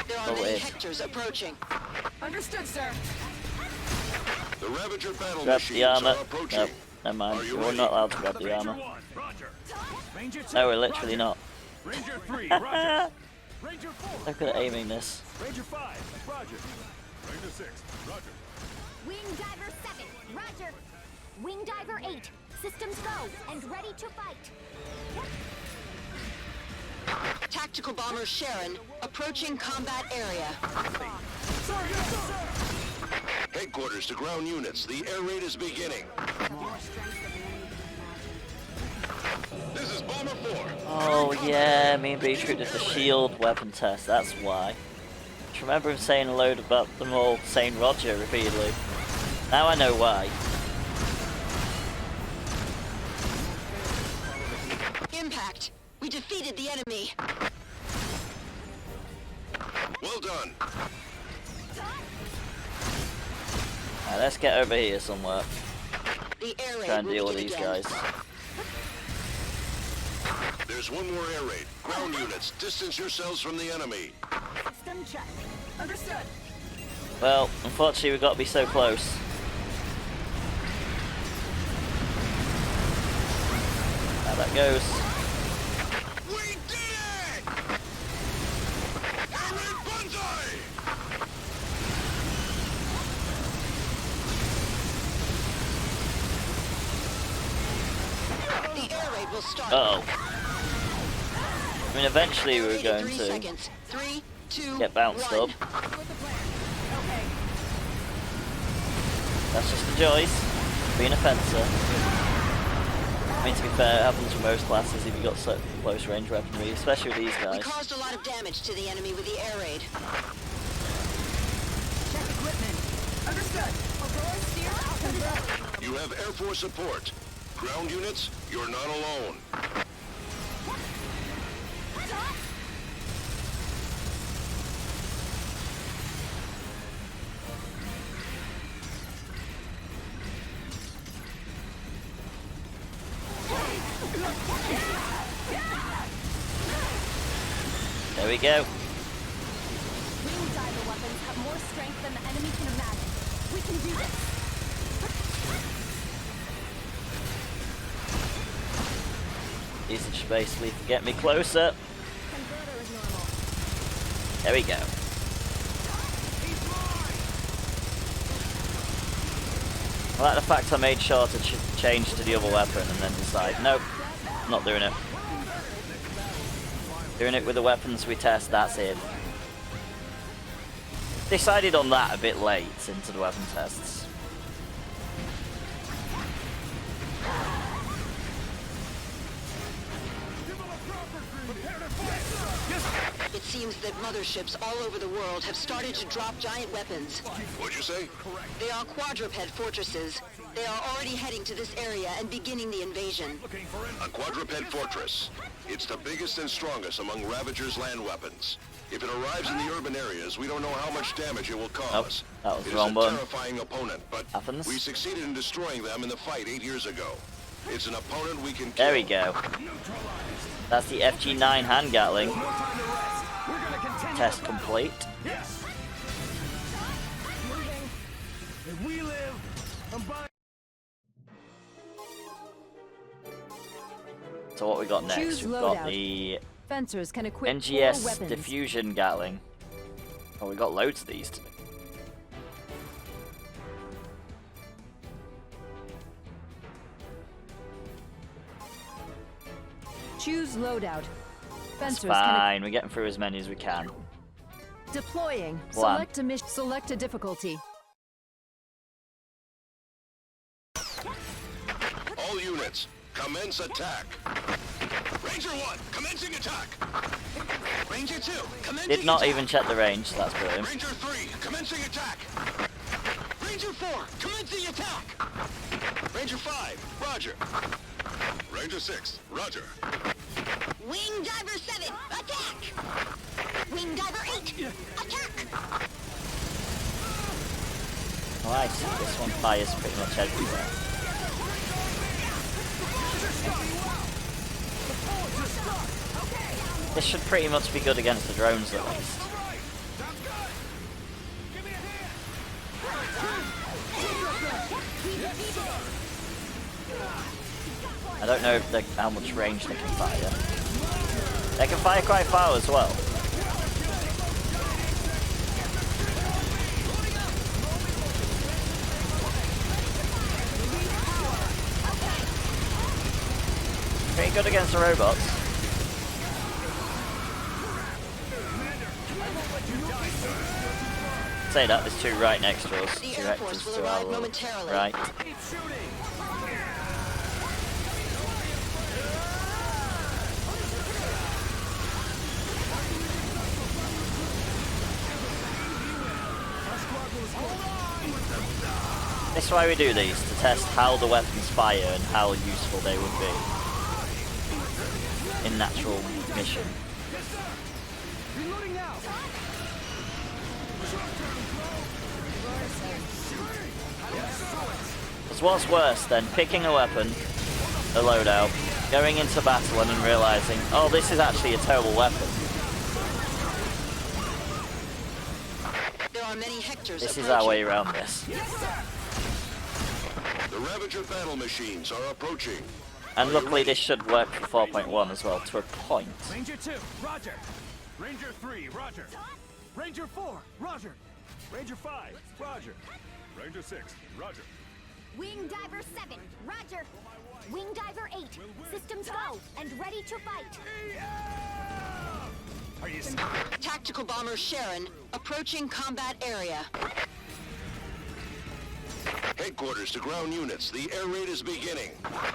There are Oh, many wait. Hectors approaching. Understood, sir. The Ravager battle Grab machines the armor. are approaching. No, never mind. Are you We're ready? not allowed to grab the Ranger armor. 1, roger. Ranger 2, No, we're literally roger. not. Ranger 3, roger. Ranger 4, Look at aiming this. Ranger 5, roger. Ranger 6, roger. Wing Diver 7, roger. Wing Diver 8, systems go and ready to fight. Tactical bomber Sharon approaching combat area. Headquarters to ground units. The air raid is beginning. This is Bomber 4. Oh yeah, me and Beatrice did the shield weapon test, that's why. I remember him saying a load about them all saying Roger repeatedly. Now I know why. Impact. We defeated the enemy. Well done. Alright, let's get over here somewhere. The air raid Try and will deal with begin these again. guys. There's one more air raid. Ground units, distance yourselves from the enemy. System check. Understood. Well, unfortunately we've got to be so close. How that goes. We did it! Air raid Banzai! The air raid will start. Uh-oh. I mean, eventually we were going 3 to seconds. 3, 2, get bounced 1. up. That's just the joys of being a fencer. I mean, to be fair, it happens with most classes if you've got such close range weaponry, especially with these We guys. caused a lot of damage to the enemy with the air raid. Check equipment. Understood. Aurora steer out and You have Air Force support. Ground units, you're not alone. There we go. Wing diver weapons have more strength than the enemy can imagine. We can do this. These are just basically to get me closer. Converter is normal. There we go. I like the fact I made sure to change to the other weapon and then decide, nope, not doing it. Doing it with the weapons we test, that's it. Decided on that a bit late into the weapon tests. It seems that motherships all over the world have started to drop giant weapons. What'd you say? They are quadruped fortresses. They are already heading to this area and beginning the invasion. A quadruped fortress. It's the biggest and strongest among Ravager's land weapons. If it arrives in the urban areas, we don't know how much damage it will cause. that was It the is wrong a button. terrifying opponent, but Happens. we succeeded in destroying them in the fight 8 years ago. It's an opponent we can kill. There we go. That's the FG9 hand gatling. No time to rest. We're gonna continue. Test complete. Yes. Moving. If we live, I'm buying. So what we got next? Choose We've got loadout. the Fencers can equip 4 NGS weapons. diffusion gatling. Oh, we got loads of these today. Choose loadout. It's Fencers fine. We're getting through as many as we can. deploying. Plan. Select a mission. Select a difficulty. All units, commence attack. Ranger 1, commencing attack. Ranger 2, commencing Did not attack. even check the range. That's brilliant. Ranger 3, commencing attack. Ranger 4, commencing attack. Ranger 5, roger. Ranger 6, roger. Wing diver 7, attack! Wing diver 8, attack! Oh, I see. This one fires pretty much everywhere. This should pretty much be good against the drones at least. I don't know if how much range they can fire. They can fire quite far as well. Pretty good against the robots. Say that, there's two right next to us. The Two Air Force Hectors will to arrive our momentarily. right. Keep shooting. This is why we do these, to test how the weapons fire and how useful they would be in natural mission. Reloading now. Because what's worse than picking a weapon, a loadout, going into battle and then realizing, oh, this is actually a terrible weapon. There are many Hectors This is approaching. our way around this. The Ravager battle machines are approaching. And luckily this should work for 4.1 as well, to a point. Ranger 2, Roger. Ranger 3, Roger. Ranger 4, Roger. Ranger 5, Roger. Ranger 6, Roger. Wing Diver 7, Roger. Wing Diver 8, systems go, and ready to fight. Are you Tactical bomber Sharon approaching combat area. Headquarters to ground units. The air raid is beginning.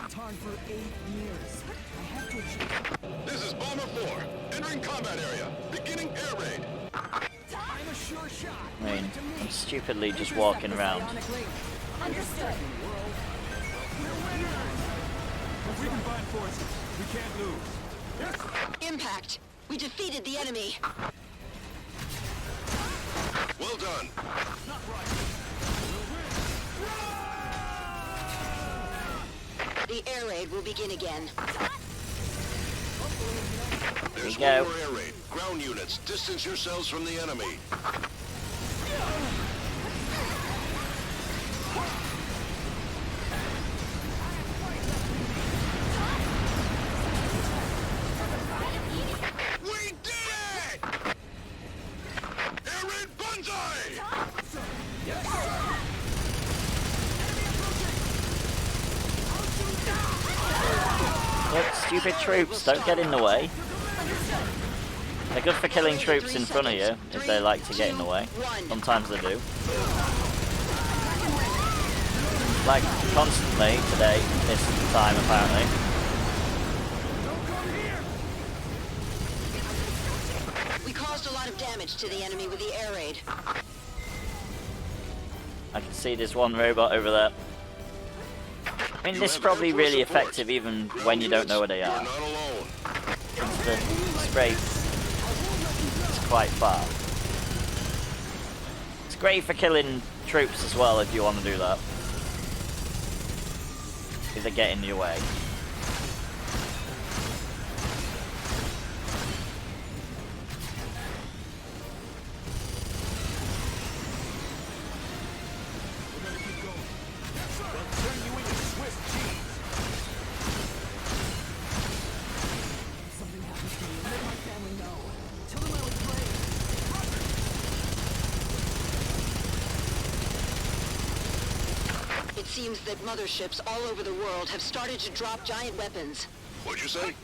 Time for 8 years. I have to achieve. This is Bomber 4. Entering combat area. Beginning air raid. I'm a sure shot. I mean, I'm stupidly just walking around. Understood. If we combine forces, we can't lose. Impact. We defeated the enemy. Well done. The air raid will begin again. There's There one we go. more air raid. Ground units, distance yourselves from the enemy. We did it! Air raid Banzai! Look, stupid troops, don't get in the way. They're good for killing troops in front of you, if they like to get in the way. Sometimes they do. Like, constantly today, this time apparently. We caused a lot of damage to the enemy with the air raid. I can see there's one robot over there. I mean, this is probably really effective even when you don't know where they You're are. not alone. The spray is quite far. It's great for killing troops as well if you want to do that. If they get in your way. Something happens to me. Let my family know. Tell them I was brave. It seems that motherships all over the world have started to drop giant weapons. What'd you say?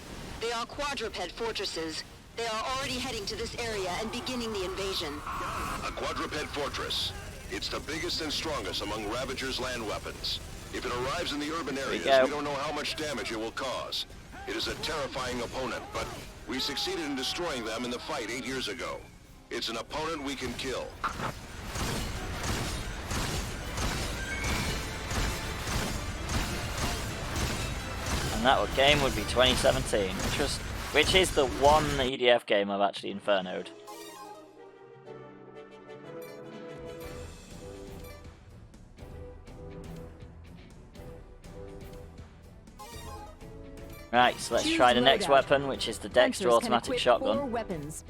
They are quadruped fortresses. They are already heading to this area and beginning the invasion. A quadruped fortress. It's the biggest and strongest among Ravager's land weapons. If it arrives in the urban areas, go. we don't know how much damage it will cause. It is a terrifying opponent, but we succeeded in destroying them in the fight 8 years ago. It's an opponent we can kill. And that game would be 2017, which is the one V.D.F game I've actually infernoed. Right, so let's Choose try the next loadout. weapon, which is the Dexter Hunters can automatic equip shotgun. 4 weapons.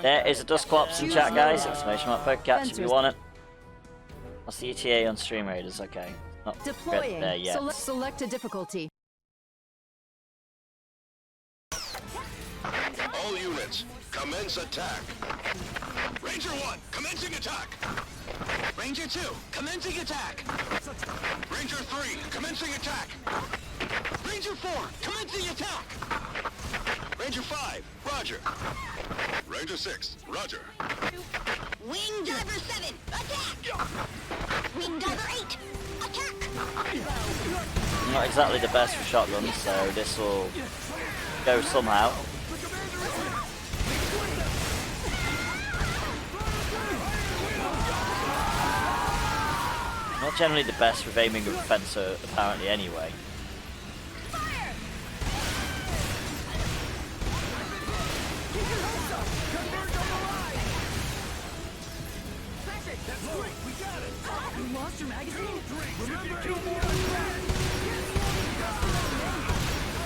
There is a Dusclops in Choose chat, guys. loadout. Exclamation mark Pokecats if you Fencers. want it. What's the ETA on Stream Raiders? Okay. Not Deploying. there yet. Select a difficulty. All units, commence attack. Ranger 1, commencing attack. Ranger 2, commencing attack. Ranger 3, commencing attack. Ranger 4, commencing attack. Ranger 5, roger. Ranger 6, roger. Wing Diver 7, attack! Wing Diver 8, attack! I'm not exactly the best for shotguns, so this will go somehow. Not generally the best with aiming with a fencer, apparently, anyway. You lost your magazine?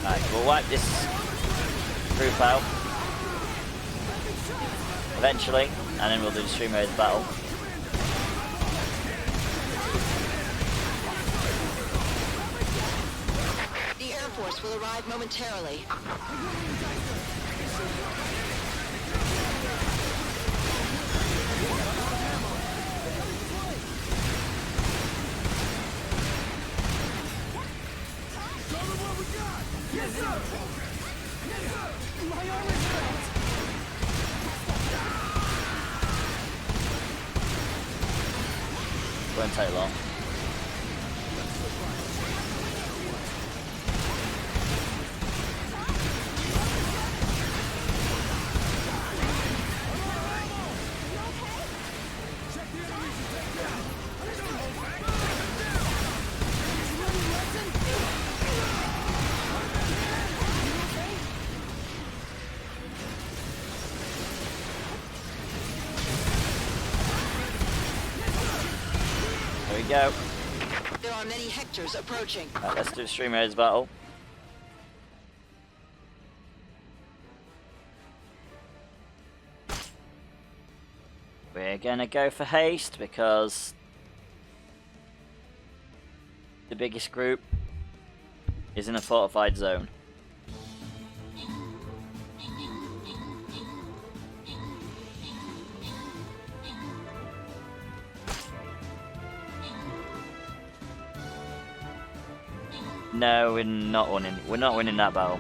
Alright, we'll wipe this group out eventually, and then we'll do the Stream Raiders battle. The Air Force will arrive momentarily. Yes, sir! Yes, sir! My armor's felt! Won't take long. There we go. There are many Hectors approaching. Right, let's do the Stream Raiders battle. We're gonna go for haste because the biggest group is in a fortified zone. No, we're not winning. We're not winning that battle.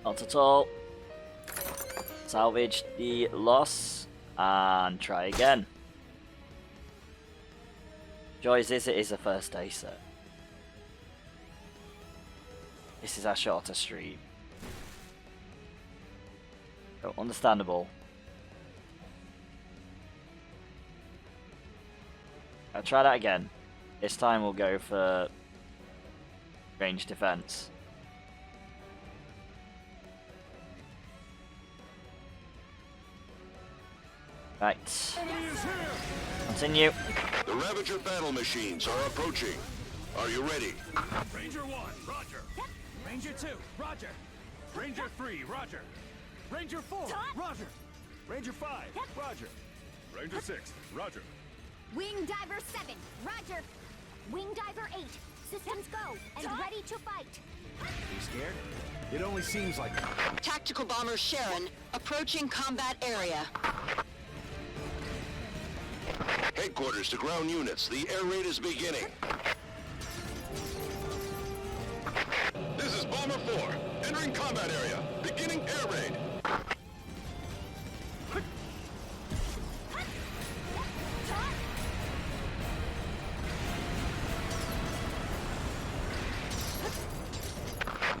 Not at all. Salvage the loss and try again. Joys is it is a first day, so this is our shorter stream. Oh, understandable. I'll try that again. This time we'll go for range defense. Right. Continue. The Ravager battle machines are approaching. Are you ready? Ranger 1, roger. Ranger 2, roger. Ranger 3, roger. Ranger 4, roger. Ranger 5, roger. Ranger 6, roger. Wing Diver 7, roger. Wing Diver 8, systems go, and ready to fight. You scared? It only seems like Tactical Bomber Sharon approaching combat area. Headquarters to ground units. The air raid is beginning. This is Bomber 4. Entering combat area. Beginning air raid.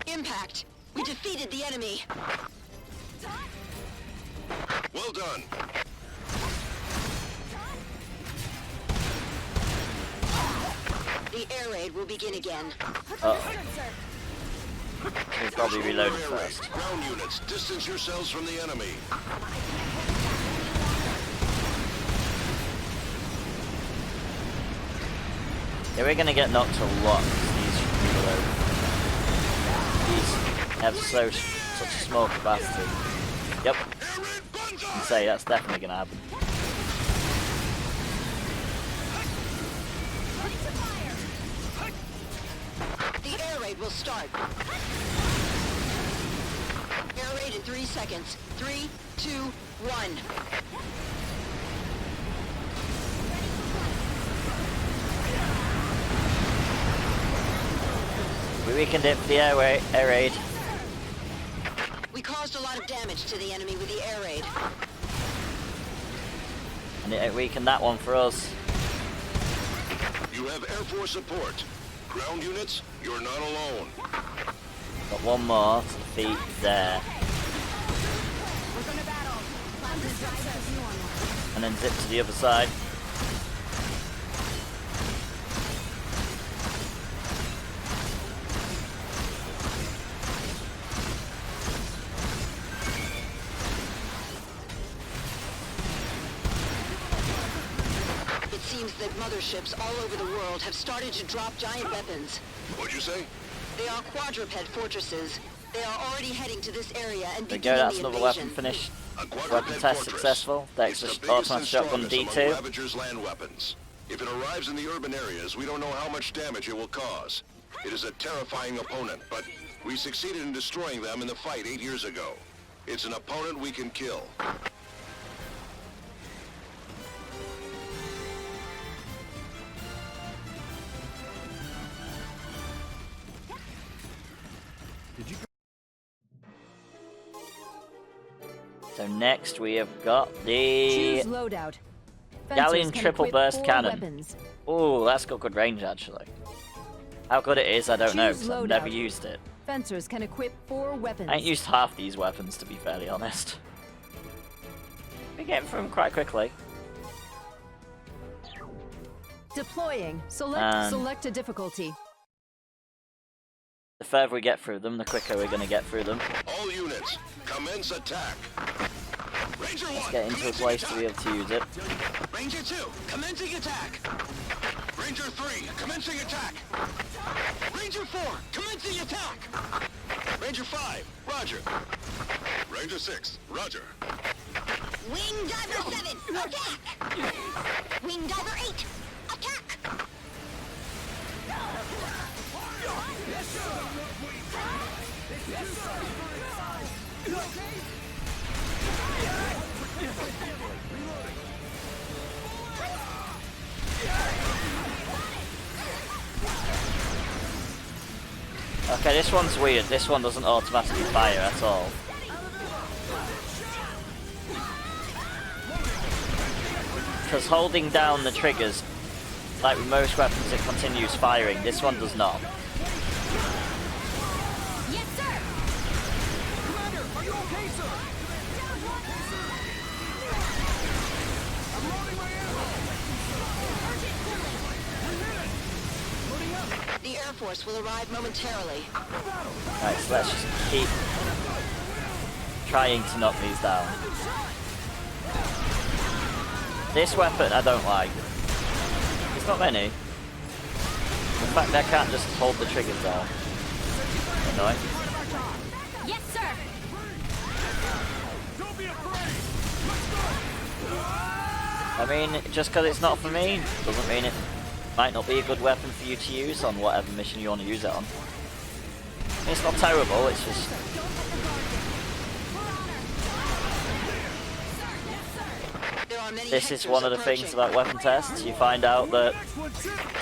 Impact. We defeated the enemy. Well done. The air raid will begin again. We'll probably reload Air raid. first. Ground units, distance yourselves from the enemy. Yeah, we're gonna get knocked a lot. These have such a small capacity. Yep. Air raid banzai! I'd say that's definitely gonna happen. The air raid will start. Air raid in 3 seconds. 3, 2, 1. We weakened it for the air raid. We caused a lot of damage to the enemy with the air raid. And it weakened that one for us. You have Air Force support. Ground units, you're not alone. Got one more to defeat there. We're gonna battle. And and then zip to the other side. It seems that motherships all over the world have started to drop giant weapons. What'd you say? They are quadruped fortresses. They are already heading to this area and There we beginning go, that's the another invasion. weapon finish. A quadruped Weapon test fortress. successful. It's That's the just biggest automatic and shotgun strongest among D2. Ravager's land weapons. If it arrives in the urban areas, we don't know how much damage it will cause. It is a terrifying opponent, but we succeeded in destroying them in the fight 8 years ago. It's an opponent we can kill. So next we have got the Choose loadout. Galleon Fencers can triple equip burst 4 cannon. weapons. Oh, that's got good range actually. How good it is, I don't know, Choose 'cause I've never loadout. used it. Fencers can equip 4 weapons. I ain't used half these weapons, to be fairly honest. We get through them quite quickly. Deploying. And- Select a difficulty. The further we get through them, the quicker we're going to get through them. All units, commence attack. Ranger 1, Get into a place to be able to use it. Ranger 2, commencing attack. Ranger 3, commencing attack. Ranger 4, commencing attack. Ranger 5, roger. Ranger 6, roger. Wing Diver 7, attack! Wing Diver 8, attack! Okay, this one's weird. This one doesn't automatically fire at all. Because holding down the triggers, like with most weapons, it continues firing. This one does not. Yes, sir! Commander, are you okay, sir? I'm loading my ammo. Urgent cooling. The Air Force will arrive momentarily. Right, so let's just keep trying to knock these down. This weapon I don't like. There's not many. The fact that I can't just hold the triggers down. Annoying. Yes, sir! Don't be afraid. Let's I go. mean, just because it's not for me, doesn't mean it might not be a good weapon for you to use on whatever mission you want to use it on. I mean, it's not terrible, it's just... There are many This is Hectors one of the approaching. things about weapon tests. You find out that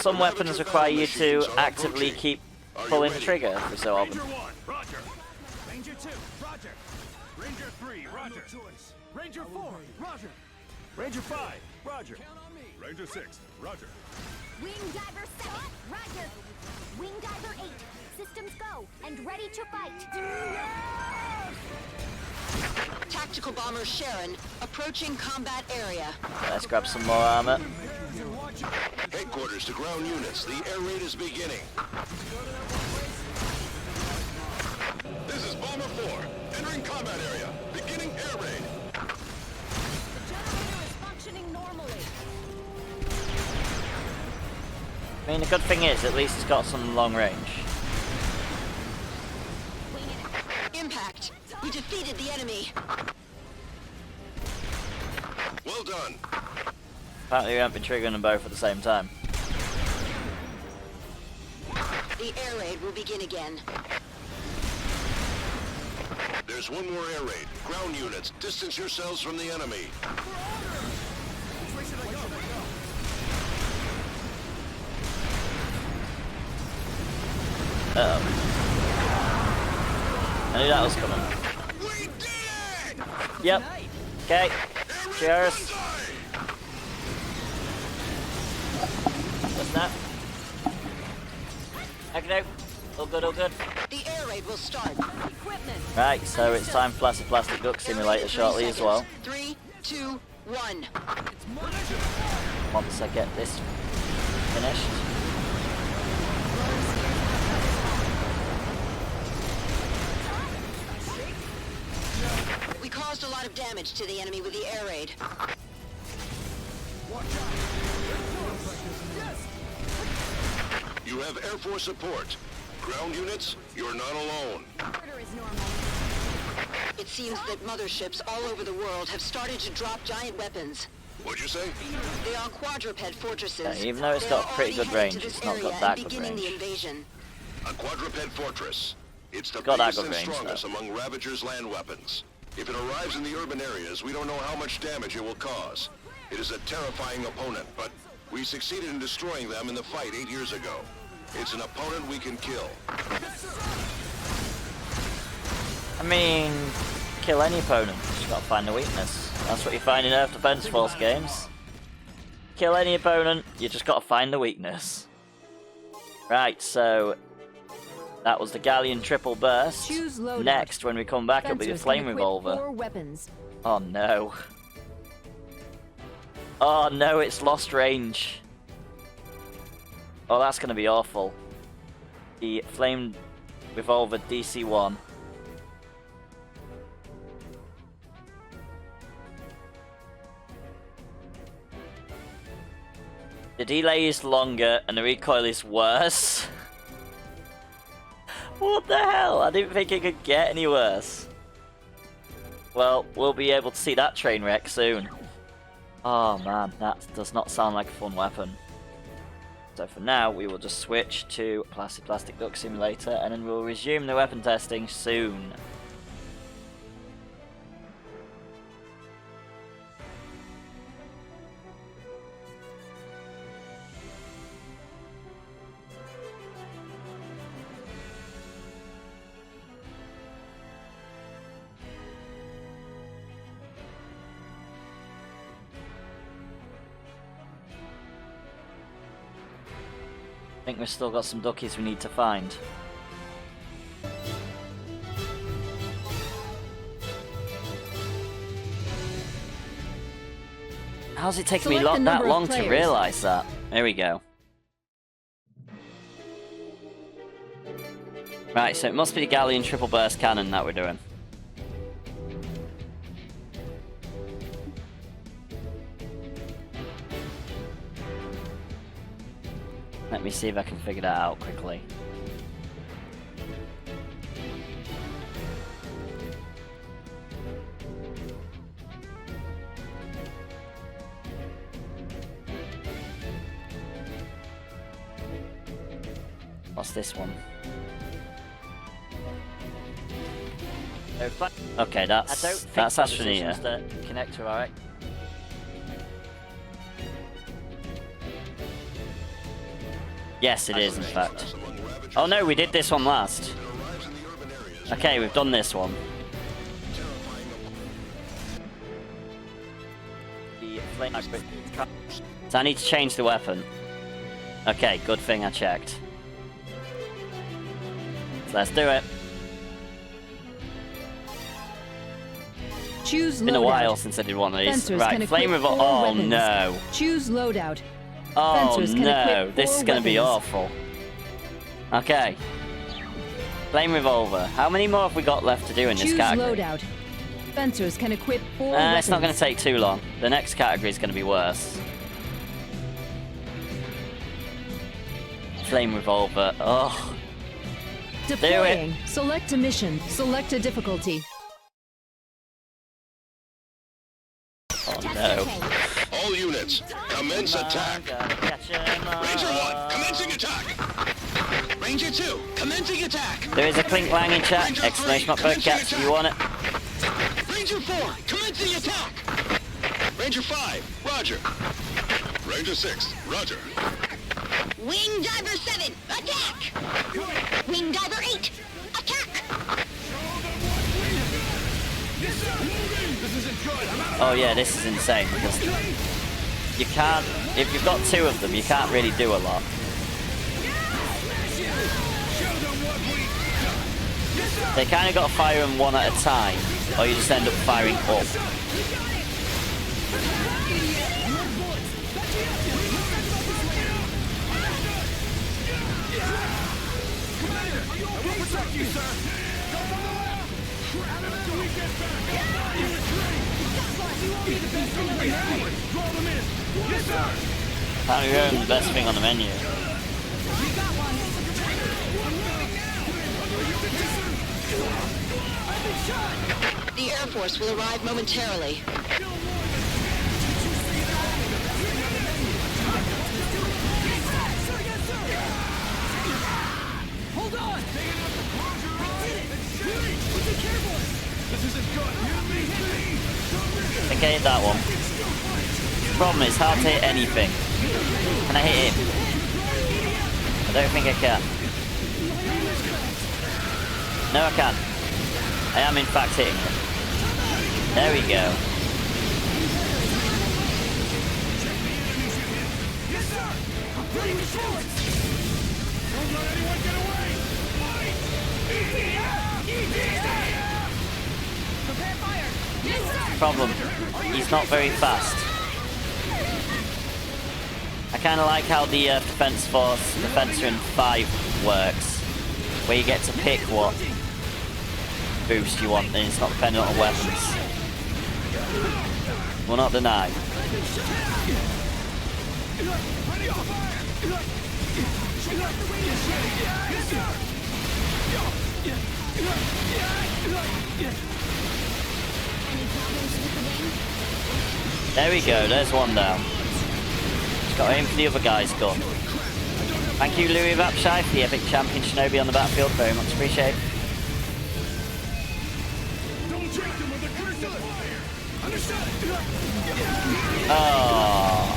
some weapons require you to actively keep pulling the trigger every so often. Ranger 1, roger. Ranger 2, roger. Ranger 3, roger. Ranger 4, roger. Ranger 5, roger. Ranger 6, roger. Wing Diver 7, roger! Wing Diver 8, systems go, and ready to fight! Tactical bomber Sharon approaching combat area. Let's grab some more armor. Headquarters to ground units, the air raid is beginning. This is Bomber 4, entering combat area, beginning air raid. The generator is functioning normally. I mean, the good thing is, at least it's got some long range. Wing it. Impact. We defeated the enemy. Well done. Apparently we haven't been triggering them both at the same time. The air raid will begin again. There's one more air raid. Ground units, distance yourselves from the enemy. Uh-oh. I knew that was coming. We did it! Yep. Okay. Cheers. What's that? Okay. All good, all good. The air raid will start. Equipment. Right, so it's time for Plastic Duck Simulator shortly as well. 3, 2, 1. Once I get this finished. We caused a lot of damage to the enemy with the air raid. You have Air Force support. Ground units, you're not alone. It seems that motherships all over the world have started to drop giant weapons. What'd you say? They are quadruped fortresses. Yeah, even though it's They got are pretty already good heading range, to this it's not got area that and good beginning range. the invasion. A quadruped fortress. It's the Got that biggest good and range, strongest though. among Ravager's land weapons. If it arrives in the urban areas, we don't know how much damage it will cause. It is a terrifying opponent, but we succeeded in destroying them in the fight 8 years ago. It's an opponent we can kill. I mean, kill any opponent, just gotta find the weakness. That's what you find in Variety.Defence.Force games. Kill any opponent, you just gotta find the weakness. Right, so that was the Galleon triple burst. Choose loadout. Next, when we come back, it'll be the Fencers flame can equip revolver. 4 weapons. Oh no. Oh no, it's lost range. Oh, that's gonna be awful. The flame revolver DC-1. The delay is longer and the recoil is worse. What the hell? I didn't think it could get any worse. Well, we'll be able to see that train wreck soon. Oh man, that does not sound like a fun weapon. So for now, we will just switch to Plastic Duck Simulator and then we'll resume the weapon testing soon. I think we've still got some duckies we need to find. How's it taking me Select the that number of long to players. realise that? There we go. Right, so it must be the Galleon triple burst cannon that we're doing. Let me see if I can figure that out quickly. What's this one? Okay, that's Astroneer. Connector, alright. Yes, it is, in fact. Oh no, we did this one last. Okay, we've done this one. So I need to change the weapon. Okay, good thing I checked. So let's do it. Choose It's been a loadout. while since I did one of these. Fencers Right, can flame equip revolver. 4 Oh weapons. no. Choose loadout. Oh Fencers can no. equip This is 4 gonna be weapons. awful. Okay. Flame revolver. How many more have we got left to do in this Choose category? loadout. Fencers can equip 4 weapons. It's not going to take too long. The next category is going to be worse. Flame revolver. Oh. Deploying. Select a mission. Select a difficulty. Oh no. All units, commence attack. Ranger 1, commencing attack. Ranger 2, commencing attack. There is a clink lang in chat. Exclamation mark bird cats if you want it. Ranger 4, commencing attack. Ranger 5, roger. Ranger 6, roger. Wing Diver 7, attack! Wing Diver 8, attack! Oh yeah, this is insane because you can't. If you've got 2 of them, you can't really do a lot. They kind of got to fire them one at a time, or you just end up firing up. Apparently we're the best thing on the menu. The Air Force will arrive momentarily. Hold on! This isn't good. Okay, hit that one. Problem is, hard to hit anything. Can I hit him? I don't think I can. No, I can. I am in fact hitting him. There we go. Yes, sir! I'm ready to shoot! Don't let anyone get away! Fight! V.D.F! Prepare fire! Yes, sir! Problem, he's not very fast. I kind of like how the Defence.Force Defensor in 5 works, where you get to pick what boost you want, and it's not dependent on weapons. Will not deny. There we go, there's one down. Just got to aim for the other guy's gun. Thank you, Louis Vapshai, for the epic champion Shinobi on the battlefield. Very much appreciated. Oh.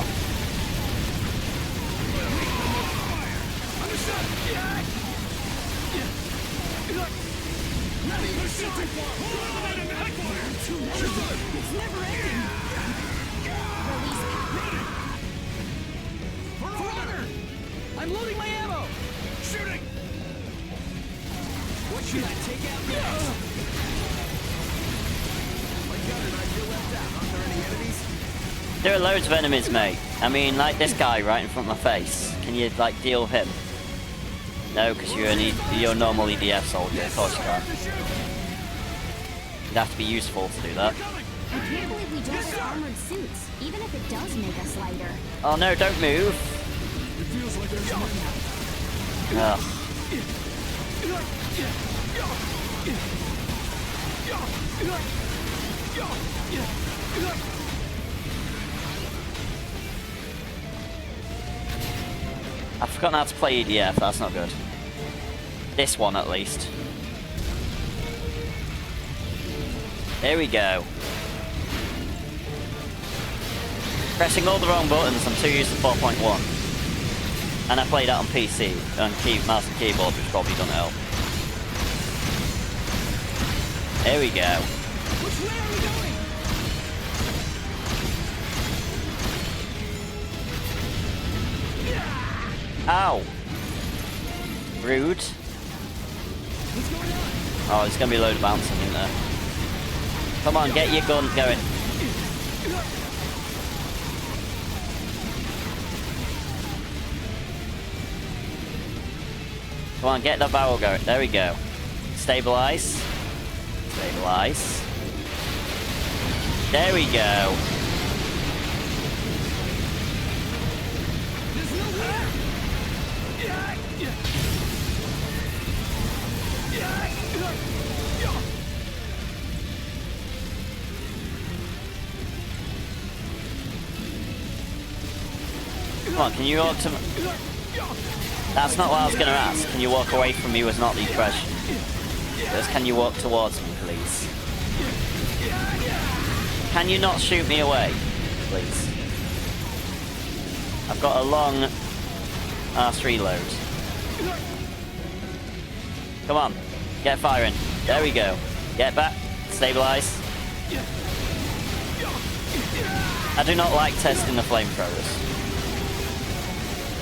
I'm loading my ammo! Shooting! What should I take out next? I got an idea left out. Aren't there any enemies? There are loads of enemies, mate. I mean, like this guy right in front of my face. Can you, like, deal with him? No, because you're a normal V.D.F soldier. Of course you can't. You'd have to be useful to do that. I can't believe we don't wear armored suits, even if it does make us lighter. Oh no, don't move. It feels like there's something. Ugh. I've forgotten how to play EDF, that's not good. This one at least. There we go. Pressing all the wrong buttons, I'm too used to 4.1. And I played that on PC, on mouse and keyboard, which probably doesn't help. There we go. Which way are we going? Ow! Rude. What's going on? Oh, there's gonna be a load of bouncing in there. Come on, get your gun going. Come on, get the barrel going. There we go. Stabilize. Stabilize. There we go. There's no way. Come on, can you walk to... That's not what I was going to ask. Can you walk away from me was not the question. Just can you walk towards me, please? Can you not shoot me away, please? I've got a long ass reload. Come on, get firing. There we go. Get back, stabilize. I do not like testing the flamethrowers.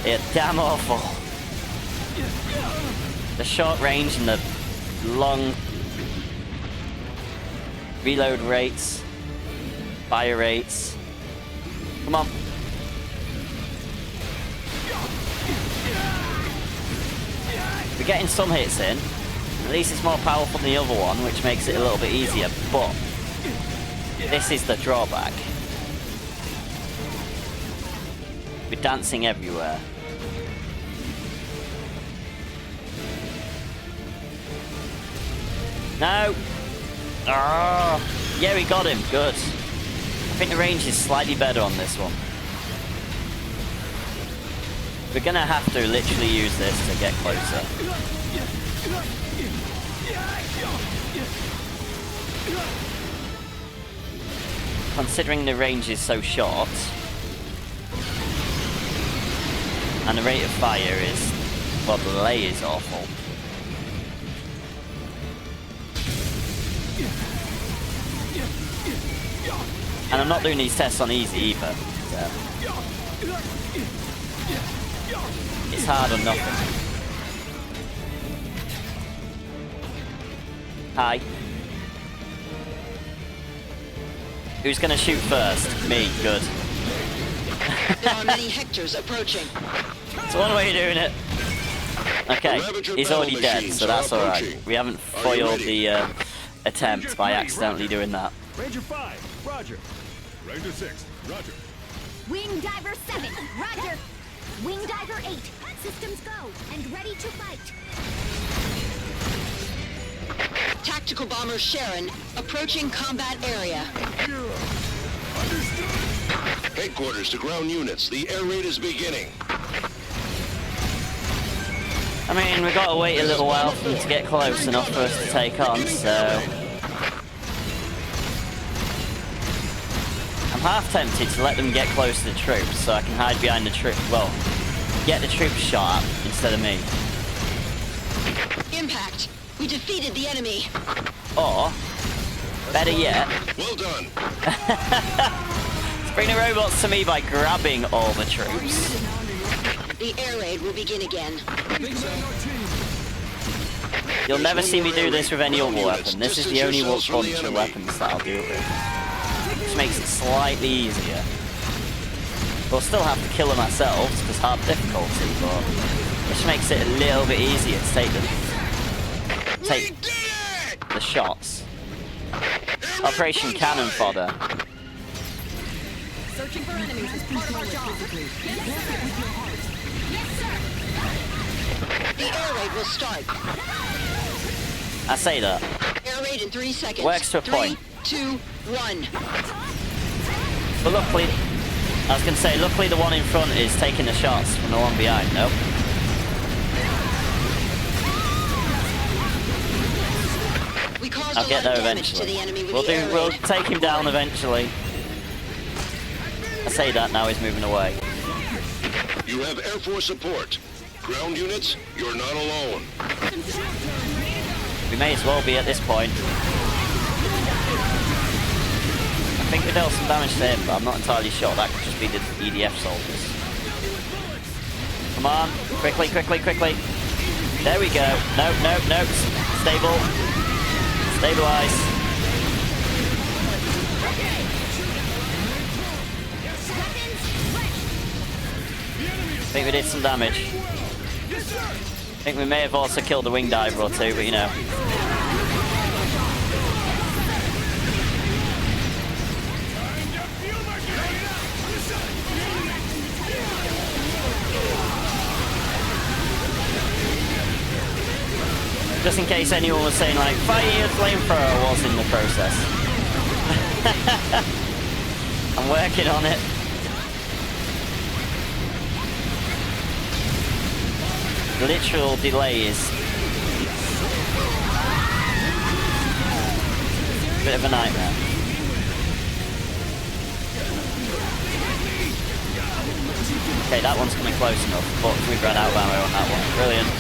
They're damn awful. The short range and the long reload rates, fire rates, Come on. We're getting some hits in. At least it's more powerful than the other one, which makes it a little bit easier, but this is the drawback. We're dancing everywhere. No! Oh, yeah, we got him. Good. I think the range is slightly better on this one. We're gonna have to literally use this to get closer. Considering the range is so short, and the rate of fire is, well, the delay is awful. And I'm not doing these tests on easy either, so it's hard or nothing. Hi. Who's gonna shoot first? Me, good. There are many Hectors approaching. It's one way of doing it. Okay, he's already dead, so that's alright. We haven't foiled the attempt by accidentally doing that. Ranger 5, roger. Ranger 6, roger. Wing Diver 7, roger. Wing Diver 8, systems go, and ready to fight. Tactical bomber Sharon approaching combat area. Headquarters to ground units. The air raid is beginning. I mean, we've got to wait a little while for them to get close enough for us to take on, so I'm half tempted to let them get close to the troops so I can hide behind the troop. Well, get the troops shot at instead of me. Impact. We defeated the enemy. Or, better yet, Well done. bring the robots to me by grabbing all the troops. The air raid will begin again. You'll never see me do this with any other weapon. This is the only bunch of weapons that I'll do it with. Which makes it slightly easier. We'll still have to kill them ourselves, because hard difficulty, but which makes it a little bit easier to take the shots. Operation Cannon Fodder. Searching for enemies is part of our job. Yes, sir. The air raid will start. I say that. Air raid in 3 seconds. Works to a point. 3, 2, 1. But luckily, I was going to say, luckily the one in front is taking the shots from the one behind. Nope. We caused I'll a get lot there of damage to eventually. the enemy with the air We'll raid. take him down eventually. I say that now he's moving away. You have Air Force support. Ground units, you're not alone. We may as well be at this point. I think we dealt some damage to him, but I'm not entirely sure. That could just be the V.D.F soldiers. Come on, quickly, quickly, quickly. There we go. Nope, nope, nope. Stable. Stabilize. I think we did some damage. I think we may have also killed a wing diver or two, but you know. Just in case anyone was saying like, fire your flamethrower was in the process. I'm working on it. Literal delays. Bit of a nightmare. Okay, that one's coming close enough, but we've run out of ammo on that one. Brilliant.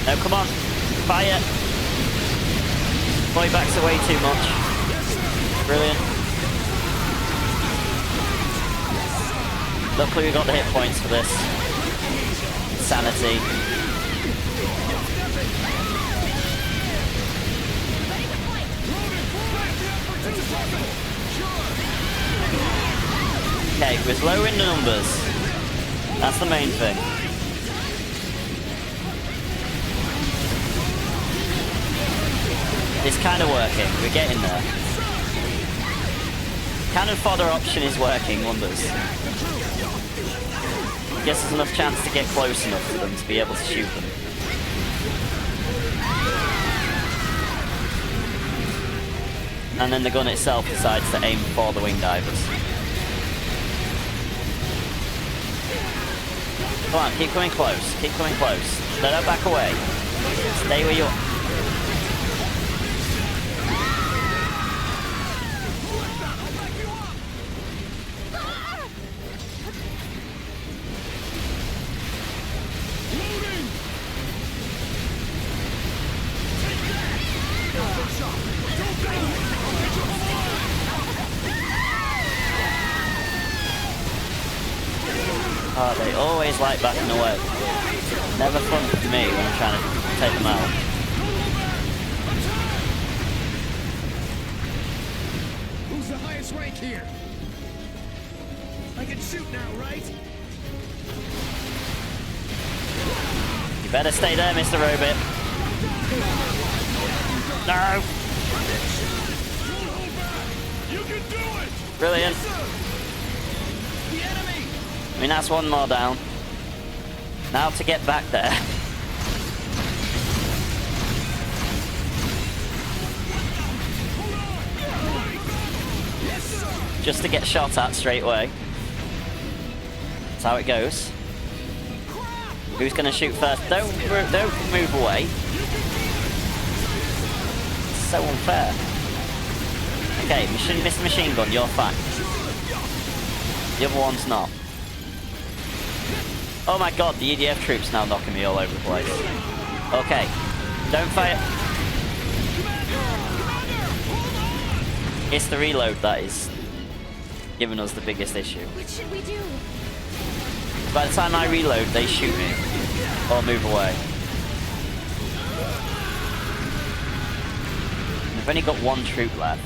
No, come on. Fire. Boy backs away too much. Brilliant. Luckily we got the hit points for this. Sanity. Okay, we're lowering the numbers. That's the main thing. It's kind of working. We're getting there. Cannon fodder option is working wonders. Gives us enough chance to get close enough to them to be able to shoot them. And then the gun itself decides to aim for the wing divers. Come on, keep coming close. Keep coming close. Don't back away. Stay where you are. Oh, they always like backing away. Never fun for me when I'm trying to take them out. Who's the highest rank here? I can shoot now, right? You better stay there, Mr. Robot. No! You can do it! Brilliant. The enemy! I mean, that's one more down. Now to get back there. Just to get shot at straight away. That's how it goes. Who's going to shoot first? Don't move away. It's so unfair. Okay, Mr. Machine Gun, you're fine. The other one's not. Oh my god, the V.D.F troops now knocking me all over the place. Okay, don't fire. It's the reload that is giving us the biggest issue. What should we do? By the time I reload, they shoot me or move away. And I've only got one troop left.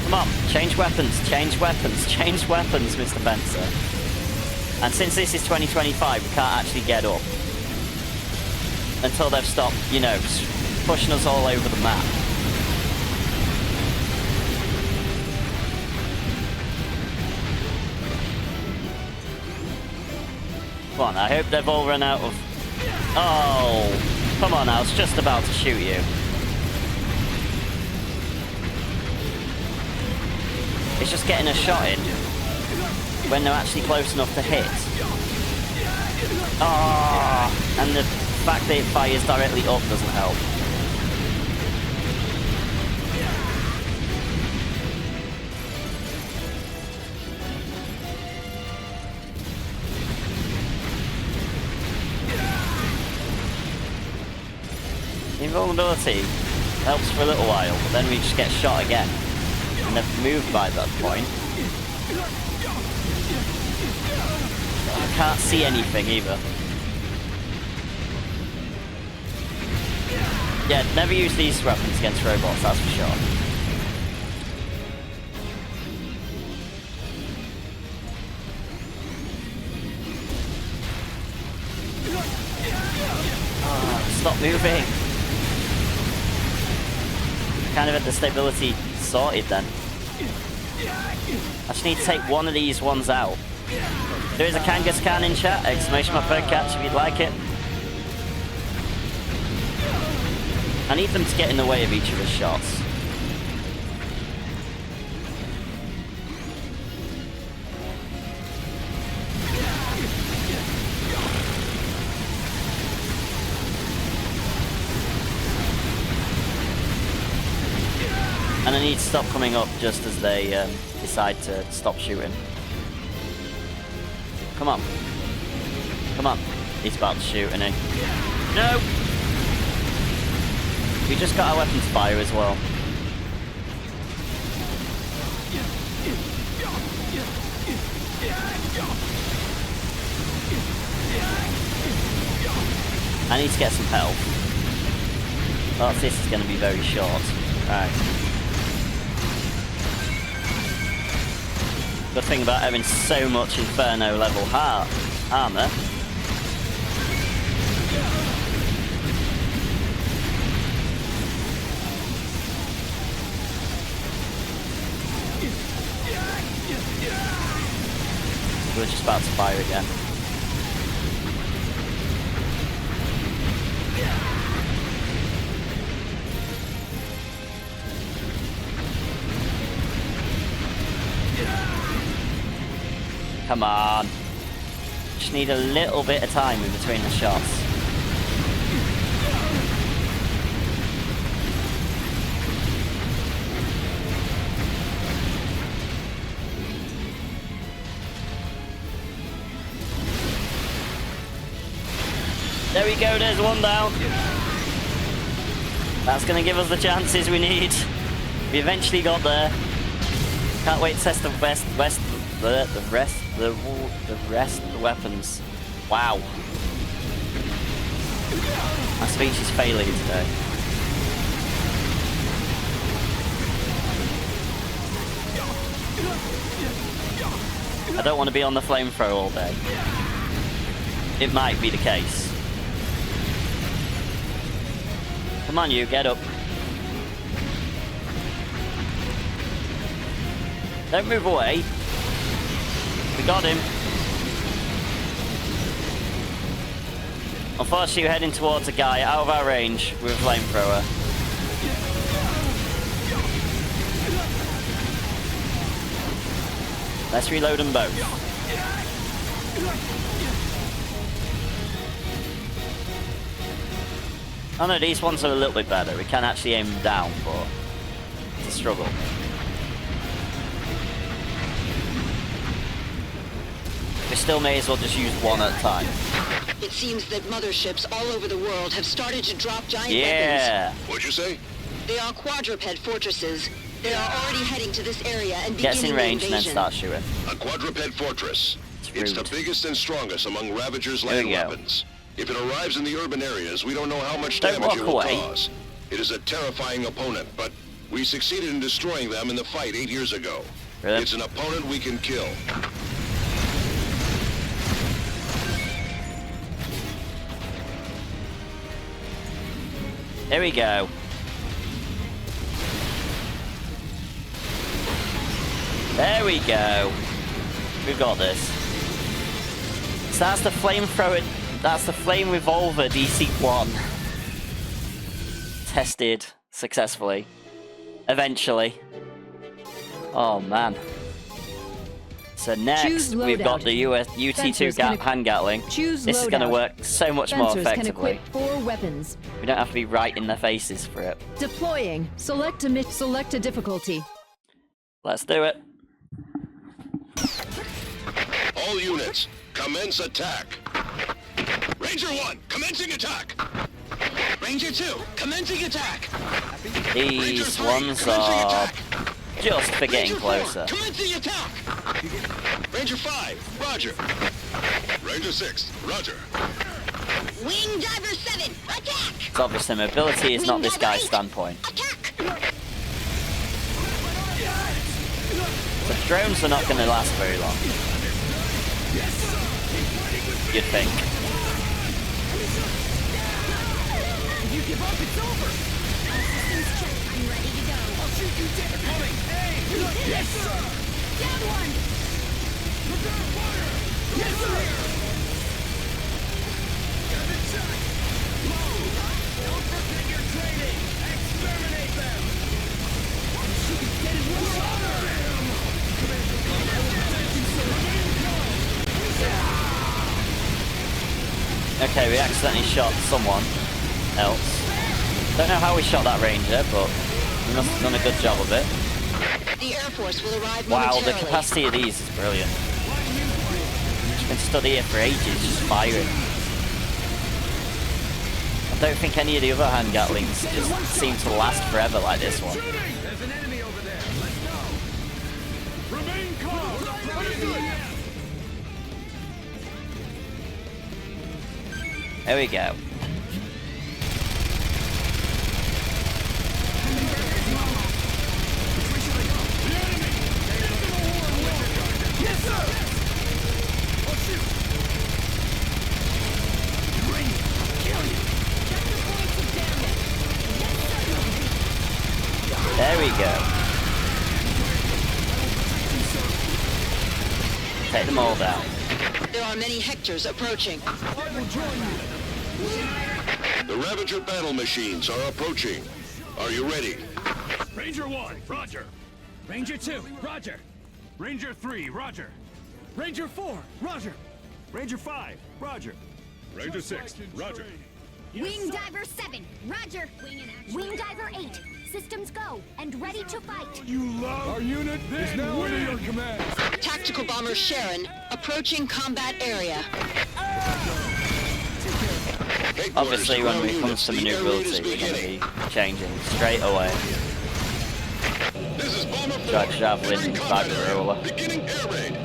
Come on, change weapons, change weapons, change weapons, Mr. Fencer. And since this is 2025, we can't actually get up until they've stopped, you know, pushing us all over the map. Come on, I hope they've all run out of... Oh, come on, I was just about to shoot you. It's just getting a shot in when they're actually close enough to hit. Oh, and the fact that it fires directly up doesn't help. Invulnerability helps for a little while, but then we just get shot again. And they've moved by that point. I can't see anything either. Yeah, never use these weapons against robots, that's for sure. Oh, stop moving. Kind of had the stability sorted then. I just need to take one of these ones out. There is a Kangaskhan in chat, exclamation mark catch if you'd like it. I need them to get in the way of each of his shots. And I need to stop coming up just as they decide to stop shooting. Come on. Come on. He's about to shoot, isn't he? No! We just got our weapons fire as well. I need to get some health. Well, this is going to be very short. Right. The thing about having so much Inferno level armor. We're just about to fire again. Come on. Just need a little bit of time in between the shots. There we go, there's one down. That's going to give us the chances we need. We eventually got there. Can't wait to test the rest of the weapons. Wow. My speech is failing today. I don't want to be on the flamethrower all day. It might be the case. Come on, you, get up. Don't move away. We got him. Unfortunately, we're heading towards a guy out of our range with a flamethrower. Let's reload them both. Oh no, these ones are a little bit better. We can actually aim them down, but it's a struggle. We still may as well just use one at a time. It seems that motherships all over the world have started to drop giant weapons. Yeah. What'd you say? They are quadruped fortresses. They are already heading to this area and Gets in beginning range the and then invasion. starts shooting. A quadruped fortress. It's the biggest and strongest among Ravager's There land we go. weapons. If it arrives in the urban areas, we don't know how much Don't damage it will walk away. cause. It is a terrifying opponent, but we succeeded in destroying them in the fight 8 years ago. Really? It's an opponent we can kill. There we go. There we go. We've got this. So that's the flamethrower. That's the flame revolver DC-1. Tested successfully. Eventually. Oh man. So next Choose we've got loadout. the UT2 Fencers can hand Gatling. Choose This is going to loadout. work so much more Fencers can effectively. equip 4 weapons. We don't have to be right in their faces for it. Deploying. Select a difficulty. Let's do it. All units, commence attack. Ranger 1, commencing attack. Ranger 2, commencing attack. Ranger These 3, ones commencing are attack. just for getting Ranger 4, closer. commencing attack. Ranger 5, roger. Ranger 6, roger. Wing Diver 7, attack! So obviously mobility is not this guy's standpoint. Attack! The drones are not going to last very long. You'd think. If you give up, it's over. Systems check. I'm ready to go. I'll shoot you dead. They're coming. Hey! Yes, sir! Down one! Prepare fire! Yes, sir! Get in check! Move! Don't forget your training! Exterminate them! Shoot, get his water! Okay, we accidentally shot someone else. Don't know how we shot that ranger, but we must have done a good job of it. The Air Force will arrive Wow, the momentarily. capacity of these is brilliant. Just been stood here for ages, just firing. I don't think any of the other hand Gatlings just seem to last forever like this one. There's an enemy over there. Let's go. Remain calm. Understood. There we go. Yes, sir! Oh, shoot! Bring it! Kill you! Check the points of damage. There we go. Take them all down. There are many Hectors approaching. I will join you. The Ravager battle machines are approaching. Are you ready? Ranger 1, roger. Ranger 2, roger. Ranger 3, roger. Ranger 4, roger. Ranger 5, roger. Ranger 6, roger. Wing Diver 7, roger. Wing Diver 8, systems go and ready to fight. You love our unit is now under your command. Tactical bomber Sharon approaching combat area. Obviously, when it comes to maneuverability, we're going to be changing straight away. This is Bomber 4. Try javelin, Entering fiber combat roller. area. Beginning air raid.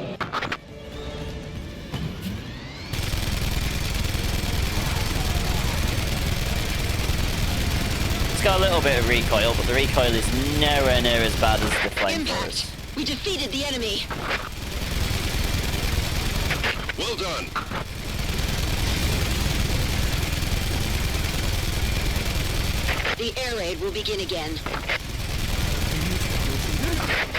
It's got a little bit of recoil, but the recoil is nowhere near as bad as the flamethrowers. Impact. We defeated the enemy. Well done. The air raid will begin again.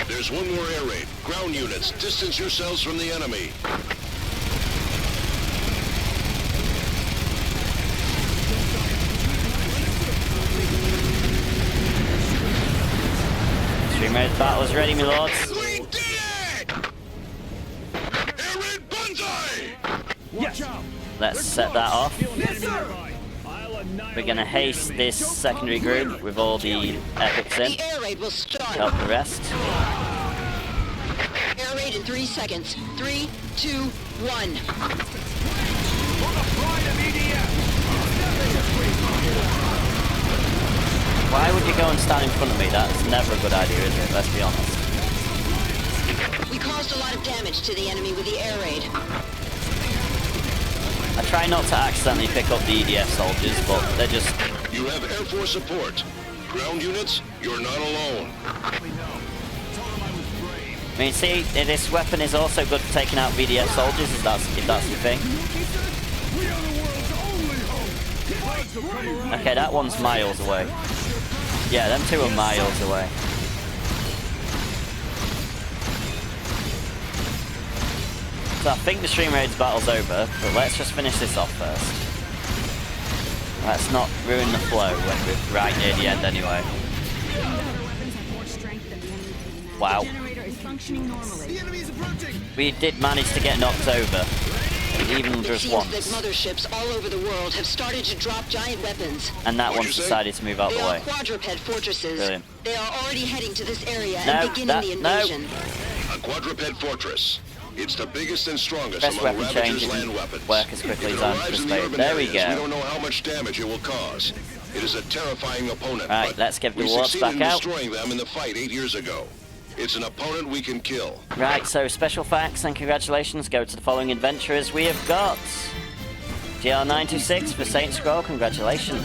There's one more air raid. Ground units, distance yourselves from the enemy. Stream raid battle is ready, my lords. We did it! Air raid banzai! Watch out. Let's set that off. Yes, sir! We're going to haste this secondary group with all the epics in. The air raid will start. Help the rest. Air raid in 3 seconds. 3, 2, 1. For the pride of V.D.F. Why would you go and stand in front of me? That's never a good idea, is it? Let's be honest. We caused a lot of damage to the enemy with the air raid. I try not to accidentally pick up the EDF soldiers, but they're just... You have Air Force support. Ground units, you're not alone. I mean, see, this weapon is also good for taking out VDF soldiers, if that's your thing. We are the world's only hope. Okay, that one's miles away. Yeah, them two are miles away. So I think the stream raid's battle's over, but let's just finish this off first. Let's not ruin the flow when we're right near the end anyway. Wow. The enemy is approaching. We did manage to get knocked over, even It just seems once. that motherships all over the world have started to drop giant weapons. And that What'd one's you say? decided to move out They the are way. quadruped fortresses. Brilliant. They are already heading to this area No, and beginning the no. invasion. A quadruped fortress. It's the biggest and strongest Press among weapon Ravager's change land and weapons. work as quickly If as it I'm arrives in the anticipated. urban There we areas, go. We don't know how much damage it will cause. It is a terrifying opponent. Right, but let's give the we wards succeeded back in out. destroying them in the fight 8 years ago. It's an opponent we can kill. Right, so special thanks and congratulations go to the following adventurers. We have got GR926 for Saint Scroll, congratulations.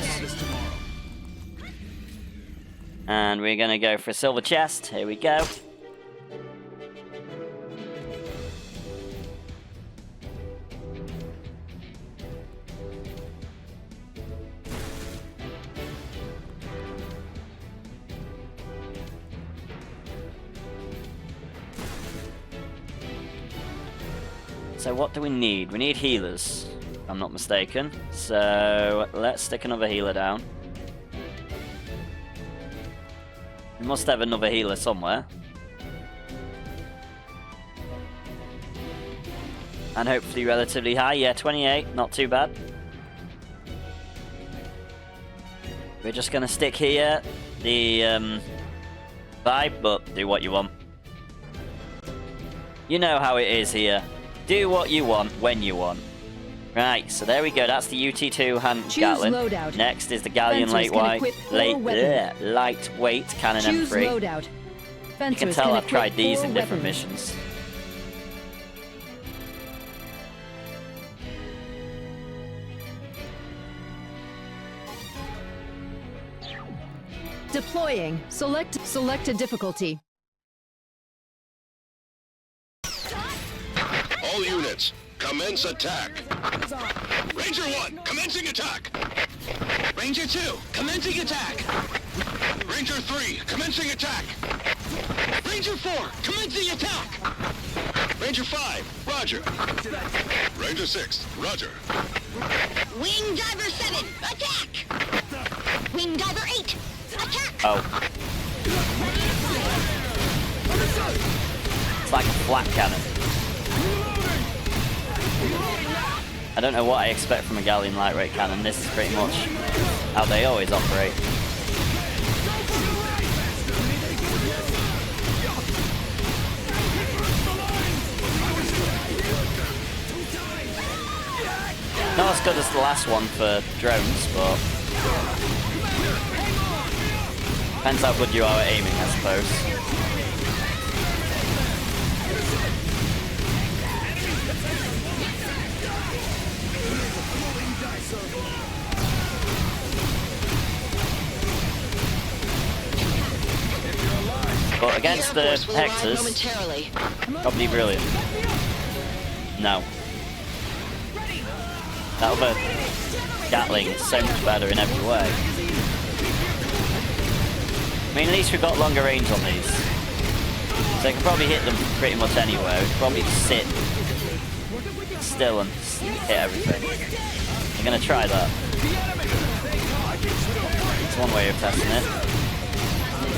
And we're going to go for a silver chest. Here we go. So what do we need? We need healers, if I'm not mistaken. So let's stick another healer down. We must have another healer somewhere. And hopefully relatively high. Yeah, 28, not too bad. We're just going to stick here. The vibe, but do what you want. You know how it is here. Do what you want, when you want. Right, so there we go. That's the UT2 hand Choose Gatling. loadout. Next is the Galleon Fencers can equip four weapons. lightweight cannon Choose M3. loadout. You Fencers can tell I've equip tried these 4 in different weapons. missions. Deploying. Select a difficulty. All units, commence attack. Ranger 1, commencing attack. Ranger 2, commencing attack. Ranger 3, commencing attack. Ranger 4, commencing attack. Ranger 5, roger. Ranger 6, roger. Wing Diver 7, attack! Wing Diver 8, attack! Oh. It's like a flat cannon. I don't know what I expect from a Galleon light rate cannon. This is pretty much how they always operate. Not as good as the last one for drones, but depends how good you are at aiming, I suppose. But against the Hectors, probably brilliant. No. That other Gatling is so much better in every way. I mean, at least we've got longer range on these. So I can probably hit them pretty much anywhere. Probably just sit still and hit everything. I'm going to try that. It's one way of testing it.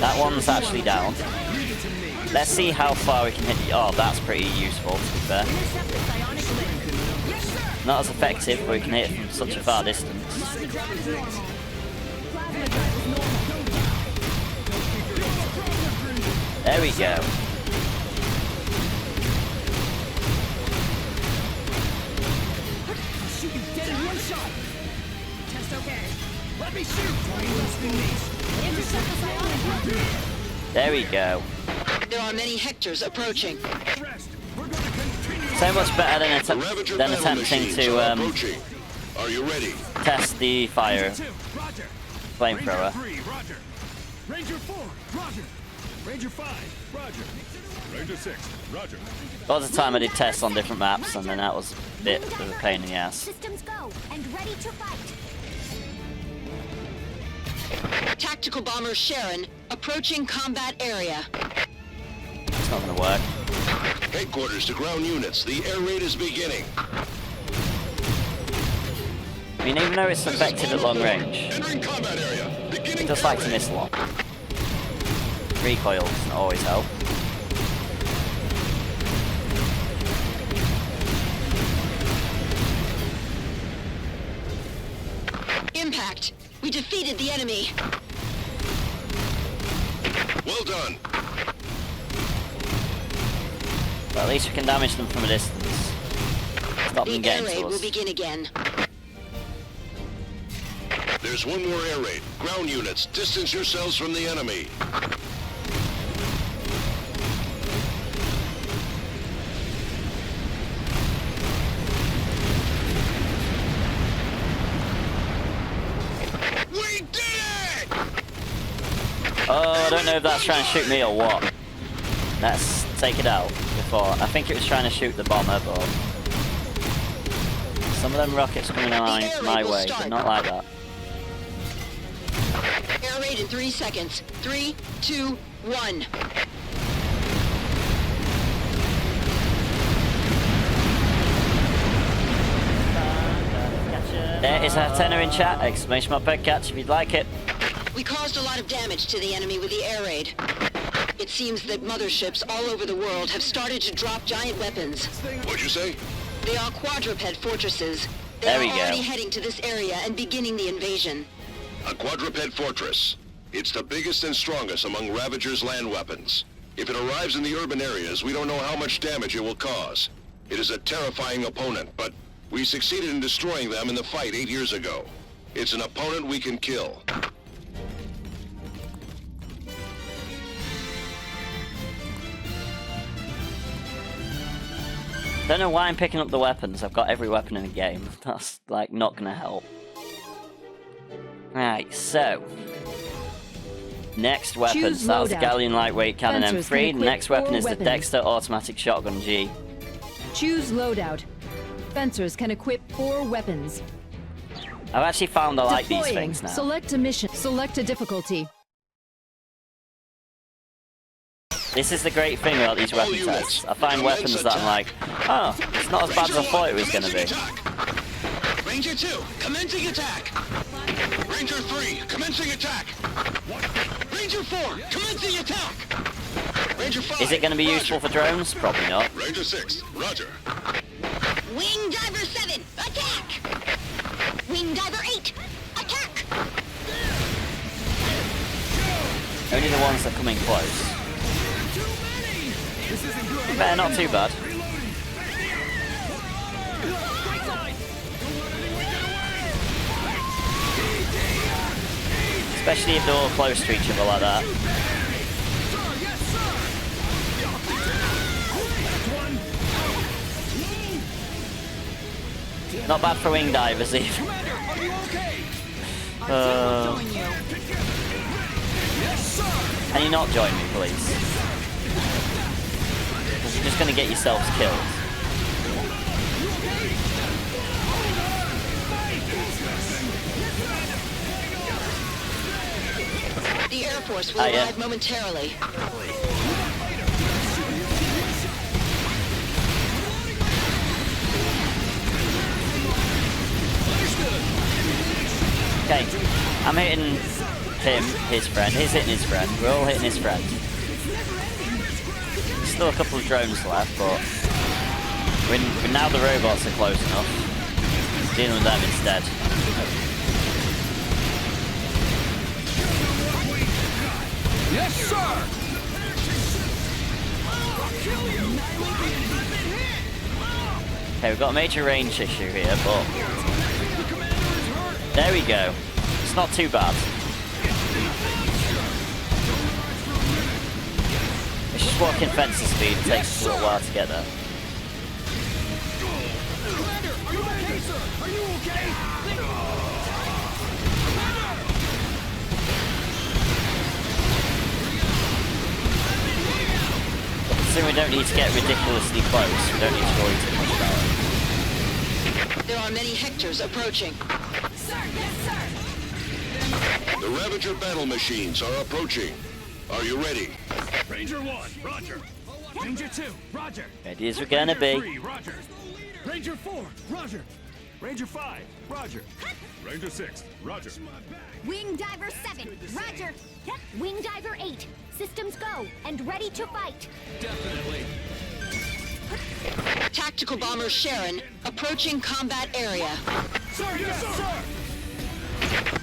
That one's actually down. Let's see how far we can hit the... Oh, that's pretty useful, to be fair. Not as effective, but we can hit it from such a far distance. There we go. Shoot you dead in one shot. Test okay. Let me shoot. There we go. There are many Hectors approaching. So much better than attempting to Are you ready? test the fire flamethrower. Ranger 4, roger. Ranger 5, roger. Ranger 6, roger. There was a time I did tests on different maps, and then that was a bit of a pain in the ass. Systems go, and ready to fight. Tactical bomber Sharon approaching combat area. It's not gonna work. Headquarters to ground units. The air raid is beginning. I mean, even though it's effective at long range, Entering combat area. Beginning it does like to air raid. miss a lot. Recoil doesn't always help. Impact. We defeated the enemy. Well done. But at least we can damage them from a distance. Stop them The air getting raid to will us. begin again. There's one more air raid. Ground units, distance yourselves from the enemy. We did it! Oh, I don't know if that's trying to shoot me or what. Let's take it out before. I think it was trying to shoot the bomber, but some of them rockets coming my way, but not like that. Air raid in 3 seconds. 3, 2, 1. There is our tenor in chat, exclamation mark peg catch if you'd like it. We caused a lot of damage to the enemy with the air raid. It seems that motherships all over the world have started to drop giant weapons. What'd you say? They are quadruped fortresses. They There are we go. already heading to this area and beginning the invasion. A quadruped fortress. It's the biggest and strongest among Ravager's land weapons. If it arrives in the urban areas, we don't know how much damage it will cause. It is a terrifying opponent, but we succeeded in destroying them in the fight 8 years ago. It's an opponent we can kill. Don't know why I'm picking up the weapons. I've got every weapon in the game. That's like not gonna help. Right, so Next weapon. Choose That's the loadout. Galleon Lightweight Cannon Fencers can M3. The equip next weapon 4 is the weapons. Dexter Automatic Shotgun G. Choose loadout. Fencers can equip 4 weapons. I've actually found I like these Deploying. things now. Select a mission. Select a difficulty. This is the great thing about these weapon tests. I find weapons that I'm like, oh, it's not as bad as I thought it was going to be. Ranger 2, commencing attack. Ranger 3, commencing attack. Ranger 4, commencing attack. Ranger 5. Is it going to be useful for drones? Probably not. Ranger 6, roger. Wing Diver 7, attack! Wing Diver 8, attack! Only the ones that come in close. Better not too bad. Especially if they're all close to each other like that. Not bad for wing divers either. Can you not join me, please? You're just gonna get yourselves killed. The Air Force will yeah. arrive momentarily. Okay, I'm hitting him, his friend. He's hitting his friend. We're all hitting his friend. Still a couple of drones left, but now the robots are close enough. Dealing with them instead. Yes, sir! Okay, we've got a major range issue here, but there we go. It's not too bad. It's just walking fencer speed. It takes us a little while to get there. Commander, are you okay, sir? Are you okay? So we don't need to get ridiculously close. We don't need to worry too much about it. There are many Hectors approaching. Sir, yes, sir! The Ravager battle machines are approaching. Are you ready? Ranger 1, roger. Ranger 2, roger. Ready as we're gonna Ranger be. 3, roger. Ranger 4, roger. Ranger 5, roger. Ranger 6, roger. Wing Diver 7, roger! Wing Diver 8, systems go, and ready to fight! Definitely. Tactical bomber Sharon approaching combat area. Sir, yes, sir!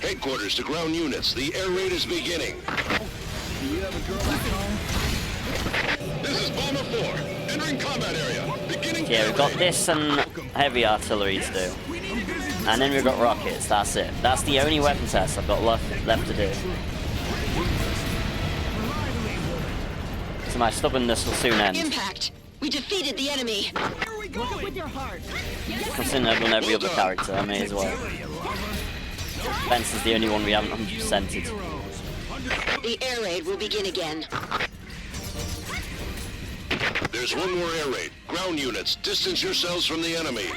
Headquarters to ground units. The air raid is beginning. Do you have a girl back at home? This is Bomber 4. Entering combat area. Beginning Yeah, air we've got raid. this and heavy artillery to do. And then we've got rockets, that's it. That's the only weapon test I've got left to do. So my stubbornness will soon end. Impact! We defeated the enemy. Look it with your heart. Considering I've done every other character, I may as well. Fence is the only one we haven't 100%ed. The air raid will begin again. There's one more air raid. Ground units, distance yourselves from the enemy.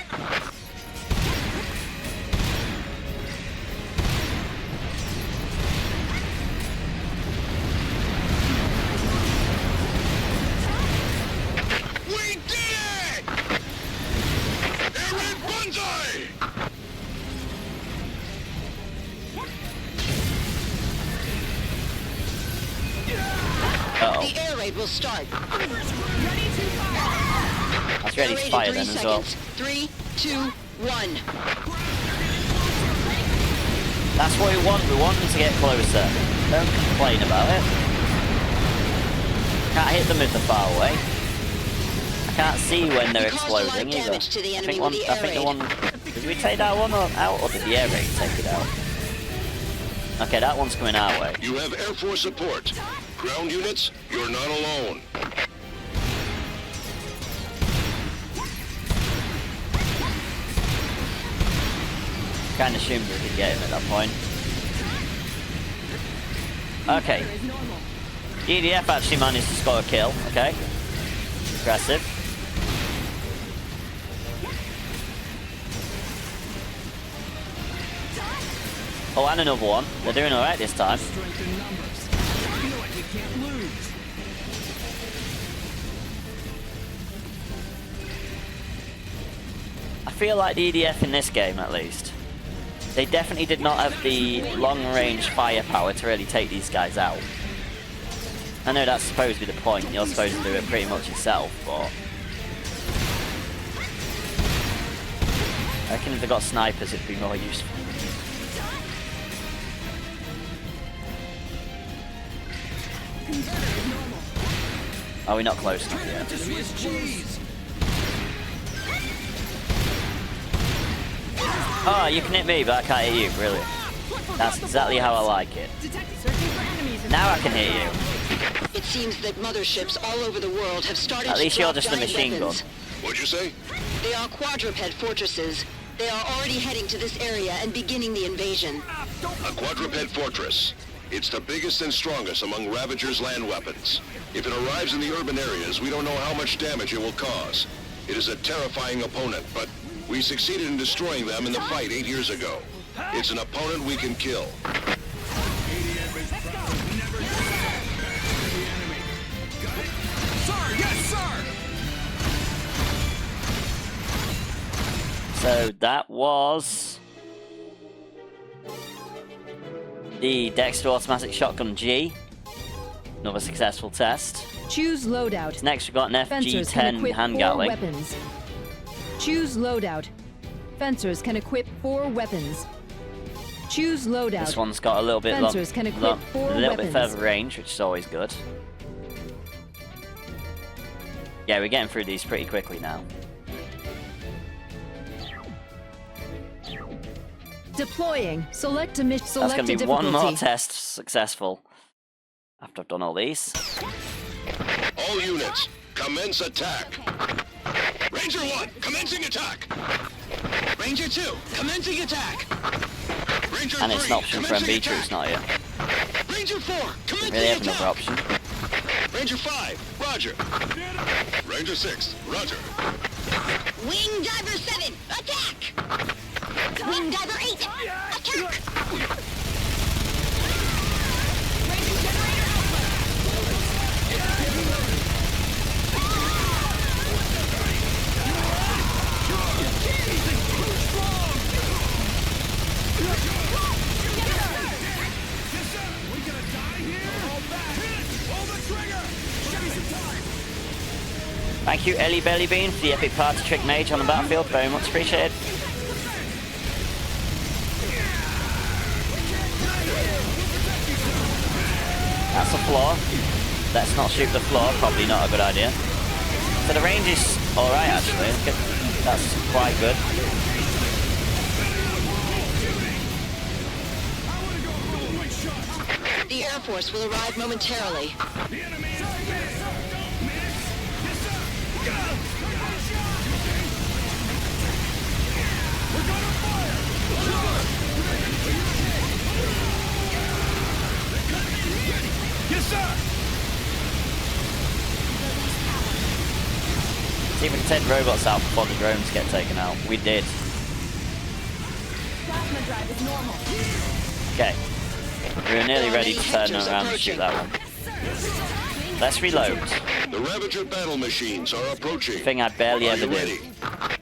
We did it! Air raid Banzai! Uh-oh. The air raid will start. That's ready to fire then as well. 3, 2, 1. That's what we want them to get closer. Don't complain about it. Can't hit them if they're far away. I can't see when they're We caused a lot of exploding either. damage to the I enemy think with the I think the air one... Did we take that one out or did the air raid take it out? Okay, that one's coming our way. You have Air Force support. Ground units, you're not alone. Kinda assumed we could get him at that point. Okay. V.D.F actually managed to score a kill. Okay. Impressive. Oh, and another one. They're doing alright this time. Strength in numbers. I feel like we can't lose. I feel like the EDF in this game, at least, they definitely did not have the long-range firepower to really take these guys out. I know that's supposed to be the point, you're supposed to do it pretty much yourself, but I reckon if they got snipers it'd be more useful. Are we not close enough yet? Oh, you can hit me, but I can't hit you. Brilliant. That's exactly how I like it. Now I can hit you. It seems that motherships all over the world have started At least to you're drop just a giant machine weapons. gun. What'd you say? They are quadruped fortresses. They are already heading to this area and beginning the invasion. A quadruped fortress. It's the biggest and strongest among Ravager's land weapons. If it arrives in the urban areas, we don't know how much damage it will cause. It is a terrifying opponent, but we succeeded in destroying them in the fight 8 years ago. It's an opponent we can kill. Sir, yes, sir! So that was the Dexter Automatic Shotgun G. Another successful test. Choose loadout. Next we've got an Fencers can FG-10 equip hand 4 Gatling. weapons. Choose loadout. Fencers can equip 4 weapons. Choose loadout. This one's got a little bit Fencers can equip 4 a little bit weapons. further range, which is always good. Yeah, we're getting through these pretty quickly now. Deploying. Select a mission. That's Select going a to be one difficulty. more test successful after I've done all these. All units, commence attack. Ranger 1, commencing attack. Ranger 2, commencing attack. Ranger 3, And it's an option for MB troops, not here. Ranger 4, commencing Really have attack. another option. Ranger 5, roger. Ranger 6, roger. Wing Diver 7, attack! Wing Diver 8, attack! Thank you, Ellie Bellybean, for the epic party trick mage on the battlefield. Very much appreciated. That's a flaw. Let's not shoot the floor. Probably not a good idea. So the range is alright, actually. That's quite good. The Air Force will arrive momentarily. Yes, sir! See if we can take the robots out before the drones get taken out. We did. Plasma drive is normal. Okay. We were nearly ready to turn around and shoot that one. Let's reload. The Ravager battle machines are approaching. Thing I barely Are ever you do. ready?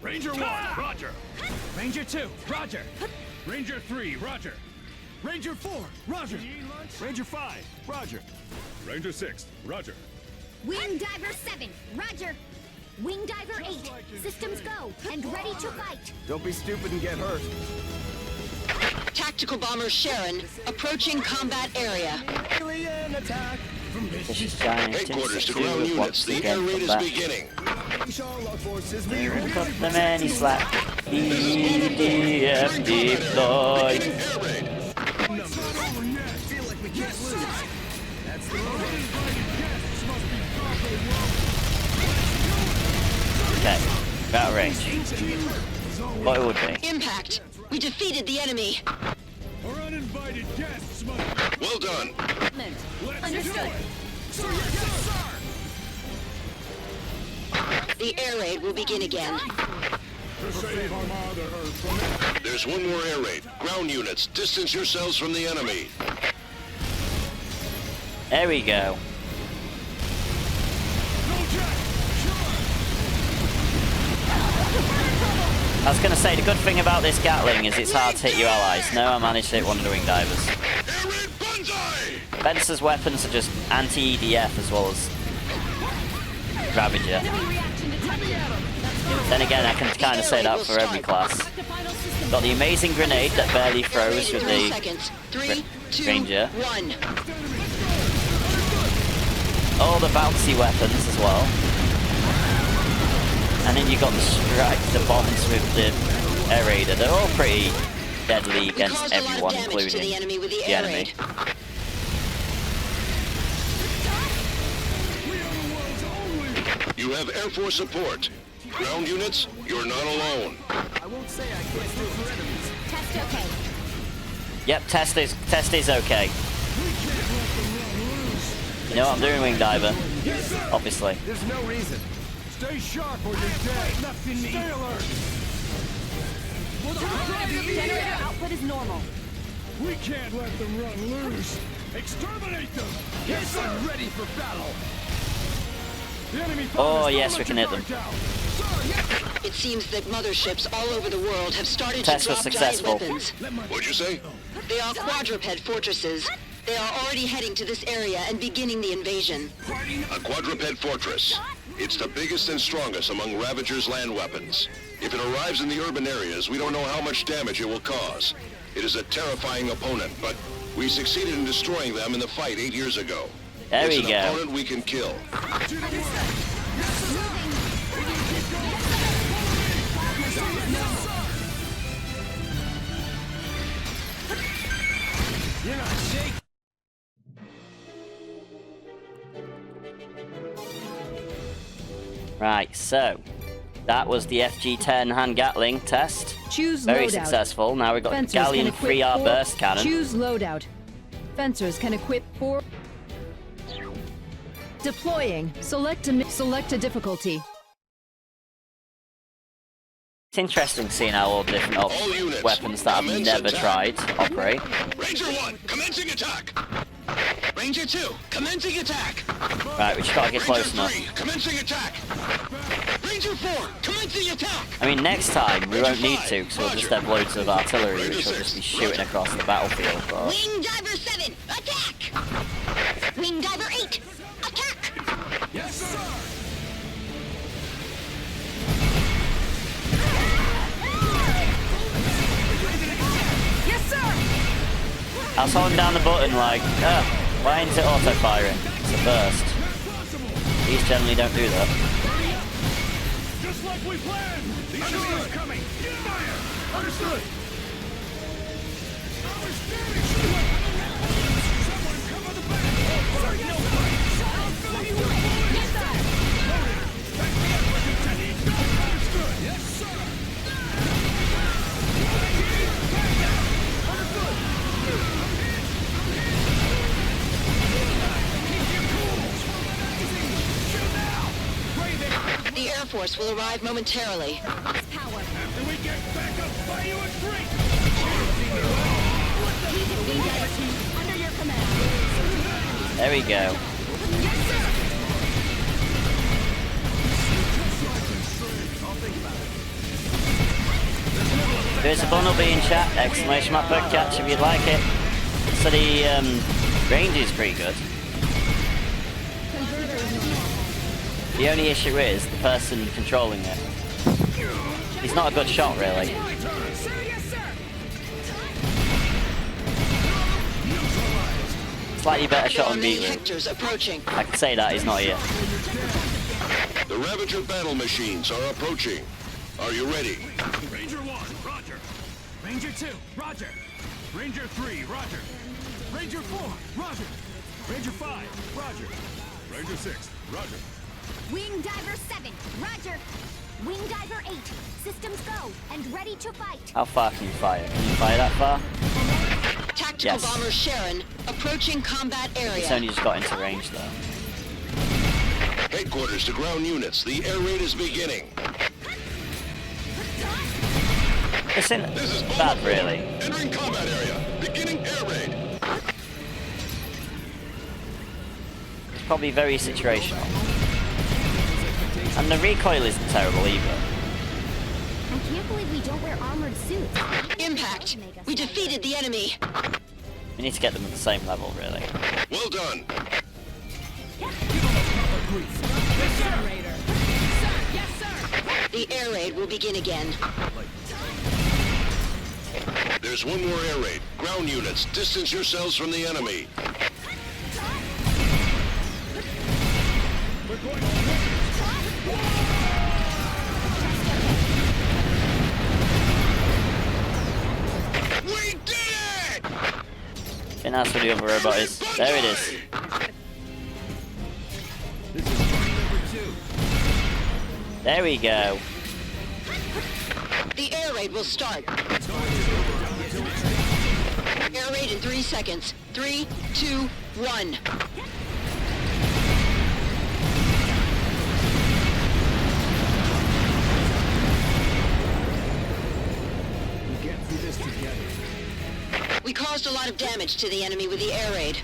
Ranger 1, roger. Ranger 2, roger. Ranger 3, roger. Ranger 4, roger. Ranger 5, roger. Ranger 6, roger. Wing Diver 7, roger. Wing Diver 8, systems go, and ready to fight. Don't be stupid and get hurt. Tactical bomber Sharon approaching combat area. Alien attack. This is giant. Headquarters to ground units. The air raid is beginning. Charlotte forces. Cut the many slack. V.D.F. deployed. Air raid. Feel like we can't lose. That's the moment. Okay, out of range. What it would be. Impact. We defeated the enemy. Our uninvited guests must... Well done. Understood. The air raid will begin again. There's one more air raid. Ground units, distance yourselves from the enemy. There we go. I was going to say, the good thing about this Gatling is it's hard to hit your allies. No, I managed to hit one of the wing divers. Spencer's weapons are just anti-EDF as well as Ravager. Then again, I can kind of say that for every class. Got the amazing grenade that barely throws with the Ranger. All the bouncy weapons as well. And then you got the bombs with the Air Raider. They're all pretty deadly against everyone, including the enemy. You have Air Force support. Ground units, you're not alone. I won't say I can't do for enemies. Test okay. Yep, test is okay. You know what I'm doing, Wing Diver? Obviously. There's no reason. Stay sharp or you're dead. Stay alert. Generator output is normal. We can't let them run loose. Exterminate them. Yes, sir. I'm ready for battle. The enemy Oh yes, we can hit them. It seems that motherships all over the world have started Test to was drop successful. giant weapons. What'd you say? They are quadruped fortresses. They are already heading to this area and beginning the invasion. A quadruped fortress. It's the biggest and strongest among Ravager's land weapons. If it arrives in the urban areas, we don't know how much damage it will cause. It is a terrifying opponent, but we succeeded in destroying them in the fight 8 years ago. There it's we an go. opponent we can kill. You're not shaking. Right, so that was the FG-10 hand Gatling test. Choose Very loadout. successful. Now we've got Fencers Galleon can equip 3R 4. burst cannon. Choose loadout. Fencers can equip 4. Deploying. Select a difficulty. It's interesting seeing how all the different All units, weapons that I've commence never attack. tried operate. Ranger 1, commencing attack! Ranger 2, commencing attack! Right, we just gotta get close enough. 3, commencing attack! Ranger 4, commencing attack! I mean, next time we won't need to, because we'll just have loads of artillery, which will just be shooting across the battlefield. But Wing Diver 7, attack! Wing Diver 8, attack! Yes, sir. Yes, sir! I was holding down the button like, why isn't it auto-firing? It's a burst. These generally don't do that. Just like we planned. The enemy is coming. Get fire. Understood. Someone cover the back. Sir, no fight. I'll fill you with bullets. Yes, sir! Back me up, Lieutenant. Understood. Yes, sir. The Air Force will arrive momentarily. Power. After we get back up, buy you a drink. Wing Diver 2, under your command. There we go. Yes, sir! There's a bundle B in chat, exclamation mark per catch if you'd like it. So the range is pretty good. The only issue is the person controlling it. He's not a good shot, really. Sir, yes, sir! Slightly better There shot are on many beetroot. Hectors approaching. I can say that, he's not here. The Ravager battle machines are approaching. Are you ready? Ranger 1, roger. Ranger 2, roger. Ranger 3, roger. Ranger 4, roger. Ranger 5, roger. Ranger 6, roger. Wing Diver 7, roger! Wing Diver 8, systems go, and ready to fight! How far can you fire? Can you fire that far? Tactical Yes. bomber Sharon approaching combat area. It's only just got into range though. Headquarters to ground units. The air raid is beginning. This isn't This is bad, Bomber really. Entering combat area. Beginning air raid. It's probably very situational. And the recoil isn't terrible either. I can't believe we don't wear armored suits. Impact. We defeated the enemy. We need to get them at the same level, really. Well done. Generator. Sir, yes, sir. The air raid will begin again. There's one more air raid. Ground units, distance yourselves from the enemy. We're going on. We did it! I think that's where the other robot is. There it is. This is party number 2. There we go. The air raid will start. Air raid in 3 seconds. 3, 2, 1. We get through this together. We caused a lot of damage to the enemy with the air raid.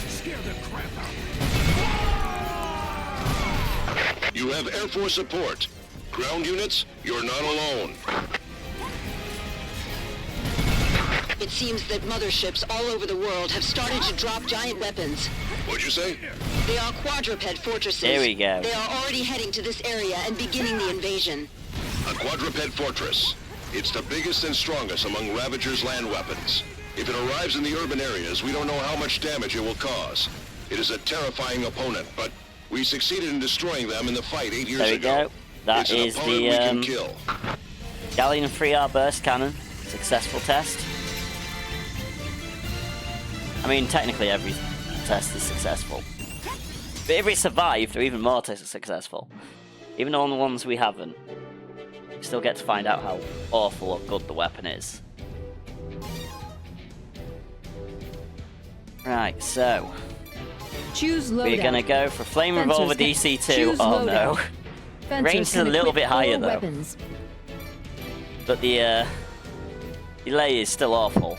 Scare the crap out of You have Air Force support. Ground units, you're not alone. It seems that motherships all over the world have started to drop giant weapons. What'd you say? They are quadruped fortresses. There we go. They are already heading to this area and beginning the invasion. A quadruped fortress. It's the biggest and strongest among Ravager's land weapons. If it arrives in the urban areas, we don't know how much damage it will cause. It is a terrifying opponent, but we succeeded in destroying them in the fight 8 years There we ago. go. That It's an is opponent we can the kill. Galleon 3R burst cannon. Successful test. I mean, technically every test is successful. But if we survived, they're even more successful. Even on the ones we haven't. We still get to find out how awful or good the weapon is. Right, so Choose loadout. we're gonna go for Flame Fencers Revolver can DC2. choose Oh no. loadout. Fencers Range is can a little equip bit higher, 4 though. Weapons. But the delay is still awful.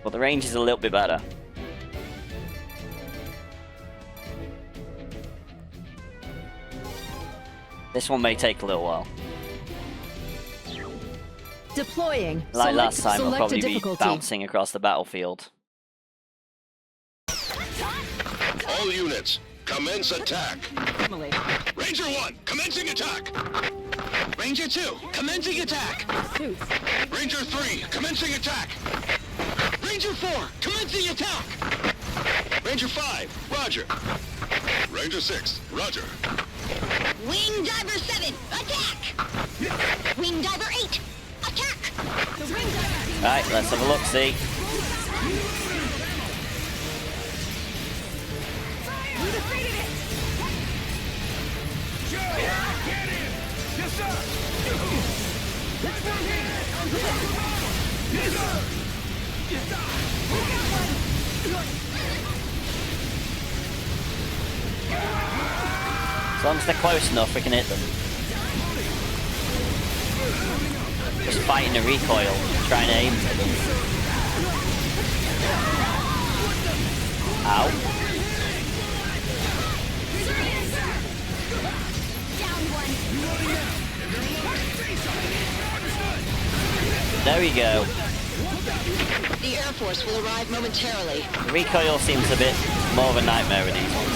But the range is a little bit better. This one may take a little while. Deploying. Like Select- last time, we'll select a probably be difficulty. bouncing across the battlefield. All units, commence attack. Emily. Ranger 1, commencing attack. Ranger 2, commencing attack. Suits. Ranger 3, commencing attack. Ranger 4, commencing attack. Ranger 5, roger. Ranger 6, roger. Wing Diver 7, attack! Wing Diver 8, attack! The wing diver team. Right, let's have a look, see. We defeated it. Joe! Get in! Yes, sir! Let's go here. Yes, sir! We got one. As long as they're close enough, we can hit them. Just fighting the recoil, trying to aim for them. Ow. Down one. There we go. The Air Force will arrive momentarily. The recoil seems a bit more of a nightmare with these ones.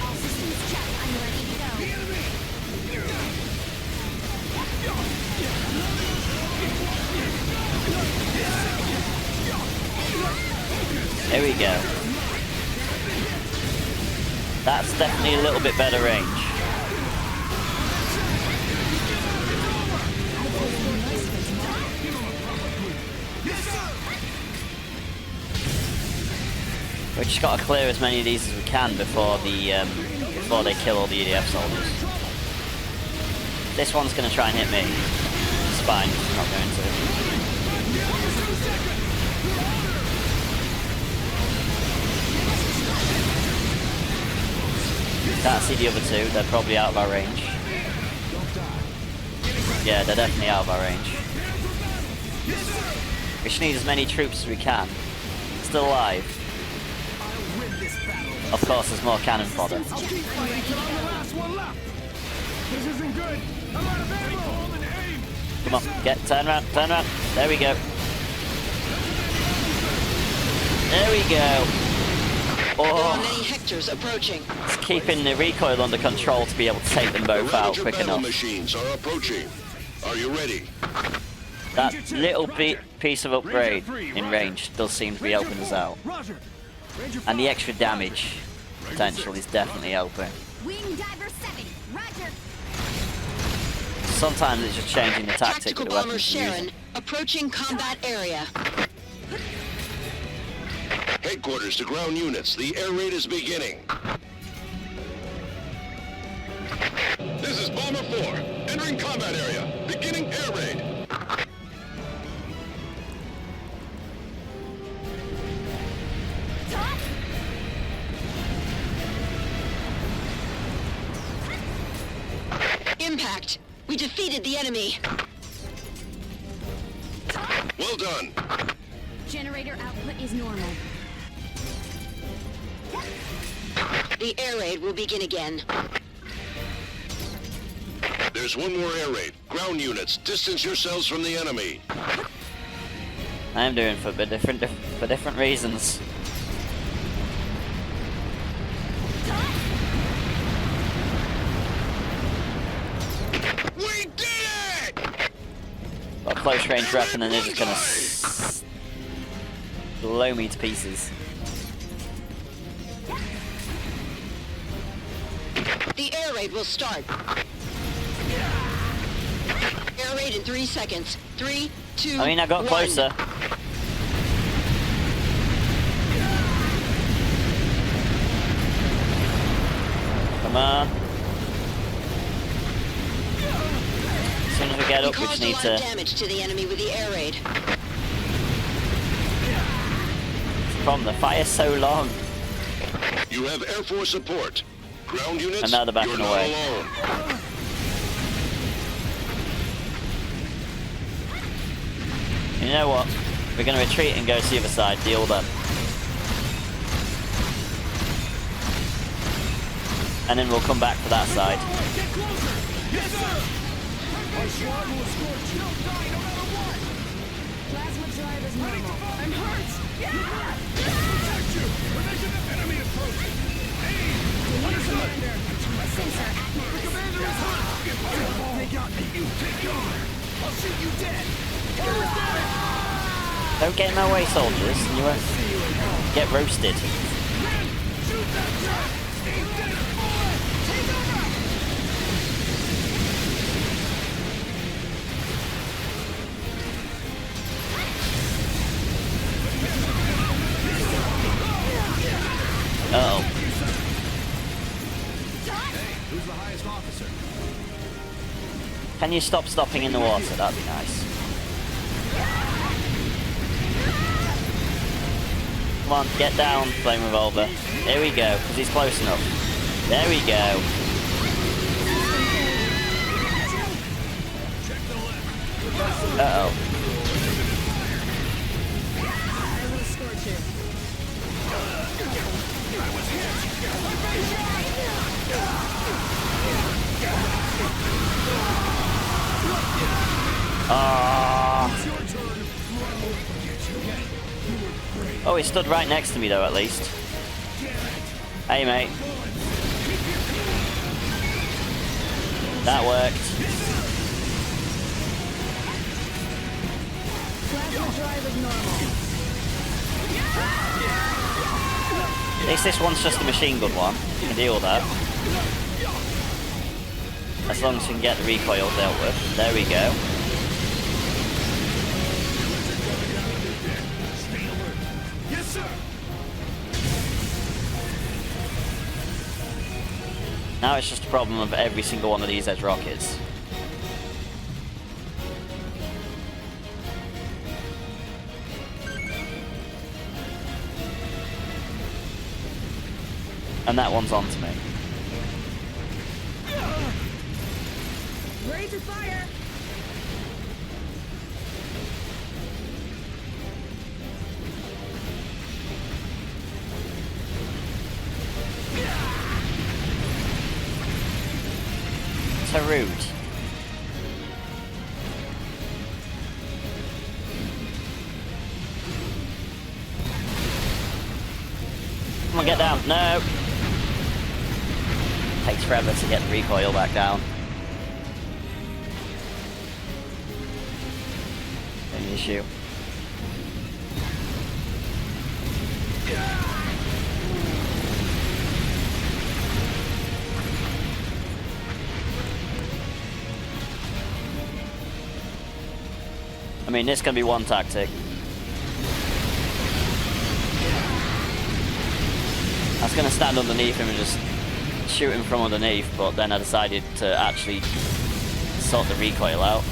All systems check. I'm ready to go. There we go. That's definitely a little bit better range. We just got to clear as many of these as we can before before they kill all the V.D.F soldiers. This one's going to try and hit me. It's fine, it's not going to. Can't see the other two, they're probably out of our range. Yeah, they're definitely out of our range. We just need as many troops as we can. Still alive. Of course, there's more cannon fodder. I'll keep fighting till I'm the last one left. This isn't good. I'm out of ammo. Come on, turn around, turn around. There we go. There we go. There are Oh, many Hectors approaching. it's keeping the recoil under control to be able to take them both out Ravager quick battle enough. machines are approaching. Are you ready? That little piece of upgrade in range does seem to be helping us out. Roger. Ranger And the 5. extra damage potential is definitely helping. Wing Diver 7, Roger. Sometimes it's just changing the tactic Tactical with the bomber weapons you're Sharon using. approaching combat area. Headquarters to ground units. The air raid is beginning. This is Bomber 4. Entering combat area. Beginning air raid. Impact. We defeated the enemy. Well done. Generator output is normal. The air raid will begin again. There's one more air raid. Ground units, distance yourselves from the enemy. I am doing for different reasons. We did it! Got a close range weapon and they're just gonna blow me to pieces. The air raid will start. Air raid in 3 seconds. 3, 2, I mean, I got 1. closer. Come on. As soon as we get up, we just caused a need lot of to... damage to the enemy with the air raid. From the fire's so long. You have Air Force support. Ground units, And now they're backing you're not away. alone. You know what? We're going to retreat and go to the other side, deal with them. And then we'll come back for that side. Get closer. Yes, sir. Our squad will escort you. Don't die no matter what. Plasma drive is normal. I'm hurt. Protect you. We're making the enemy approaching. Aim. Understood. Sensor at The max. commander is hurt. They got me. You take guard. I'll shoot you dead. Don't get in my way, soldiers, and you won't get roasted. Shoot that truck. Stay dead. Take over. Uh-oh. Who's the highest officer? Can you stop stopping in the water? That'd be nice. Come on, get down, Flame Revolver. There we go, because he's close enough. There we go. Uh-oh. I will escort you. Oh, he stood right next to me though, at least. Hey, mate. That worked. Plasma drive is normal. At least this one's just a machine gun one. You can deal with that. As long as we can get the recoil dealt with. There we go. Yes, sir. Now it's just a problem of every single one of these edge rockets. And that one's on to me. Ready to fire! So rude. Come on, get down. No! Takes forever to get the recoil back down. Any issue. I mean, this can be one tactic. I was going to stand underneath him and just shoot him from underneath, but then I decided to actually sort the recoil out.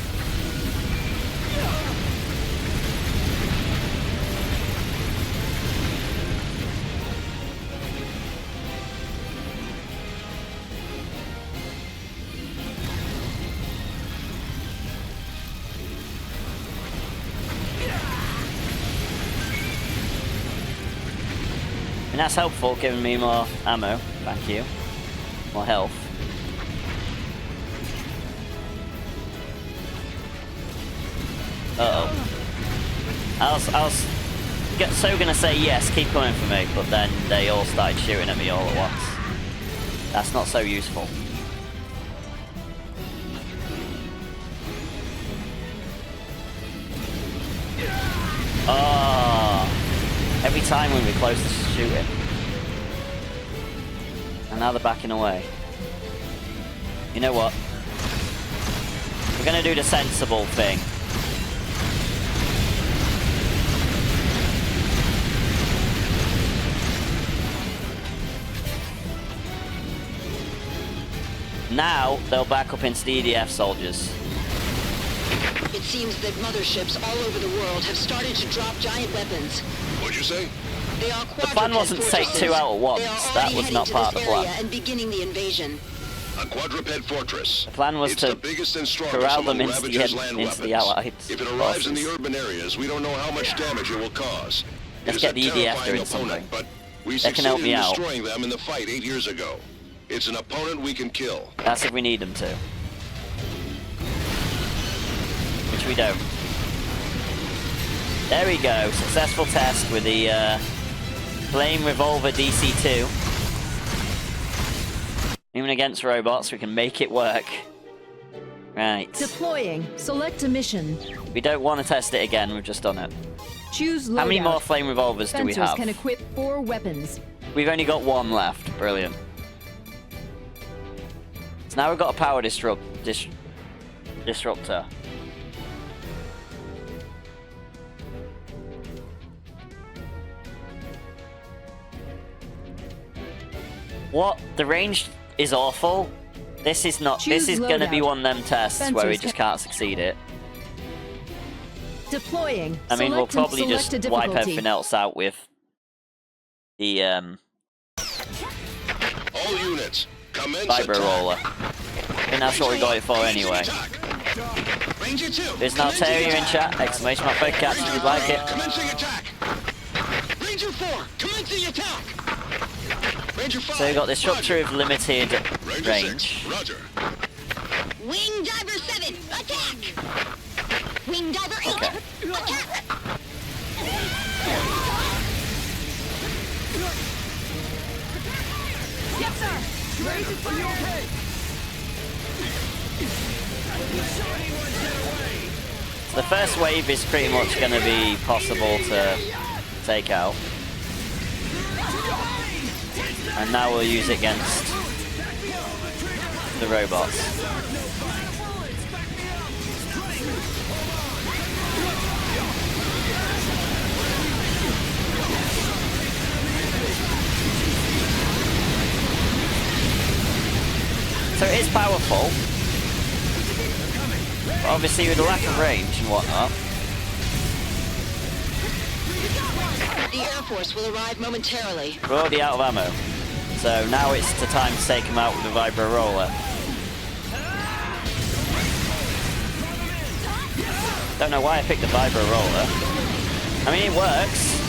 And that's helpful, giving me more ammo. Thank you. More health. Uh-oh. I was so gonna say yes, keep coming for me, but then they all started shooting at me all at once. That's not so useful. Oh, every time when we're close to shooting. And now they're backing away. You know what? We're gonna do the sensible thing. Now they'll back up into the V.D.F soldiers. It seems that motherships all over the world have started to drop giant weapons. What'd you say? They are The plan wasn't to take two out at once. That was not part of the plan. And beginning the invasion. A quadruped fortress. The plan was it's to the biggest and strongest corral them among into Ravager's land weapons. the Allied If it arrives in the forces. urban areas, we don't know how much damage it will cause. Let's it get is the a V.D.F terrifying doing something. opponent, but we That can help succeeded me in out. destroying them in the fight 8 years ago. It's an opponent we can kill. That's if we need them to. Which we don't. There we go. Successful test with the Flame Revolver DC-2. Even against robots, we can make it work. Right. Deploying. Select a mission. We don't want to test it again, we've just done it. Choose loadout. How many more Flame Revolvers do we Fencers have? can equip 4 weapons. We've only got one left. Brilliant. So now we've got a power disruptor. What? The range is awful. This is not. Choose this is going to be loadout. one of them tests where we Fencers just can- can't succeed it. Deploying. I mean, we'll Select and probably just select a wipe difficulty. everything else out with the All units, commence Fiber attack. Roller. I think that's what we got it for anyway. Ranger 2. There's an Altaria in chat. Exclamation mark for cats if you'd like it. Commencing attack. Ranger 4, commencing attack. Ranger 5. So we got Disruptor of limited Ranger range. 6, Roger. Wing Diver 7, attack! Wing Diver 8, Okay. attack! Yes, sir! Ready to fire! Okay. So the first wave is pretty much going to be possible to take out. And now we'll use it against the robots. So it is powerful. But obviously with a lack of range and whatnot. The Air Force will arrive momentarily. We're already out of ammo. So now it's the time to take him out with the Vibro Roller. Don't know why I picked the Vibro Roller. I mean, it works.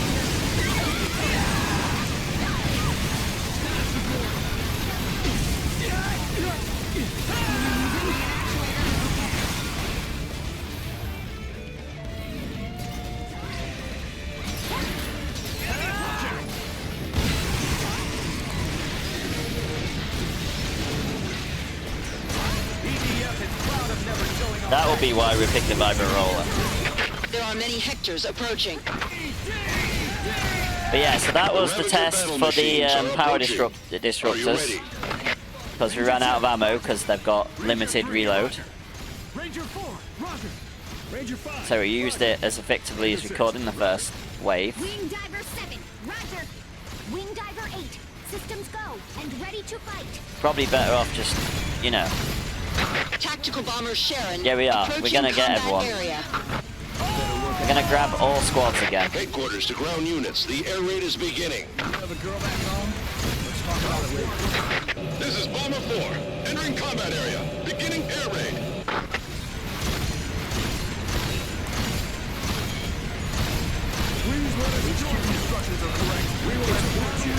V.D.F is proud of never showing off. That will be why we picked the Vibro Roller. There are many Hectors approaching. But yeah, so that was the test for the power disruptors. Because we ran out of ammo because they've got limited reload. Ranger 4, Roger. Ranger 5. So we used it as effectively as we could in the first wave. Wing Diver 7, Roger. Wing Diver 8, systems go and ready to fight. Probably better off just, you know. Tactical bomber Sharon. Yeah, we are. We're approaching gonna get combat everyone. area. We're gonna grab all squads again. Headquarters to ground units. The air raid is beginning. Have a girl back home? Let's talk about it later. This is Bomber 4. Entering combat area. Beginning air raid. Please let us ensure the instructions are correct. We will escort you.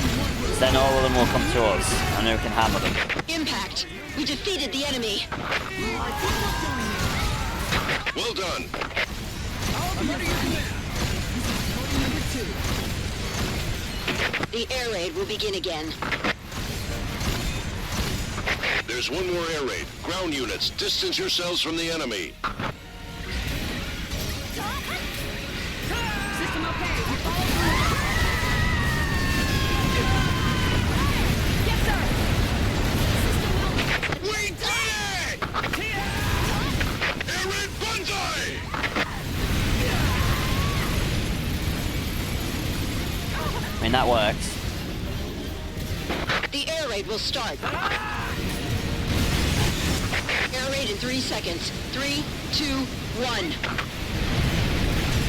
Then all of them will come to us, and we can hammer them. Impact. We defeated the enemy. Well done. The air raid will begin again. There's one more air raid. Ground units, distance yourselves from the enemy. System okay. We follow through. Yes, sir. System We did it! Air raid banzai! I mean, that works. The air raid will start. Air raid in 3 seconds. 3, 2, 1.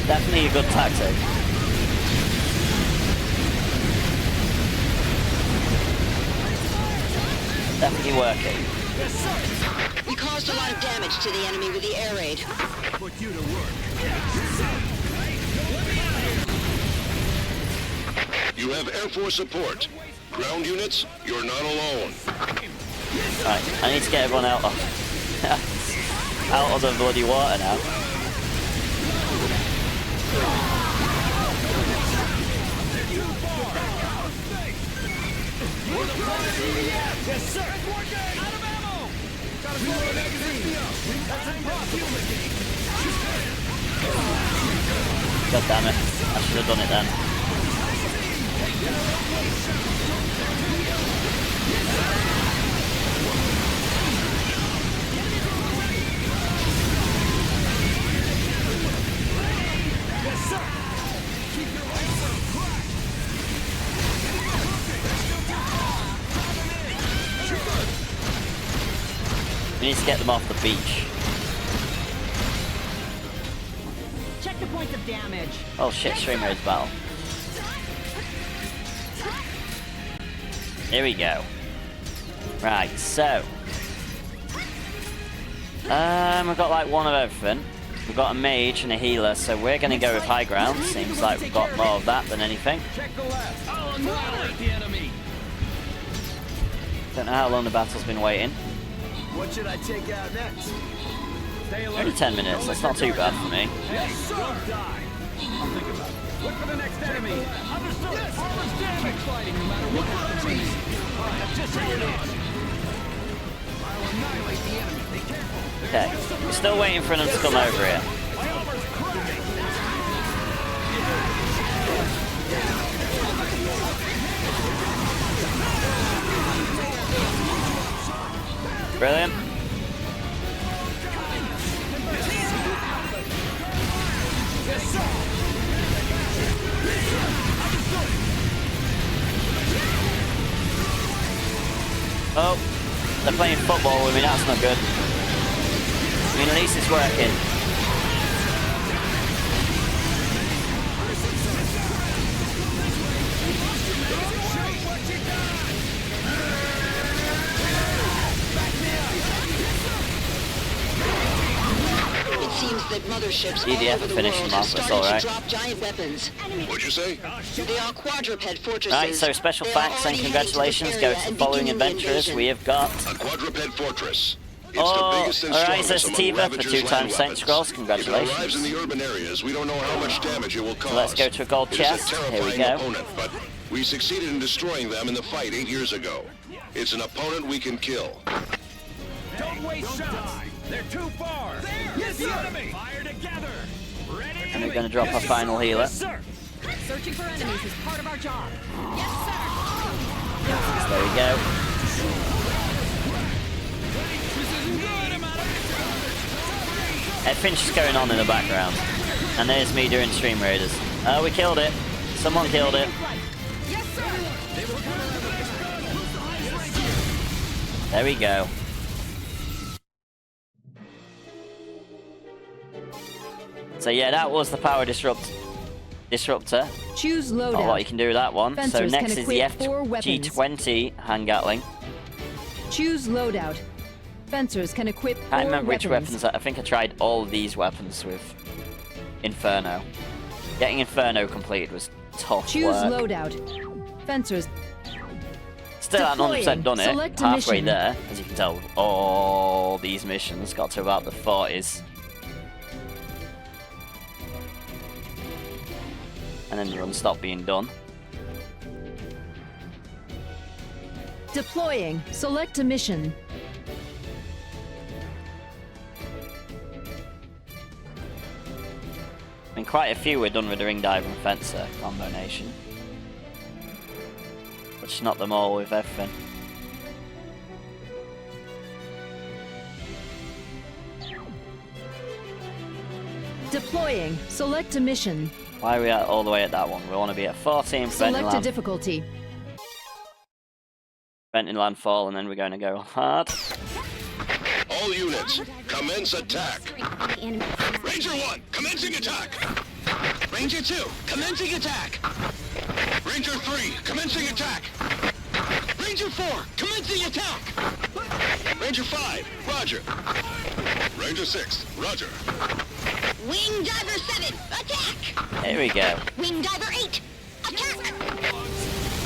Definitely a good tactic. Definitely working. We caused a lot of damage to the enemy with the air raid. Put you to work. You have Air Force support. Ground units, you're not alone. Right, I need to get everyone out of out of the bloody water now. Yes, sir. Out of ammo. Got a reload magazine. That's in proximity. God damn it. I should have done it then. Yes, sir. Keep your eyes on crack. We need to get them off the beach. check the points of damage. Oh shit, streamer is battle. Here we go. Right, so we've got like one of everything. We've got a mage and a healer, so we're gonna go with high ground. Seems like we've got more of that than anything. Check the left. I'll annihilate the enemy. Don't know how long the battle's been waiting. What should I take out next? Stay alert. Only 10 minutes, that's not too bad for me. Yes, sir. Don't die. I'll think about it. Look for the next enemy. Understood. Yes. Armor's damage. Fighting no matter what happens to me. All right, just hang it on. I'll annihilate the enemy. Be careful. Okay, we're still waiting for them to come over here. My armor's cracking. Brilliant. Yes, sir. Oh, they're playing football with me, that's not good. I mean, at least it's working. That motherships V.D.F all over the finished world him have off, that's started alright. to drop giant weapons. What'd you say? They are quadruped fortresses. Right, so special They are thanks and already heading congratulations this go area to the and following beginning the adventurers. invasion. We have got... A quadruped fortress. It's Oh, the biggest and alright, so strongest among Sativa for Ravagers' 2 land times Saint weapons. Scrolls, If it arrives in congratulations. the urban areas, we don't know how much damage it will cause. So let's go to a gold It is a chest. Here we terrifying go. opponent, but we succeeded in destroying them in the fight 8 years ago. It's an opponent we can kill. Don't waste shots. They're too far. There. Yes, the enemy. Fire together. Ready. And we're going to drop our final healer. Yes, sir. Searching for enemies is part of our job. Yes, So there we go. Everything's just going on in the background. And there's me doing Stream Raiders. Oh, we killed it. Someone killed it. There we go. So yeah, that was the power disruptor. Choose Oh, loadout. what you can do with that one. So Fencers next can is the equip 4 weapons. FG20 hand gatling. Choose loadout. Fencers can equip 4 Can't remember which weapons. weapons. I think I tried all of these weapons with Inferno. Getting Inferno completed was tough Choose work. loadout. Fencers. Still haven't 100% done it. Select a Halfway mission. there, as you can tell. With all these missions got to about the 40s. And then the run stopped being done. Deploying. Select a mission. I mean, quite a few we're done with the Ring Diver and Fencer combination. But just not them all with everything. Deploying. Select a mission. Why are we at all the way at that one? We want to be at 14, Select a difficulty. preventing landfall, and then we're going to go hard. All units, commence attack. Ranger 1, commencing attack. Ranger 2, commencing attack. Ranger 3, commencing attack. Ranger 4, commencing attack. Ranger 5, roger. Ranger 6, roger. Wing Diver 7, attack! Here we go. Wing Diver 8, attack!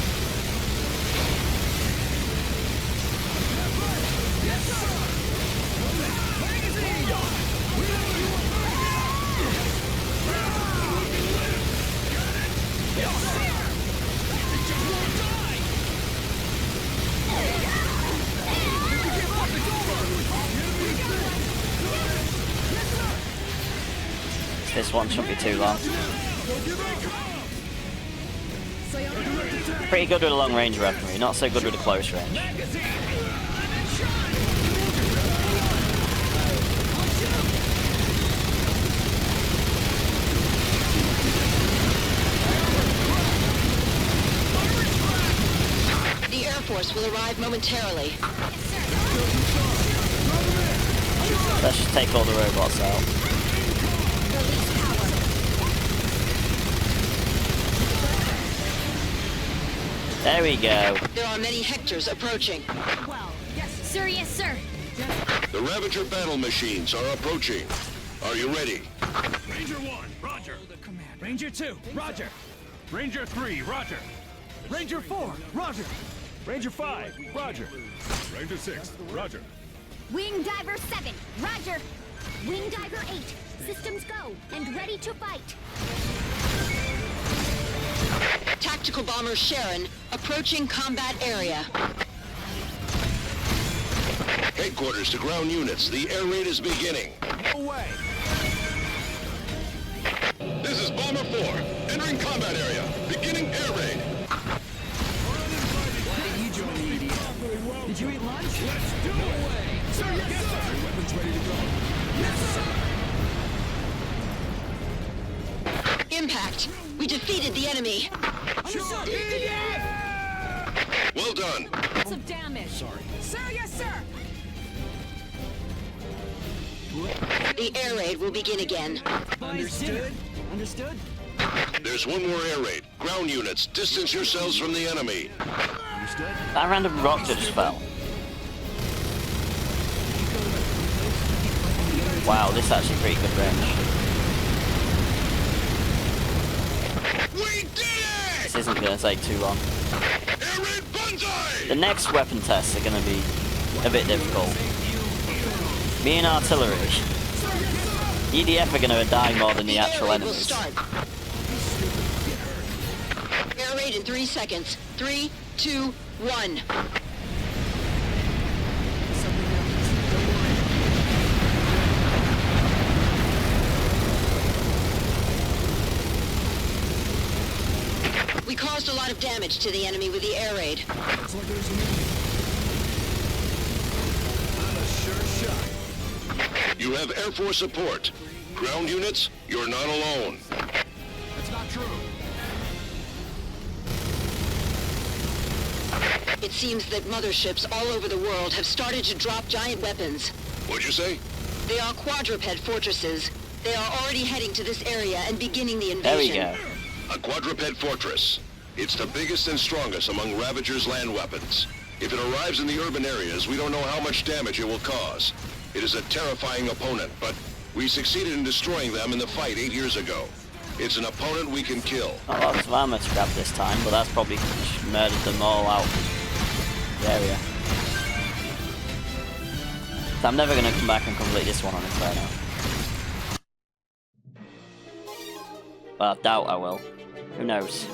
This one shouldn't be too long. Pretty good with a long range weaponry, not so good with a close range. The Air Force will arrive momentarily. Let's just take all the robots out. There we go. There are many Hectors approaching. Sir, yes, sir. The Ravager battle machines are approaching. Are you ready? Ranger 1, roger. Ranger 2, roger. Ranger 3, roger. Ranger 4, roger. Ranger 5, roger. Ranger 6, roger. Wing Diver 7, roger. Wing Diver 8, systems go, and ready to fight. Tactical bomber Sharon approaching combat area. Headquarters to ground units. The air raid is beginning. Away. This is Bomber 4, entering combat area. Beginning air raid. You join the V.D.F. Did you eat lunch? Let's do it. Sir, yes, sir. Weapons ready to go. Yes, sir. Impact. We defeated the enemy. Sure. V.D.F. Well done. Lots of damage. Sorry. Sir, yes, sir. The air raid will begin again. Understood? Understood? There's one more air raid. Ground units, distance yourselves from the enemy. Understood? That random rock that just fell. Wow, this is actually pretty good range. We did it! This isn't going to take too long. Air raid banzai! The next weapon tests are going to be a bit difficult. Me and artillery. V.D.F are going to die more than the actual air raid will enemies. start. Air raid in 3 seconds. 3, 2, 1. We caused a lot of damage to the enemy with the air raid. Looks like there's an enemy. I'm a sure shot. You have Air Force support. Ground units, you're not alone. That's not true. It seems that motherships all over the world have started to drop giant weapons. What'd you say? They are quadruped fortresses. They are already heading to this area and beginning the There we invasion. go. A quadruped fortress. It's the biggest and strongest among Ravager's land weapons. If it arrives in the urban areas, we don't know how much damage it will cause. It is a terrifying opponent, but we succeeded in destroying them in the fight 8 years ago. It's an opponent we can kill. Not lots of armor to grab this time, but that's probably murdered them all out the area. So I'm never going to come back and complete this one on Inferno. Well, I doubt I will. Who knows?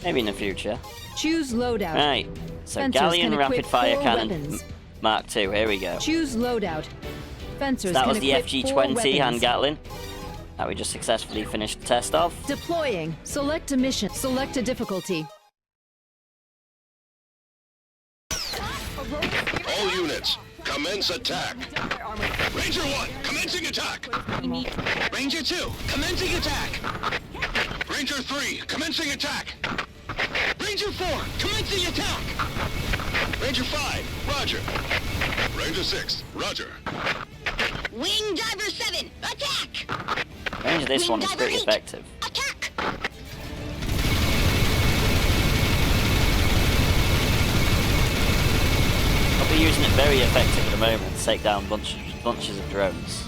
Maybe in the future. Choose loadout. Right, so Fencers Galleon can Rapid equip Fire 4 Cannon weapons. Mark II, here we go. Choose loadout. Fencers So that can was the equip 4 FG-20 weapons. hand Gatling that we just successfully finished the test of. Deploying. Select a mission. Select a difficulty. All units, commence attack. Ranger 1, commencing attack. Ranger 2, commencing attack. Ranger 3, commencing attack. Ranger 4, commencing attack. Ranger 5, roger. Ranger 6, roger. Wing Diver 7, attack! Range of this one is Wing pretty Diver 8, effective. Attack! I'll be using it very effective at the moment to take down bunches of drones.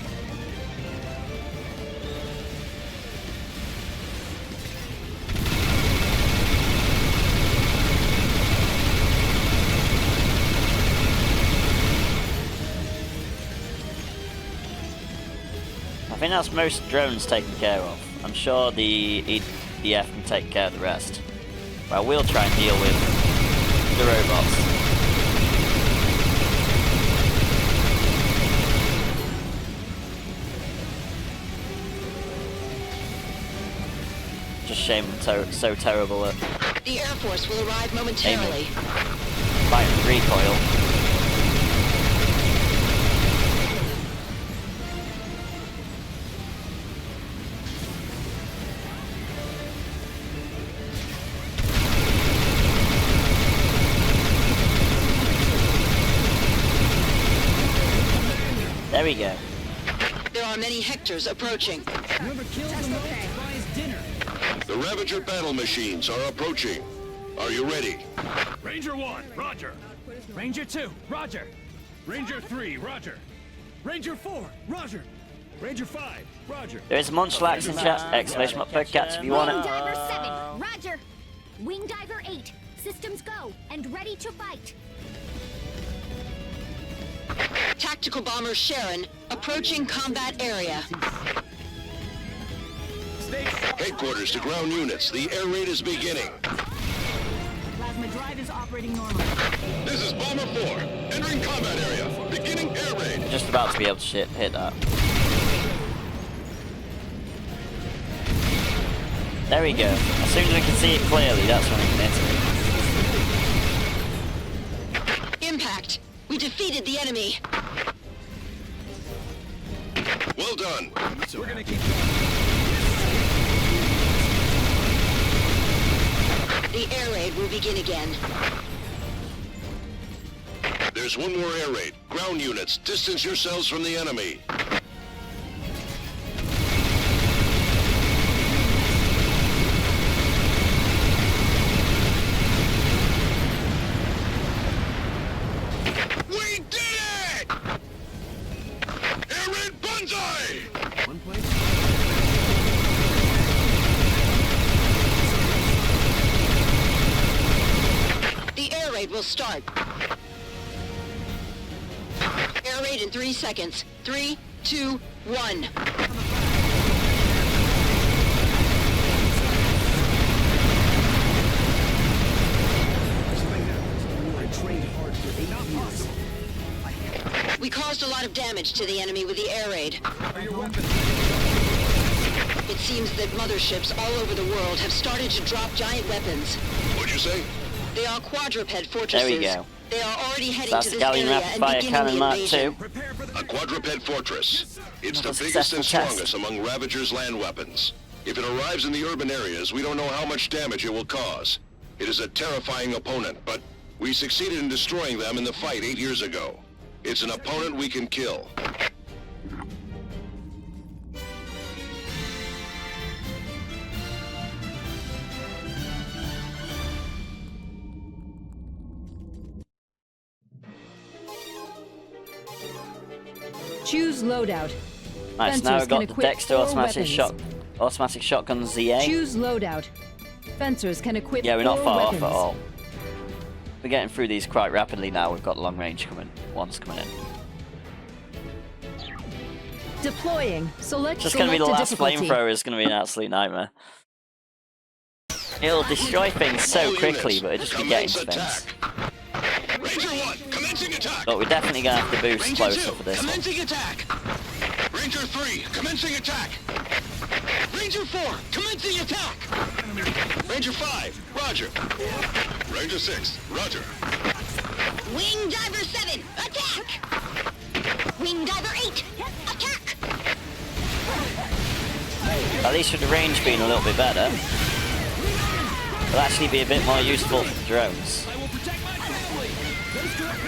I think that's most drones taken care of. I'm sure the V.D.F can take care of the rest. Well, we'll try and deal with the robots. Just shame I'm so terrible at The Air Force will arrive momentarily. fighting recoil. There we go. There are many Hectors approaching. Whoever kills the most buys dinner. The Ravager battle machines are approaching. Are you ready? Ranger 1, roger. Ranger 2, roger. Ranger 3, roger. Ranger 4, roger. Ranger 5, roger. There is Munchlax in chat, exclamation mark per cats if you want Wing it. Diver 7, roger! Wing Diver 8, systems go, and ready to fight! Tactical bomber Sharon approaching combat area. Headquarters to ground units. The air raid is beginning. Plasma drive is operating normally. This is Bomber 4, entering combat area. Beginning air raid. Just about to be able to hit that. There we go. As soon as we can see it clearly, that's when we can hit it. Impact. We defeated the enemy. Well done. We're gonna keep going. The air raid will begin again. There's one more air raid. Ground units, distance yourselves from the enemy. We did it! Air raid Banzai! One place. The air raid will start. Air raid in 3 seconds. 3, 2, 1. We caused a lot of damage to the enemy with the air raid. It seems that motherships all over the world have started to drop giant weapons. What'd you say? They are quadruped fortresses. There we go. They are already heading That's to the this Galleon area Rapid and Fire beginning Cannon the Mark invasion. II. A quadruped fortress. It's the Another biggest and successful test. strongest among Ravager's land weapons. If it arrives in the urban areas, we don't know how much damage it will cause. It is a terrifying opponent, but we succeeded in destroying them in the fight 8 years ago. It's an opponent we can kill. Choose loadout. Nice, now Fencers we've got can the equip Dexter 4 automatic shotgun ZA. Choose loadout. Fencers can equip Yeah, we're not 4 far weapons. off at all. We're getting through these quite rapidly now. We've got long range ones coming in. Deploying. Select Just going to be the select a last difficulty. flamethrower is going to be an absolute nightmare. It'll destroy things so All quickly, units, but it'll just be getting commence to things. attack. Ranger 1, commencing attack. But we're definitely going to have to boost Ranger closer 2, for this one. commencing attack. Ranger 3, commencing attack. Ranger 4, commencing attack. Ranger 5, roger. Ranger 6, roger. Wing Diver 7, attack! Wing Diver 8, attack! At least with the range being a little bit better, it'll actually be a bit more useful for the drones. I will protect my family. That is correct.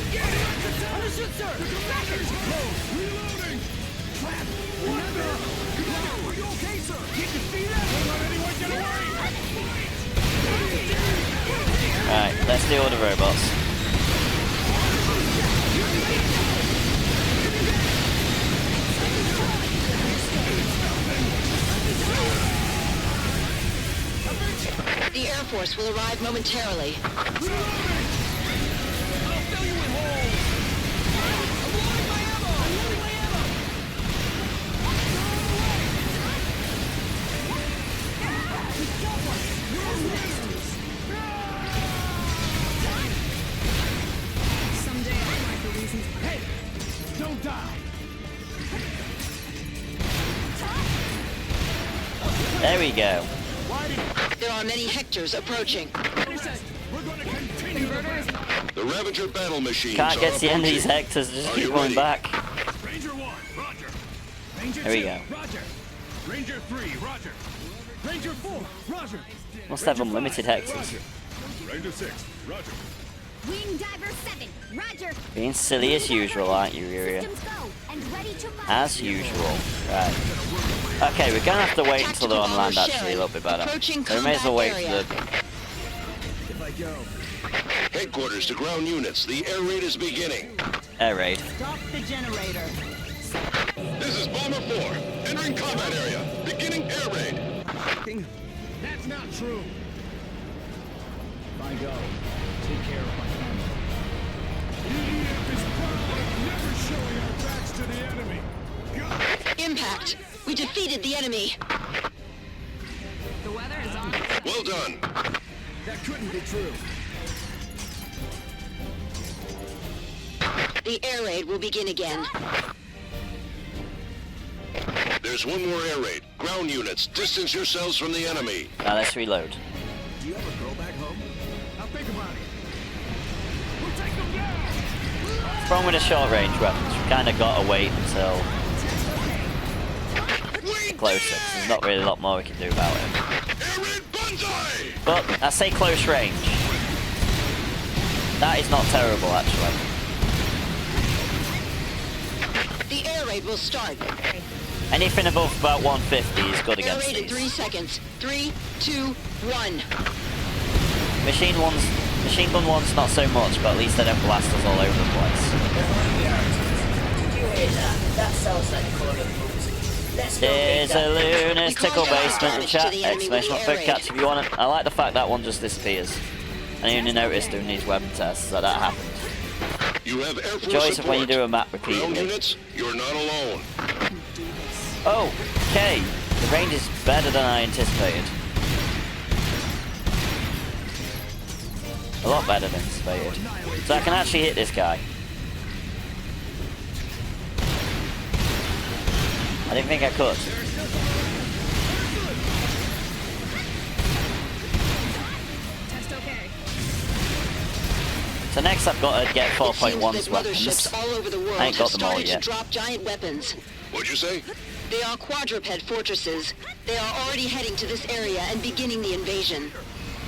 Understood, sir. Reloading! Trap. Remember. Are you okay, sir? Get your feet up. Don't let anyone get away! Alright, let's deal with the robots. The Air Force will arrive momentarily. I'll fill you with holes. I'm loading my ammo. I'm loading my ammo. Someday I'll find the reasons. Hey, don't die. There we go. There are many Hectors approaching. We're going to continue the battle. The Ravager battle machines Can't get are to the end of these approaching. hectors, just Are keep you going ready? back. Ranger 1, roger. Ranger There we 2, go. roger. Ranger 3, roger. Ranger 4, roger. Must have Ranger unlimited 5, hectors. roger. Ranger 6, roger. Wing Diver 7, roger! Being silly as usual, aren't you, Yreon? Systems go, and ready to fight! As usual. Right. Okay, we're gonna have to wait until they're on land actually a little bit better. Approaching So we may as well wait combat for area. the... If I go. Headquarters to ground units. The air raid is beginning. air raid. Stop the generator. This is Bomber 4. Entering combat area. Beginning air raid. That's not true. If I go, take care of my family. V.D.F is proud of never showing our backs to the enemy. Go! Impact! We defeated the enemy. The weather is on. Well done. That couldn't be true. The air raid will begin again. There's one more air raid. Ground units, distance yourselves from the enemy. Now let's reload. Do you ever go back home? I'll think about it. We'll take them down! What's wrong with the short range weapons? We kinda gotta wait until bit closer, 'cause there's not really a lot more we can do about him. But I say close range. That is not terrible, actually. The air raid will start. Anything above about 150 is good Air against raid in 3 these. seconds. 3, 2, 1. Machine gun ones not so much, but at least they don't blast us all over the place. Did you hear that? That sounds like Call of Duty. Let's go There's big a that. lunatic basement in chat. the enemy with Exclamation the mark air for catch if you want it. I like the fact that one just disappears. I only noticed doing these weapon tests that happened. You have Air The Force joys of when you support. do a map Ground repeatedly. units, you're not alone. Oh, okay. The range is better than I anticipated. A lot better than anticipated. So I can actually hit this guy. I didn't think I could. Test okay. So next I've got to get It seems 4.1's that weapons. motherships all over the world I ain't have got them all started to yet. drop giant weapons. What'd you say? They are quadruped fortresses. They are already heading to this area and beginning the invasion.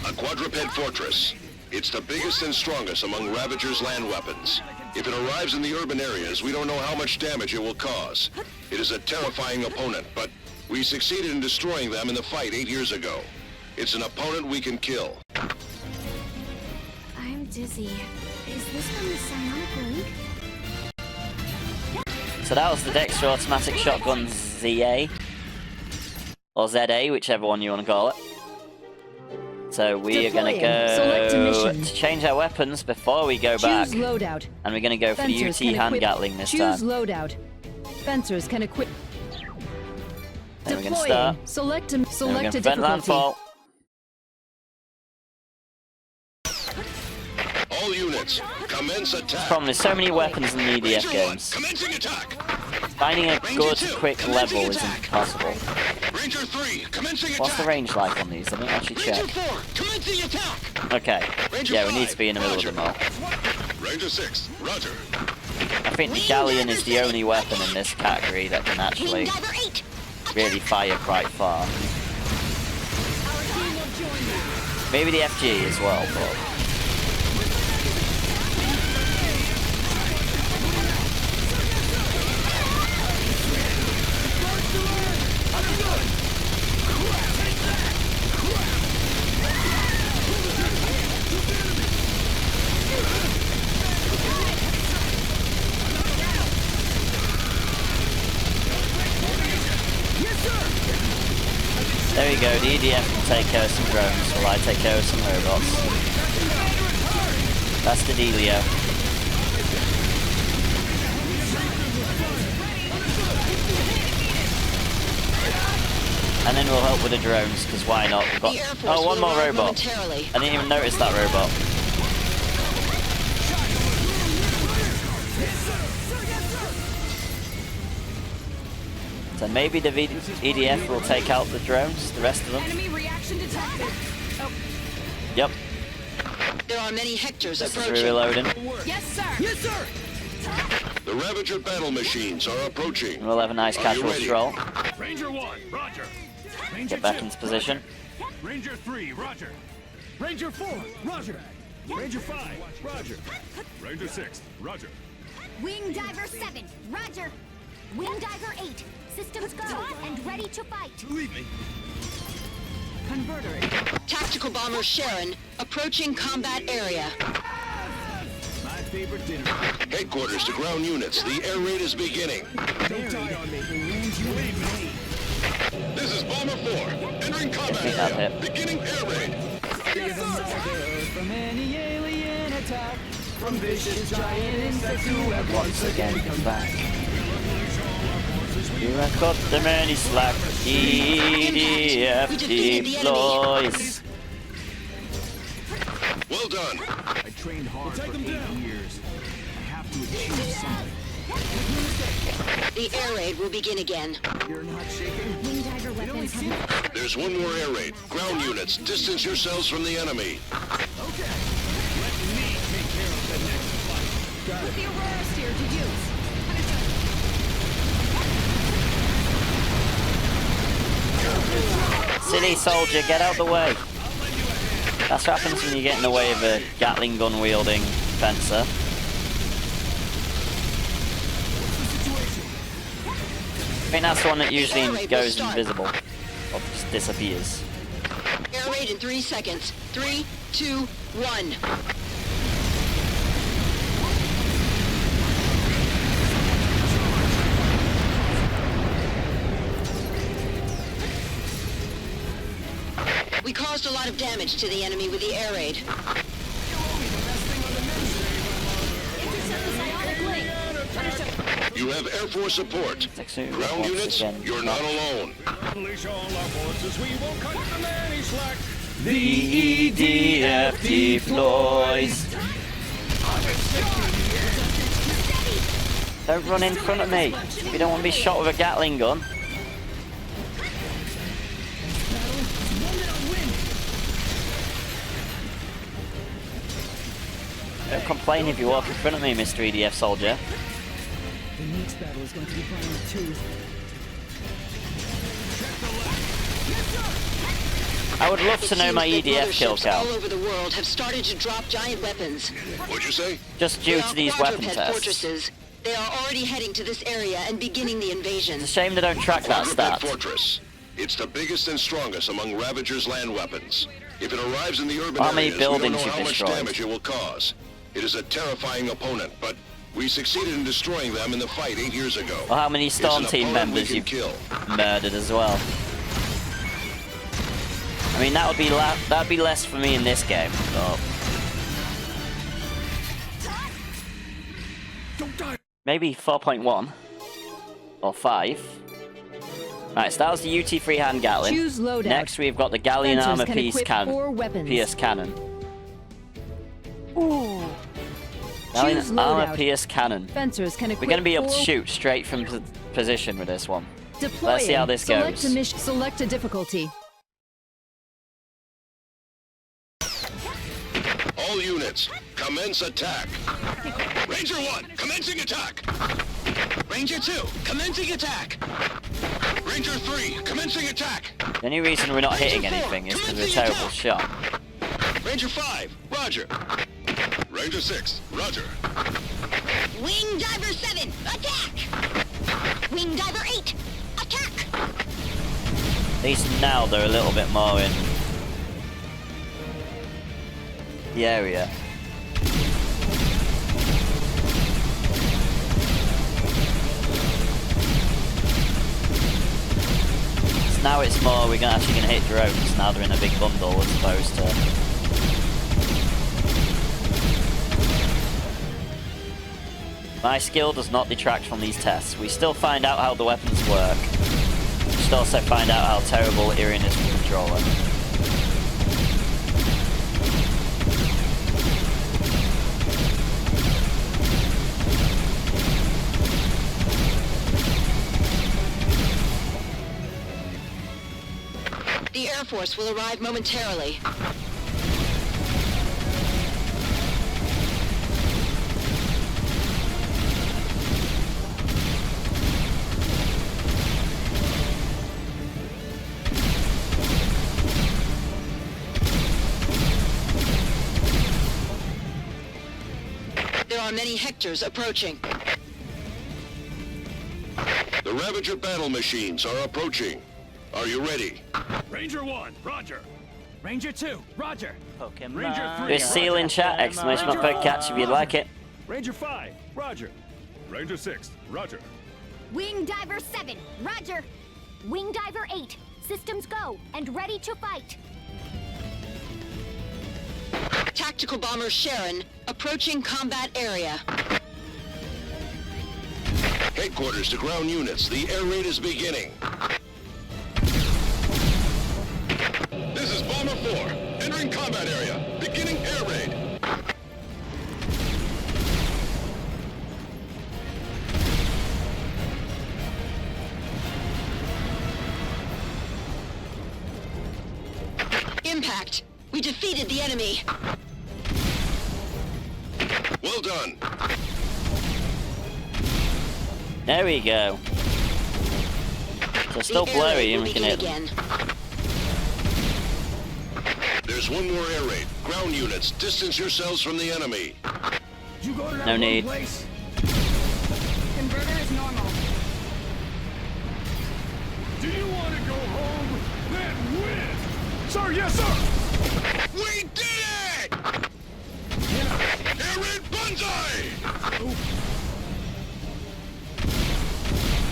A quadruped fortress. It's the biggest and strongest among Ravager's land weapons. If it arrives in the urban areas, we don't know how much damage it will cause. It is a terrifying opponent, but we succeeded in destroying them in the fight 8 years ago. It's an opponent we can kill. I'm dizzy. Is this from the psionic link? So that was the Dexter Automatic Shotgun ZA. Or ZA, whichever one you want to call it. So we are going to Deploying. Select a go mission. to change our weapons before we go back. Choose loadout. And we're going to go for the Fencers UT can hand equip. Gatling this Choose time. loadout. Fencers can equip. Then we're going to Deploying. start. Select Then we're a going to prevent difficulty. landfall. All units, commence attack. Problem is so many weapons in the V.D.F games. Commencing attack. Finding a good, quick commencing level is attack. impossible. Ranger 3, commencing attack. What's the range like on these? I didn't actually Ranger check. 4, commencing attack. Okay. Ranger Yeah, we 5, need to be in the middle of Roger. them all. Ranger 6, Roger. I think the Galleon is the only weapon in this category that can actually Wing Diver 8! really fire quite far. Maybe the FG as well, but... There we go, the EDF can take care of some drones while I take care of some robots. That's the dealio. And then we'll help with the drones, because why not? We've got... The Air Force Oh, one will more arrive robot. momentarily. I didn't even notice that robot. So maybe the EDF will take out the drones, the rest of them. Enemy reaction detected. Oh, Yep, There are many Hectors this is approaching. reloading. yes, sir. Yes, sir! The Ravager battle machines are approaching. And we'll have a nice Are you casual ready? stroll. Ranger 1, roger. Ranger Get back 2, into position. Ranger 3, roger. Ranger 4, roger. Ranger 5, roger. Ranger 6, roger. Wing Diver 7! Roger! Wing Diver 8! Systems go! And ready to fight! Leave me. Converter. Tactical bomber Sharon approaching combat area. My favorite dinner. Headquarters to ground units. The air raid is beginning. Don't die on me. Leave me. This is Bomber 4. Entering combat think that area. hit. Beginning air raid. From any alien attack, from vicious giant insects who have Once again, come back. You have cut the many slack. EDF We defeated the enemy. deploys. Well done. I trained hard for 8 years. I have to achieve something. The air raid will begin again. You're not shaking? Wing Diver weapons have... There's one more air raid. Ground units, distance yourselves from the enemy. Put the Aurora steer to use. Silly soldier, get out the way. That's what happens when you get in the way of a Gatling gun wielding fencer. I think that's the one that usually goes invisible. Or just disappears. Air raid in 3 seconds. 3, 2, 1. We caused a lot of damage to the enemy with the air raid. You have Air Force support. Ground units, you're not alone. Unleash all our forces, we won't cut them any slack. V.D.F. deploys. Don't run in front of me. You don't want to be shot with a Gatling gun. Don't complain if you walk in front of me, Mr. EDF soldier. The next battle is going to be violent too. I would love to know my EDF kill count. All over the world have started to drop giant weapons. What'd you say? Just due to these weapon tests. Fortresses. They are already heading to this area and beginning the invasion. It's a shame they don't track that stat. Fortress. It's the biggest and strongest among Ravager's land weapons. If it arrives in the urban How many areas, we don't buildings know you've how much destroyed? damage it will cause. It is a terrifying opponent, but we succeeded in destroying them in the fight 8 years ago. Or how many Storm It's an Team opponent we members can you've kill. murdered as well. I mean, that'd be less for me in this game, but maybe 4.1 or 5. Right, so that was the UT3 hand Gatling. Choose loadout. Next, we've got the Galleon Fencers Armor can Piece equip Cannon. 4 weapons. Pierce Cannon. Ooh. Galleon Choose Armor loadout. Pierce Cannon. Fencers can equip We're going to be able to 4 shoot straight from position with this one. Deploying. Let's see how this Select goes. A mission. Select a difficulty. All units, commence attack. Ranger 1, commencing attack. Ranger 2, commencing attack. Ranger 3, commencing attack. The only reason we're not hitting anything is because we're a terrible shot. Ranger 5, roger. Ranger 6, roger. Wing Diver 7, attack! Wing Diver 8, attack! At least now they're a little bit more in the area. So now it's more, we're actually going to hit drones. Now they're in a big bundle as opposed to... My skill does not detract from these tests. We still find out how the weapons work. We should also find out how terrible Yreon is for controlling. The Air Force will arrive momentarily. There are many Hectors approaching. The Ravager battle machines are approaching. Are you ready? Ranger 1, roger. Ranger 2, roger. Pokemon. Ranger 3, There's seal in chat, exclamation mark per catch if you'd like it. Ranger 5, roger. Ranger 6, roger. Wing Diver 7, roger! Wing Diver 8, systems go, and ready to fight! Tactical bomber Sharon approaching combat area. Headquarters to ground units. The air raid is beginning. This is Bomber 4. Entering combat area. Beginning air raid. Impact! We defeated the enemy! Well done. There we go. So it's still The air blurry raid and will we can begin hit them. again. There's one more air raid. Ground units, distance yourselves from the enemy. You go to that No one need. place? Converter is normal. Do you want to go home? Then win! Sir, yes, sir! We did it! Air raid Banzai!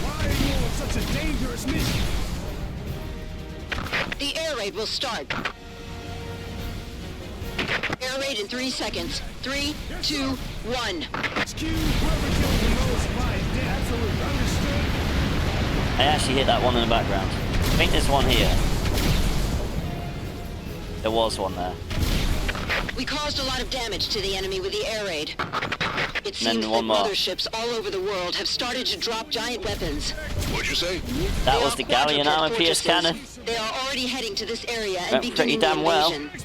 Why are you on such a dangerous mission? The air raid will start. Air raid in 3 seconds. 3, 2, 1. Excuse whoever killed the most by dead. Absolutely understood. I actually hit that one in the background. I think there's one here. There was one there. We caused a lot of damage to the enemy with the air raid. It then seems that one more. motherships all over the world have started to drop giant weapons. What'd you say? That They was are the galleon quadruped armor pierce fortresses. cannon. They are already heading to this area and Went pretty beginning the damn well. invasion.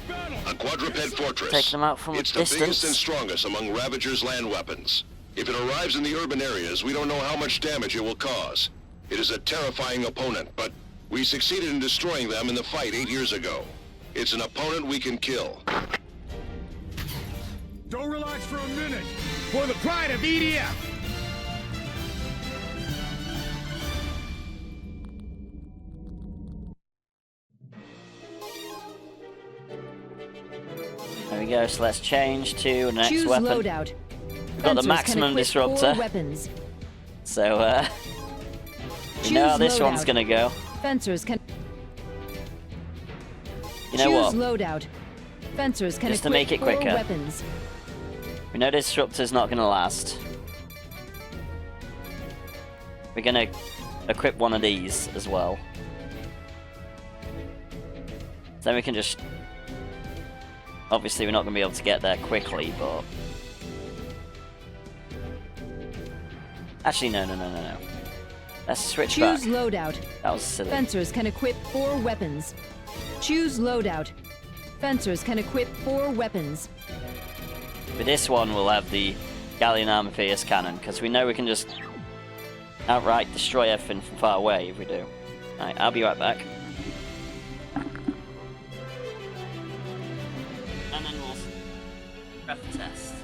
A quadruped fortress. Take them out from a It's the biggest and distance. strongest among Ravager's land weapons. If it arrives in the urban areas, we don't know how much damage it will cause. It is a terrifying opponent, but we succeeded in destroying them in the fight 8 years ago. It's an opponent we can kill. Don't relax for a minute. For the pride of V.D.F. There we go, so let's change to the next Choose weapon. loadout. We've got the Fencers can maximum equip disruptor. 4 weapons. So, you know how Choose this one's loadout. gonna go. Fencers can You know choose what? loadout. Fencers can Just to equip make it 4 quicker. weapons. We know disruptor's not gonna last. We're gonna equip one of these as well. Then we can just... Obviously we're not gonna be able to get there quickly, but... Actually, no. Let's switch Choose back. loadout. That was silly. Fencers can equip 4 weapons. Choose loadout. Fencers can equip 4 weapons. With this one, we'll have the galleon armor pierce cannon, because we know we can just outright destroy everything from far away if we do. Alright, I'll be right back. And then we'll prep the test.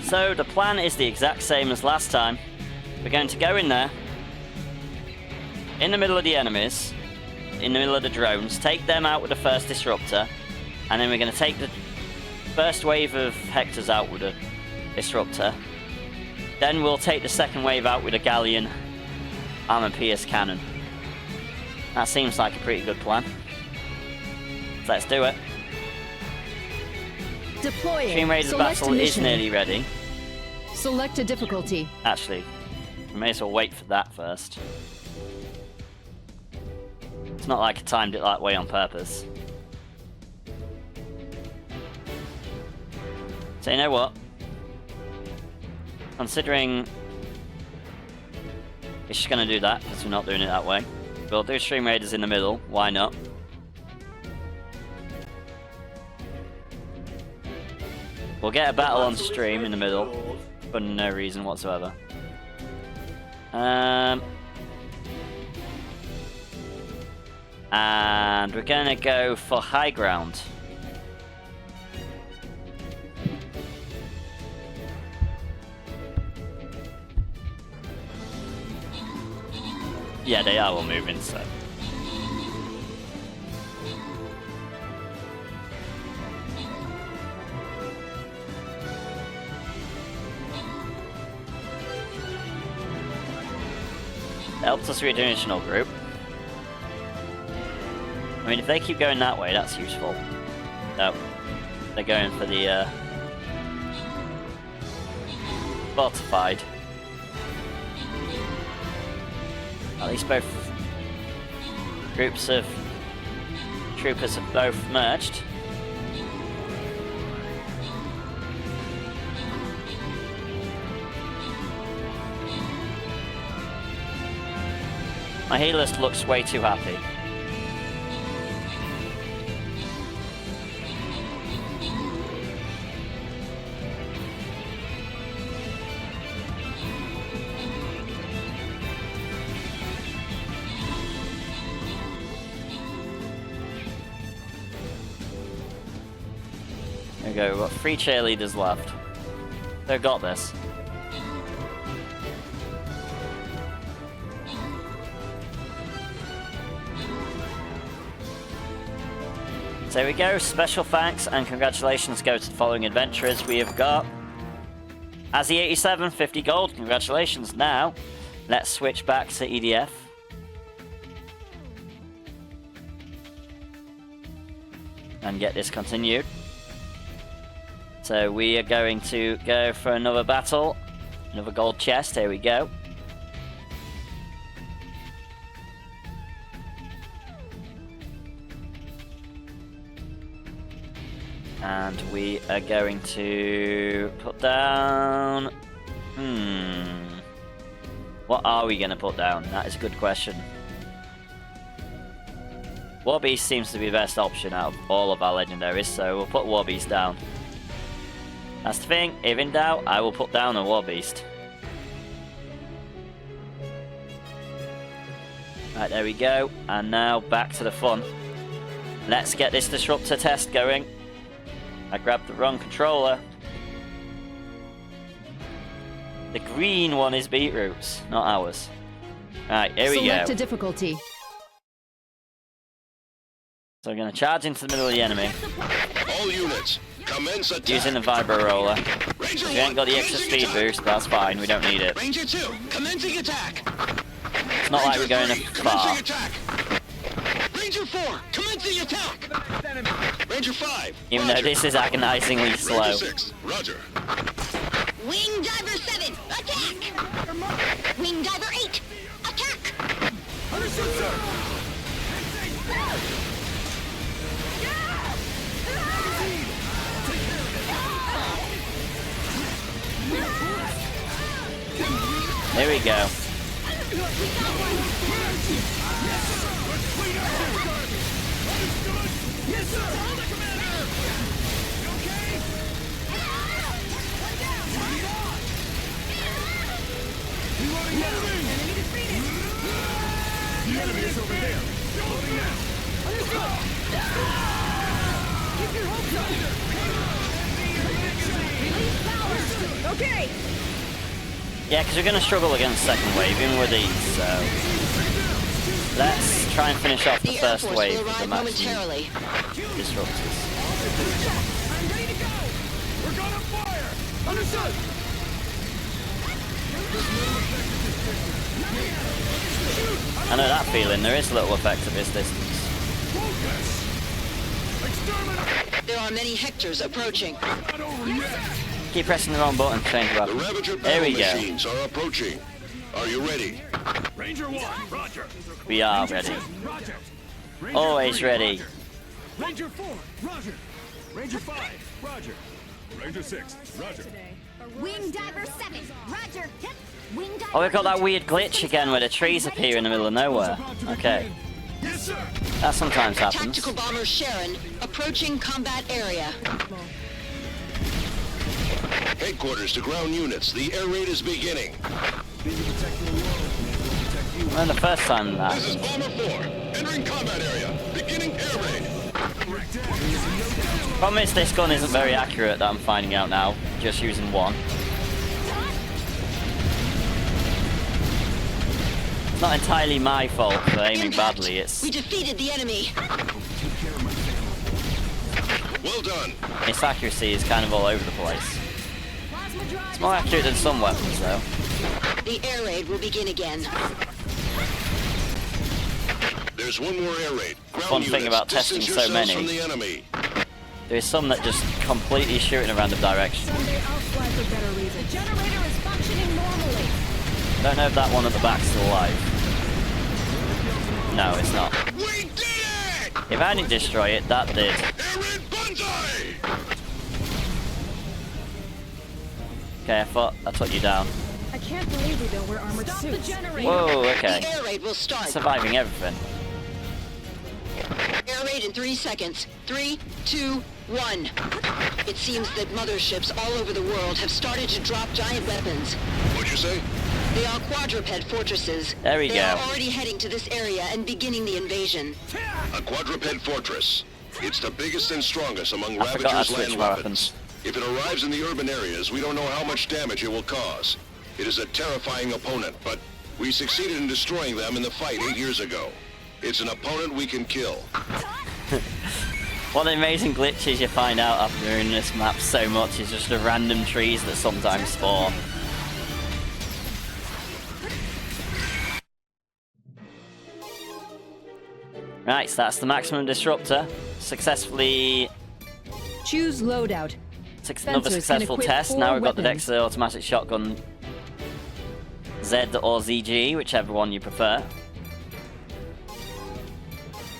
So the plan is the exact same as last time. We're going to go in there, in the middle of the enemies, in the middle of the drones, take them out with the first disruptor, and then we're going to take the first wave of Hectors out with a disruptor. Then we'll take the second wave out with a Galleon armor pierce cannon. That seems like a pretty good plan. So let's do it. Deploying. Stream Raiders Select battle is mission. nearly ready. Select a difficulty. Actually, we may as well wait for that first. It's not like I timed it that way on purpose. So you know what? Considering it's just going to do that, because we're not doing it that way. We'll do Stream Raiders in the middle, why not? We'll get a battle on stream in the middle, for no reason whatsoever. And we're gonna go for high ground. Yeah, they are all moving, so. Helps us read an additional group. I mean, if they keep going that way, that's useful. No, they're going for the fortified. At least both groups of troopers have both merged. My healist looks way too happy. There we go, we've got 3 cheerleaders left. They've got this. There we go, special thanks and congratulations go to the following adventurers. We have got Azzy87, 50 gold, congratulations. Now, let's switch back to EDF. And get this continued. So we are going to go for another battle, another gold chest, here we go. And we are going to put down... What are we going to put down? That is a good question. Warbeast seems to be the best option out of all of our legendaries, so we'll put Warbeast down. That's the thing, if in doubt, I will put down a Warbeast. Right, there we go. And now back to the fun. Let's get this disruptor test going. I grabbed the wrong controller. The green one is Beetroot's, not ours. Alright, here we go. Select a difficulty. So we're going to charge into the middle of the enemy. All units, commence attack. Using the vibro roller. Ranger We ain't got the 1, extra commencing speed attack. boost, but that's fine, we don't need it. Ranger 2, commencing attack. It's not like we're going Ranger 3, far. commencing attack. Ranger 4, commencing attack. Ranger 5, Even though Roger. this is agonizingly slow. Ranger 6, Roger. Wing Diver 7, attack! Wing Diver 8, attack! Understood, sir! There we go. Yes, sir! Hold it, Commander! You okay? One down! Reloading now! Enemy defeated! The enemy is over there! Loading now! Understood! Keep your hopes up! Release power! Okay! Yeah, because we're going to struggle against second wave, even with these, so... Let's try and finish off the The Air first Force wave will with the arrive maximum momentarily. disruptors. I'm ready to go! We're gonna fire! Understood! I know that feeling, there is little effect at this distance. Focus! Exterminate! There are many Hectors approaching. Not over yet! Keep pressing the wrong button to change The weapon. Ravager There battle we go. machines are approaching. Are you ready? Ranger 1, roger. We are Ranger ready. 2, roger. Ranger Always 3, ready. roger. Ranger 4, roger. Ranger 5, roger. Ranger 6, roger. Wing Diver 7, Roger. Wing Diver Oh, we've got that weird glitch again where the trees appear in the middle of nowhere. Okay. Yes, sir! That sometimes happens. Tactical bomber Sharon approaching combat area. Headquarters to ground units. The air raid is beginning. Well, the first time that. This is Bomber 4. Entering combat area. Beginning air raid. Problem is, this gun isn't very accurate that I'm finding out now, just using one. It's not entirely my fault for aiming Impact. badly, it's We defeated the enemy. Well done. its accuracy is kind of all over the place. It's more accurate than some weapons though. The air raid will begin again. There's one more air raid. Ground Fun thing units, about testing distance so yourselves many. from the enemy. There's some that just completely shoot in a random direction. Someday I'll fly for better reasons. The generator is functioning normally. I don't know if that one at the back's still alive. No, it's not. We did it! If I didn't destroy it, that did. Air raid banzai! Okay, I took you down. I can't believe we don't wear armored Stop the suits. generator! Whoa, The okay. air raid will start. Surviving everything. Air raid in 3 seconds. 3, 2, 1. It seems that motherships all over the world have started to drop giant weapons. What'd you say? They are quadruped fortresses. There we They go. are already heading to this area and beginning the invasion. A quadruped fortress. It's the biggest and strongest among I forgot I Ravager's switched land my weapons. If it arrives in the urban areas, we don't know how much damage it will cause. It is a terrifying opponent, but we succeeded in destroying them in the fight 8 years ago. It's an opponent we can kill. One of the amazing glitches you find out after doing this map so much is just the random trees that sometimes spawn. Right, so that's the maximum disruptor. Successfully... Choose loadout. Another Fencers successful can equip test. 4 Now we've got the weapons. Dexter automatic shotgun Z or ZG, whichever one you prefer.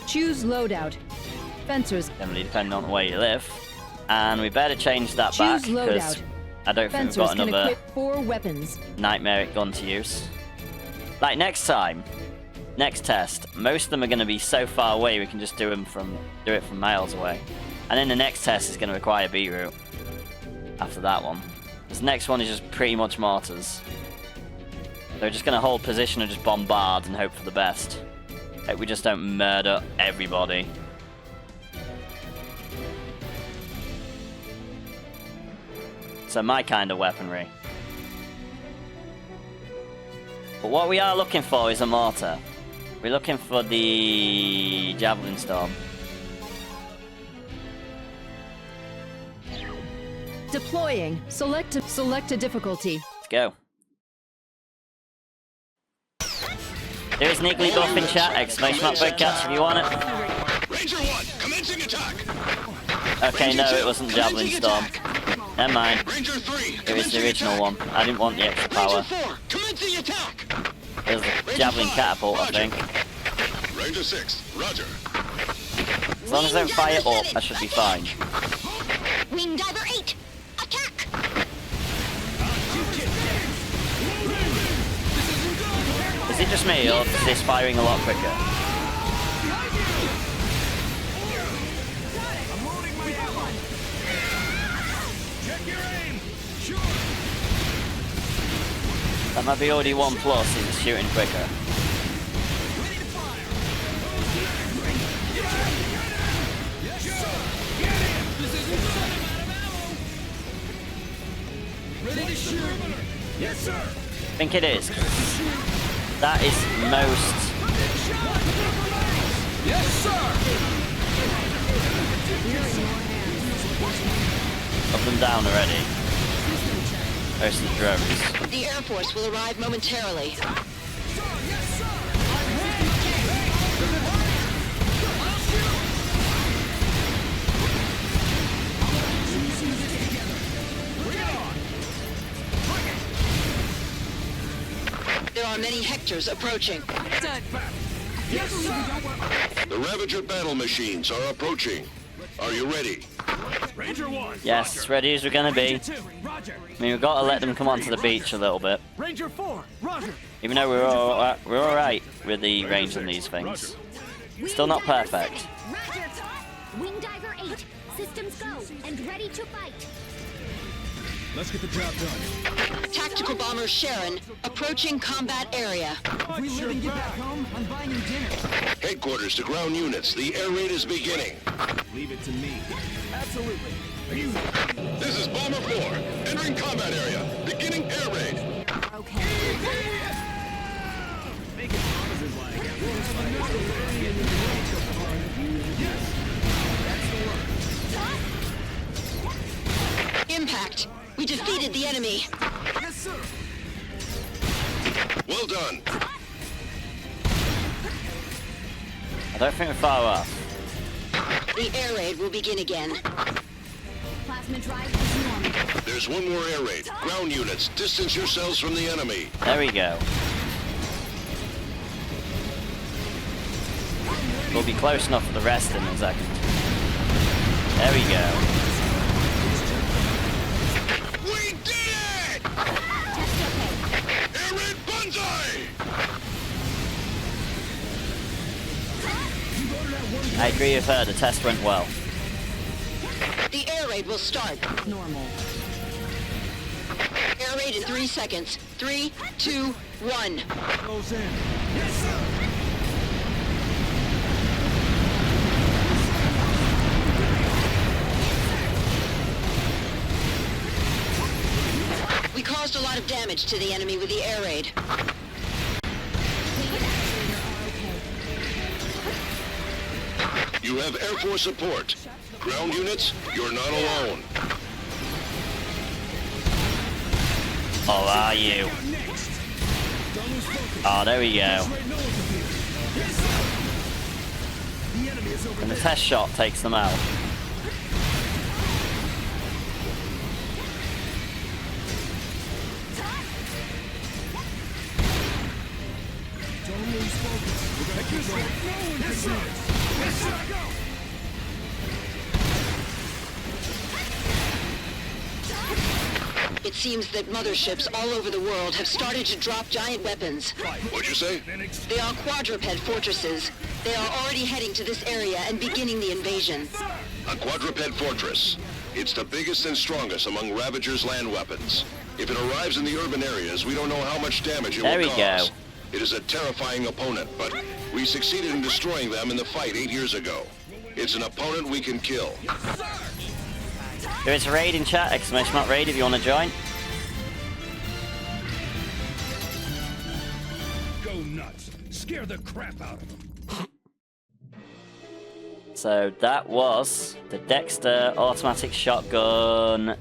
Choose loadout. Fencers. Generally depending on where you live. And we better change that Choose back because loadout. I don't think we've Fencers got can another equip 4 weapons. nightmaric gun to use. Like next time, next test, most of them are going to be so far away we can just do it from miles away. And then the next test is going to require B route. After that one, this next one is just pretty much mortars. They're just going to hold position and just bombard and hope for the best. Hope we just don't murder everybody. So my kind of weaponry. But what we are looking for is a mortar. We're looking for the Javelin Storm. Deploying. Select a difficulty. Let's go. There is Niggly buff in chat. Exclamation mark big catch if you want it. Ranger 1, commencing attack! Okay, no, it wasn't Javelin Storm. Never mind. Ranger 3, It was the original one. I didn't want the extra power. Ranger 4, commencing attack! It was the Javelin Catapult, I think. Ranger 6, roger. As long as I don't fire up, I should be fine. Wing Diver 8, attack! Is it just me, or is this firing a lot quicker? I'm loading my ammo! Check your aim! Sure! That might be already 1+, it's shooting quicker. Ready to fire! Yes, sir! Get in! This isn't good! I'm out of ammo! Ready to shoot! Yes, sir! think it is. That is most Yes, sir! of them down already. Most of the drones. The Air Force will arrive momentarily. There are many Hectors approaching. Yes, sir! The Ravager battle machines are approaching. Are you ready? Ranger 1. Yes, Roger. as ready as we're gonna be. Ranger 2, Roger. I mean, we've got to let them come onto the beach a little bit. Ranger 4, Roger. Even though we're all right with the range on these things. Still not perfect. Roger. Wing Diver 8. Systems go and ready to fight. Let's get the job done. Tactical bomber Sharon approaching combat area. If we live and get back home, I'm buying you dinner. Headquarters to ground units. The air raid is beginning. Leave it to me. Absolutely. Are you... This is Bomber 4. Entering combat area. Beginning air raid. Okay. Making promises like... Impact. We defeated the enemy. Yes, sir. Well done. I don't think we're far off. The air raid will begin again. Plasma drive is normal. There's one more air raid. Ground units, distance yourselves from the enemy. There we go. We'll be close enough for the rest in a second. There we go. We did it! Air raid Banzai! I agree with her, the test went well. The air raid will start. Normal. Air raid in 3 seconds. 3, 2, 1. Goes in. Yes, sir. We caused a lot of damage to the enemy with the air raid. You have Air Force support. Ground units, you're not alone. Oh, are you? Oh, there we go. And the test shot takes them out. Don't lose focus. We're gonna keep going. Yes, sir. Yes, sir. Go. It seems that motherships all over the world have started to drop giant weapons. What'd you say? They are quadruped fortresses. They are already heading to this area and beginning the invasion. A quadruped fortress. It's the biggest and strongest among Ravager's land weapons. If it arrives in the urban areas, we don't know how much damage it There will we cause. go. It is a terrifying opponent, but we succeeded in destroying them in the fight 8 years ago. It's an opponent we can kill. There is a raid in chat, exclamation mark raid if you want to join. Go nuts. Scare the crap out of them. So that was the Dexter automatic shotgun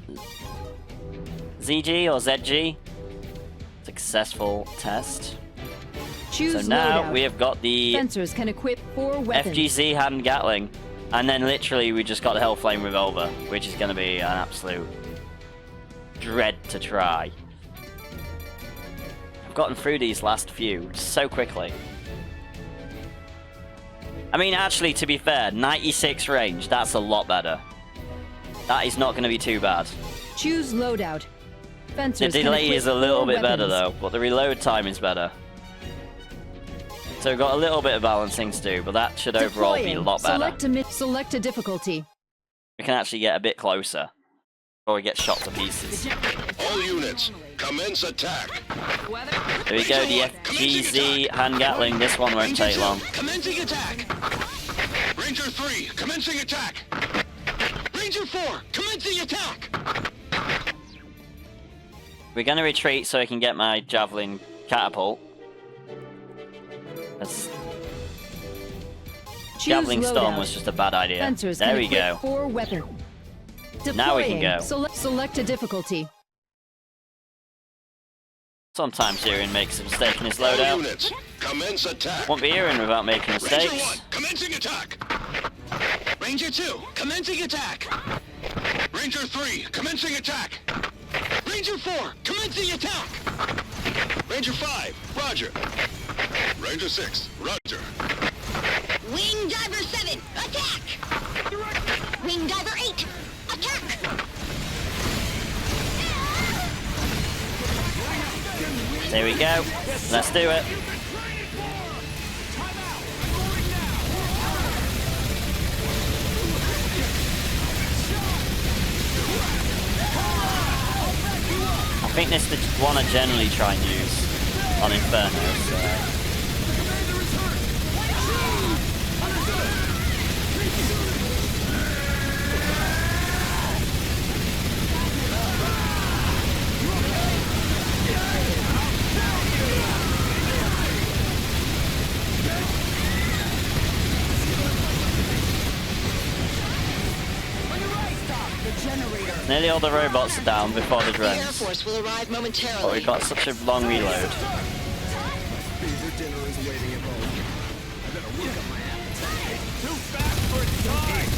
ZG or ZG. Successful test. Choose So now loadout. we have got the Fencers can equip 4 weapons. FGC hand Gatling, and then literally we just got the Hellflame revolver, which is going to be an absolute dread to try. I've gotten through these last few so quickly. I mean, actually, to be fair, 96 range, that's a lot better. That is not going to be too bad. Choose loadout. The Fencers can delay equip is a little 4 bit better weapons. though, but the reload time is better. So we've got a little bit of balancing to do, but that should overall be a lot better. Select a difficulty. We can actually get a bit closer before we get shot to pieces. All units, commence attack. There we go, the FGZ hand Gatling. This one won't take long. Commencing attack. Ranger 3, commencing attack. Ranger 4, commencing attack. We're going to retreat so I can get my javelin catapult. Javelin storm was just a bad idea. Fencers There we go. 4 weapons. Now we can go. Select a difficulty. Sometimes Yreon makes a mistake in his All loadout. units, commence attack. Won't be Yreon without making Ranger mistakes. 1, commencing attack. Ranger 2, commencing attack. Ranger 3, commencing attack. Ranger 4, commencing attack. Ranger 5, roger. Ranger 6, roger. Wing Diver 7, attack! Wing Diver 8, attack! There we go. Let's do it. I think this is the one I generally try and use on Inferno. So. Nearly all the robots are down before the The Air drones. Force will arrive momentarily. But we've got such a long reload. Favorite dinner is waiting at home. I better work up my appetite. Too fast for its size.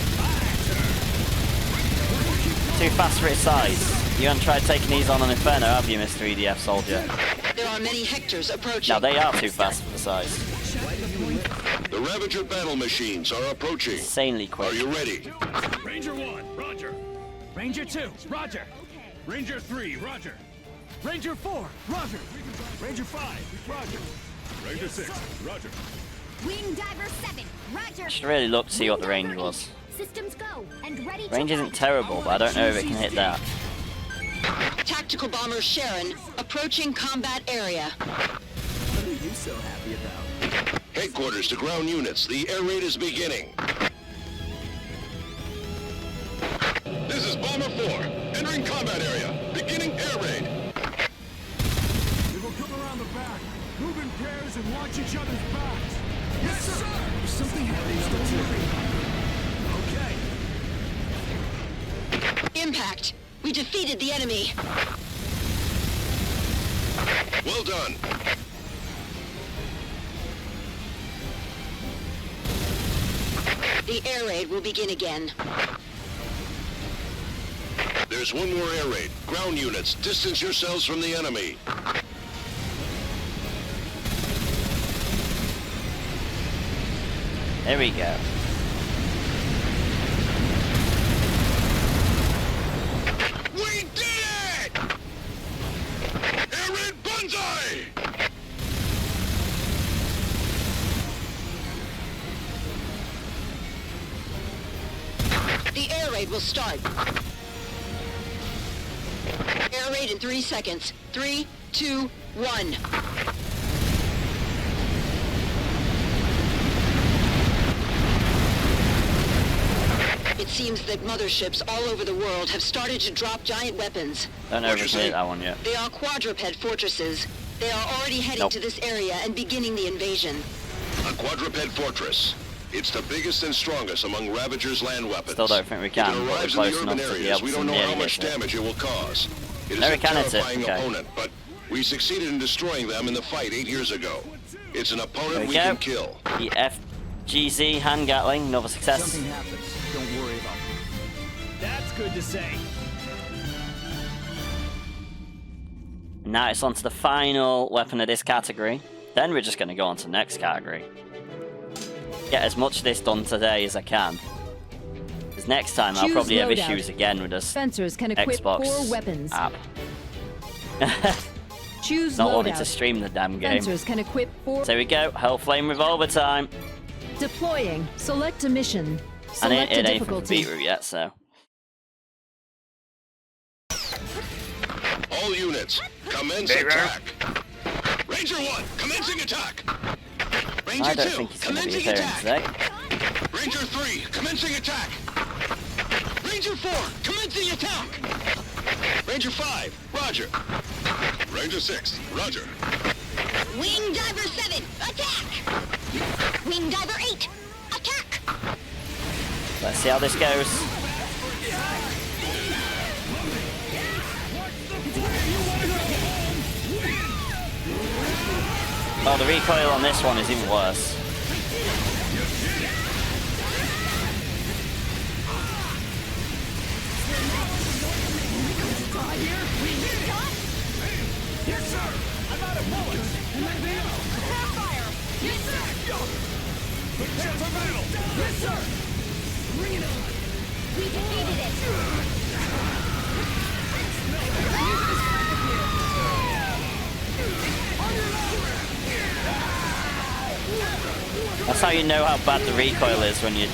Too fast for its size. You haven't tried taking these on Inferno, have you, Mr. V.D.F. soldier? There are many Hectors approaching. Now they are too fast for the size. The Ravager battle machines are approaching. Insanely Are quick. you ready? Ranger 1, roger. Ranger 2, roger. Ranger 3, roger. Ranger 4, roger. Ranger 5, roger. Ranger 6, roger. Wing Diver 7, roger! Should really look to see what the range was. Systems go, and ready to Range isn't fight. terrible, but I don't know if it can hit that. Tactical bomber Sharon approaching combat area. What are you so happy about? Headquarters to ground units. The air raid is beginning. This is Bomber 4, entering combat area. Beginning air raid. We will come around the back, move in pairs and watch each other's backs. Yes, sir! There's something happening number 2. Okay. Impact. We defeated the enemy. Well done. The air raid will begin again. There's one more air raid. Ground units, distance yourselves from the enemy. There we go. We did it! Air raid Banzai! The air raid will start. Air raid in 3 seconds. 3, 2, 1. It seems that motherships all over the world have started to drop giant weapons. Don't know if we What'd can you hit say? that one yet. They are quadruped fortresses. They are already heading Nope. to this area and beginning the invasion. A quadruped fortress. It's the biggest and strongest among Ravager's land weapons. Still don't think we can, If it but we're arrives in close the enough urban to be areas, able we to don't know nearly how much hit it. damage it will cause. It is No, a we can hit it, terrifying okay. opponent, but we succeeded in destroying them in the fight 8 years ago. It's an There opponent we we go. can kill. The FGZ hand gatling, another success. Something happens. Don't worry about it. That's good to say. Now it's on to the final weapon of this category. Then we're just going to go on to the next category. Get as much of this done today as I can. Because next time I'll Choose probably have loadout. issues again with this Fencers can equip Xbox 4 weapons. app. Choose Not wanting to loadout. stream the damn game. Fencers can equip 4. So here we go, Hellflame Revolver time. Deploying. Select a mission. And Select it a ain't from the difficulty. beetroot yet, so. All units, commence attack. Ranger 1, commencing attack. Ranger I don't 2, think he's going to be commencing appearing attack. today. Ranger 3, commencing attack. Ranger 4, commencing attack. Ranger 5, roger. Ranger 6, roger. Wing Diver 7, attack! Wing Diver 8, attack! Let's see how this goes. Oh, the recoil on this one is even worse. Yes, sir! I'm out of bullets! Anything else? Prepare fire! Yes, sir! Prepare for battle! Yes, sir! Bring it on! We defeated it! That's how you know how bad the recoil is, when you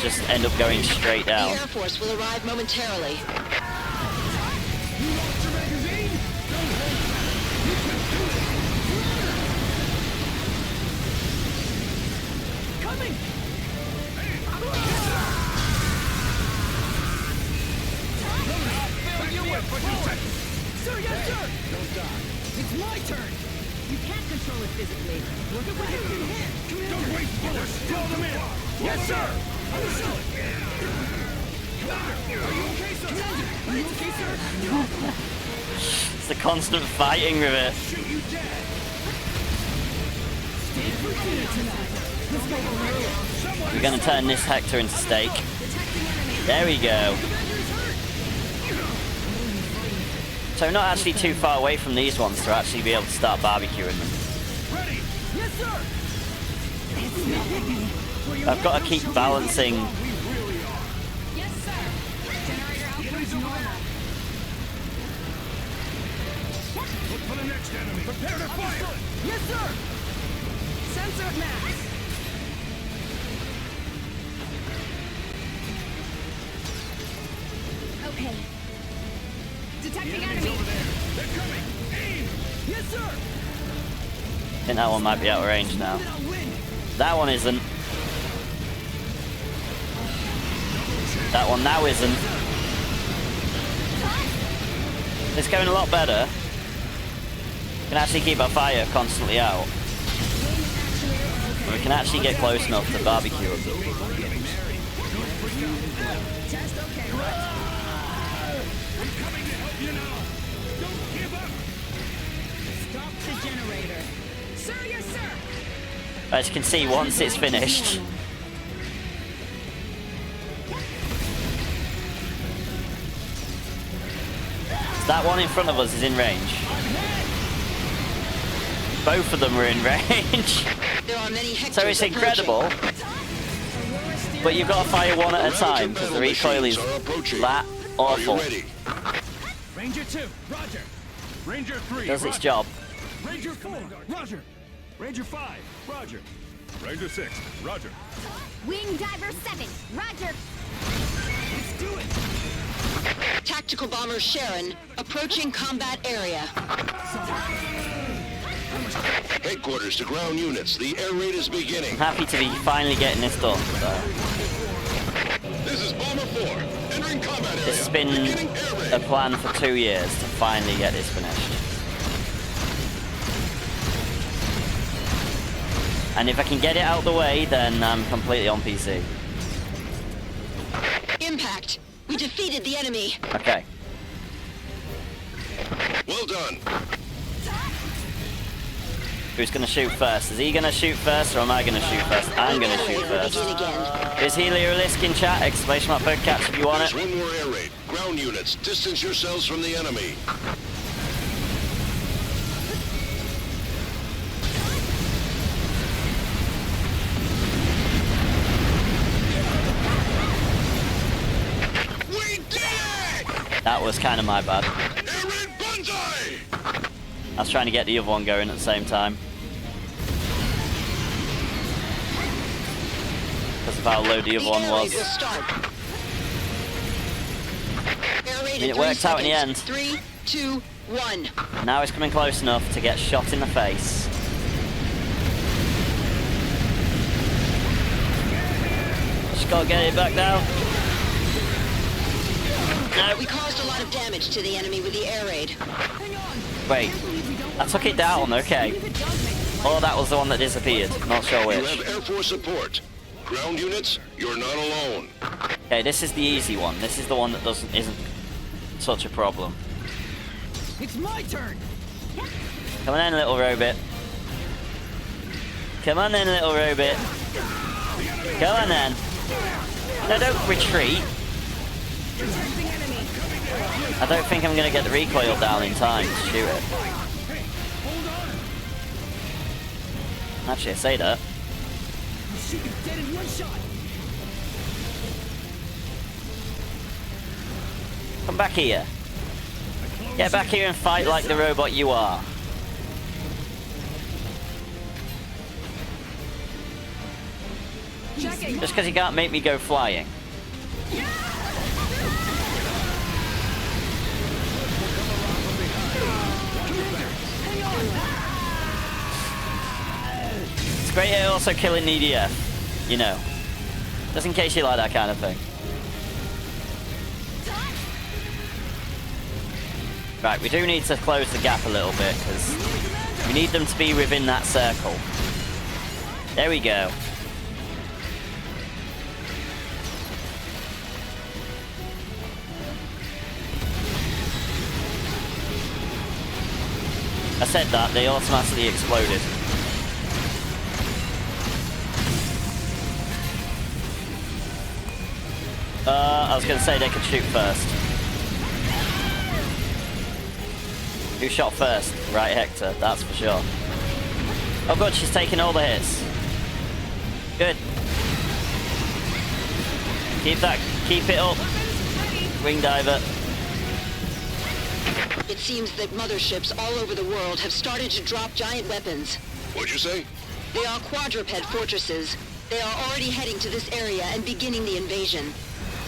just end up going straight The down. Air Force will arrive momentarily. Coming! Sir, yes, sir! Don't die. It's my turn! You can't control it physically. Look at what you can hit! Don't waste bullets! Throw them in! Yes, sir! Understood! Commander, are you okay, sir? Commander, are you okay, sir? It's the constant fighting with it. Shoot you dead! Stay for dinner tonight! Let's go home. We're gonna turn this Hector into steak. There we go. So we're not actually too far away from these ones to actually be able to start barbecuing them. Ready! Yes, sir! I've got to keep balancing. Yes, sir. Generator output is normal. Look for the next enemy! Prepare to fire! Yes, sir! Sensor at max. Okay. Detecting Enemies enemy. over there! They're coming! Aim! Yes, sir! I think that one might be out of range now. Then I'll win! That one isn't. That one now isn't. It's going a lot better. We can actually keep our fire constantly out. We can actually get close enough to barbecue them. Test okay, right? I'm coming to help you now! Don't give up! Stop the generator. Sir, yes, sir. As you can see, once it's finished, that one in front of us is in range. Both of them are in range. There are many Hectors So it's incredible. But you've got to fire one at a time because the recoil is that Are you awful. ready? Ranger 2, roger! Ranger 3, Does its roger. job. Ranger 4, roger! Ranger 5, roger! Ranger 6, roger. Wing Diver 7, roger. Let's do it! Tactical bomber Sharon approaching combat area. Headquarters to ground units. The air raid is beginning. I'm happy to be finally getting this done. So. This is Bomber 4, entering combat area. It's been Beginning air raid. a plan for 2 years to finally get this finished. And if I can get it out of the way, then I'm completely on PC. Impact. We defeated the enemy. Okay. Well done. Who's going to shoot first? Is he going to shoot first, or am I going to shoot first? I'm going to shoot first. Begin again. Is Heliolisk in chat? Exclamation mark Birdcats if you want There's it. one more air raid. Ground units, distance yourselves from the enemy. We did it! That was kind of my bad. Air raid Banzai! I was trying to get the other one going at the same time. Because of how low the other one air raid was. will start. Air raid I mean, in it 3 worked out in the seconds. end. 3, 2, 1. Now it's coming close enough to get shot in the face. Just gotta get it back down. We caused a lot of damage to the enemy with the air raid. Wait, I took it down, okay. Oh, that was the one that disappeared. Not sure You which. have Air Force support. Ground units, you're not alone. Okay, this is the easy one. This is the one that isn't such a problem. It's my turn. Come on in, little robot. Come on in, little robot. Come on then. No, don't retreat. I don't think I'm going to get the recoil down in time to shoot it. Actually, I say that. I'll shoot you dead in one shot. Come back here. Get back here and fight like the robot you are. Just because you can't make me go flying. It's great at also killing V.D.F. You know. Just in case you like that kind of thing. Right, we do need to close the gap a little bit, because we need them to be within that circle. There we go. I said that, they automatically exploded. I was going to say they could shoot first. Who shot first? Right, Hector, that's for sure. Oh god, she's taking all the hits. Good. Keep it up. Wing diver. It seems that motherships all over the world have started to drop giant weapons. What'd you say? They are quadruped fortresses. They are already heading to this area and beginning the invasion.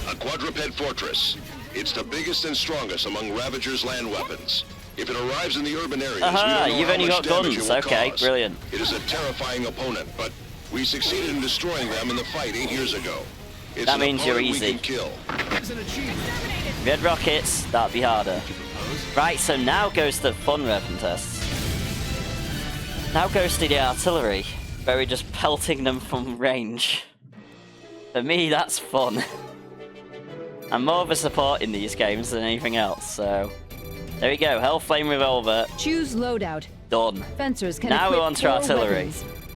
A quadruped fortress. It's the biggest and strongest among Ravager's land weapons. If it arrives in the urban areas, we don't know you've how only much got damage guns. it will Okay, cause. brilliant. It is a terrifying opponent, but we succeeded in destroying them in the fight 8 years ago. It's That an means you're opponent we easy. can kill. It's an achievement. Red rockets, that'd be harder. Right, so now goes the fun weapon tests. Now goes to the artillery, where we're just pelting them from range. For me, that's fun. I'm more of a support in these games than anything else, so... There we go, Hellflame Revolver, Choose loadout. done. Fencers can Now equip we're on to 4 artillery. weapons.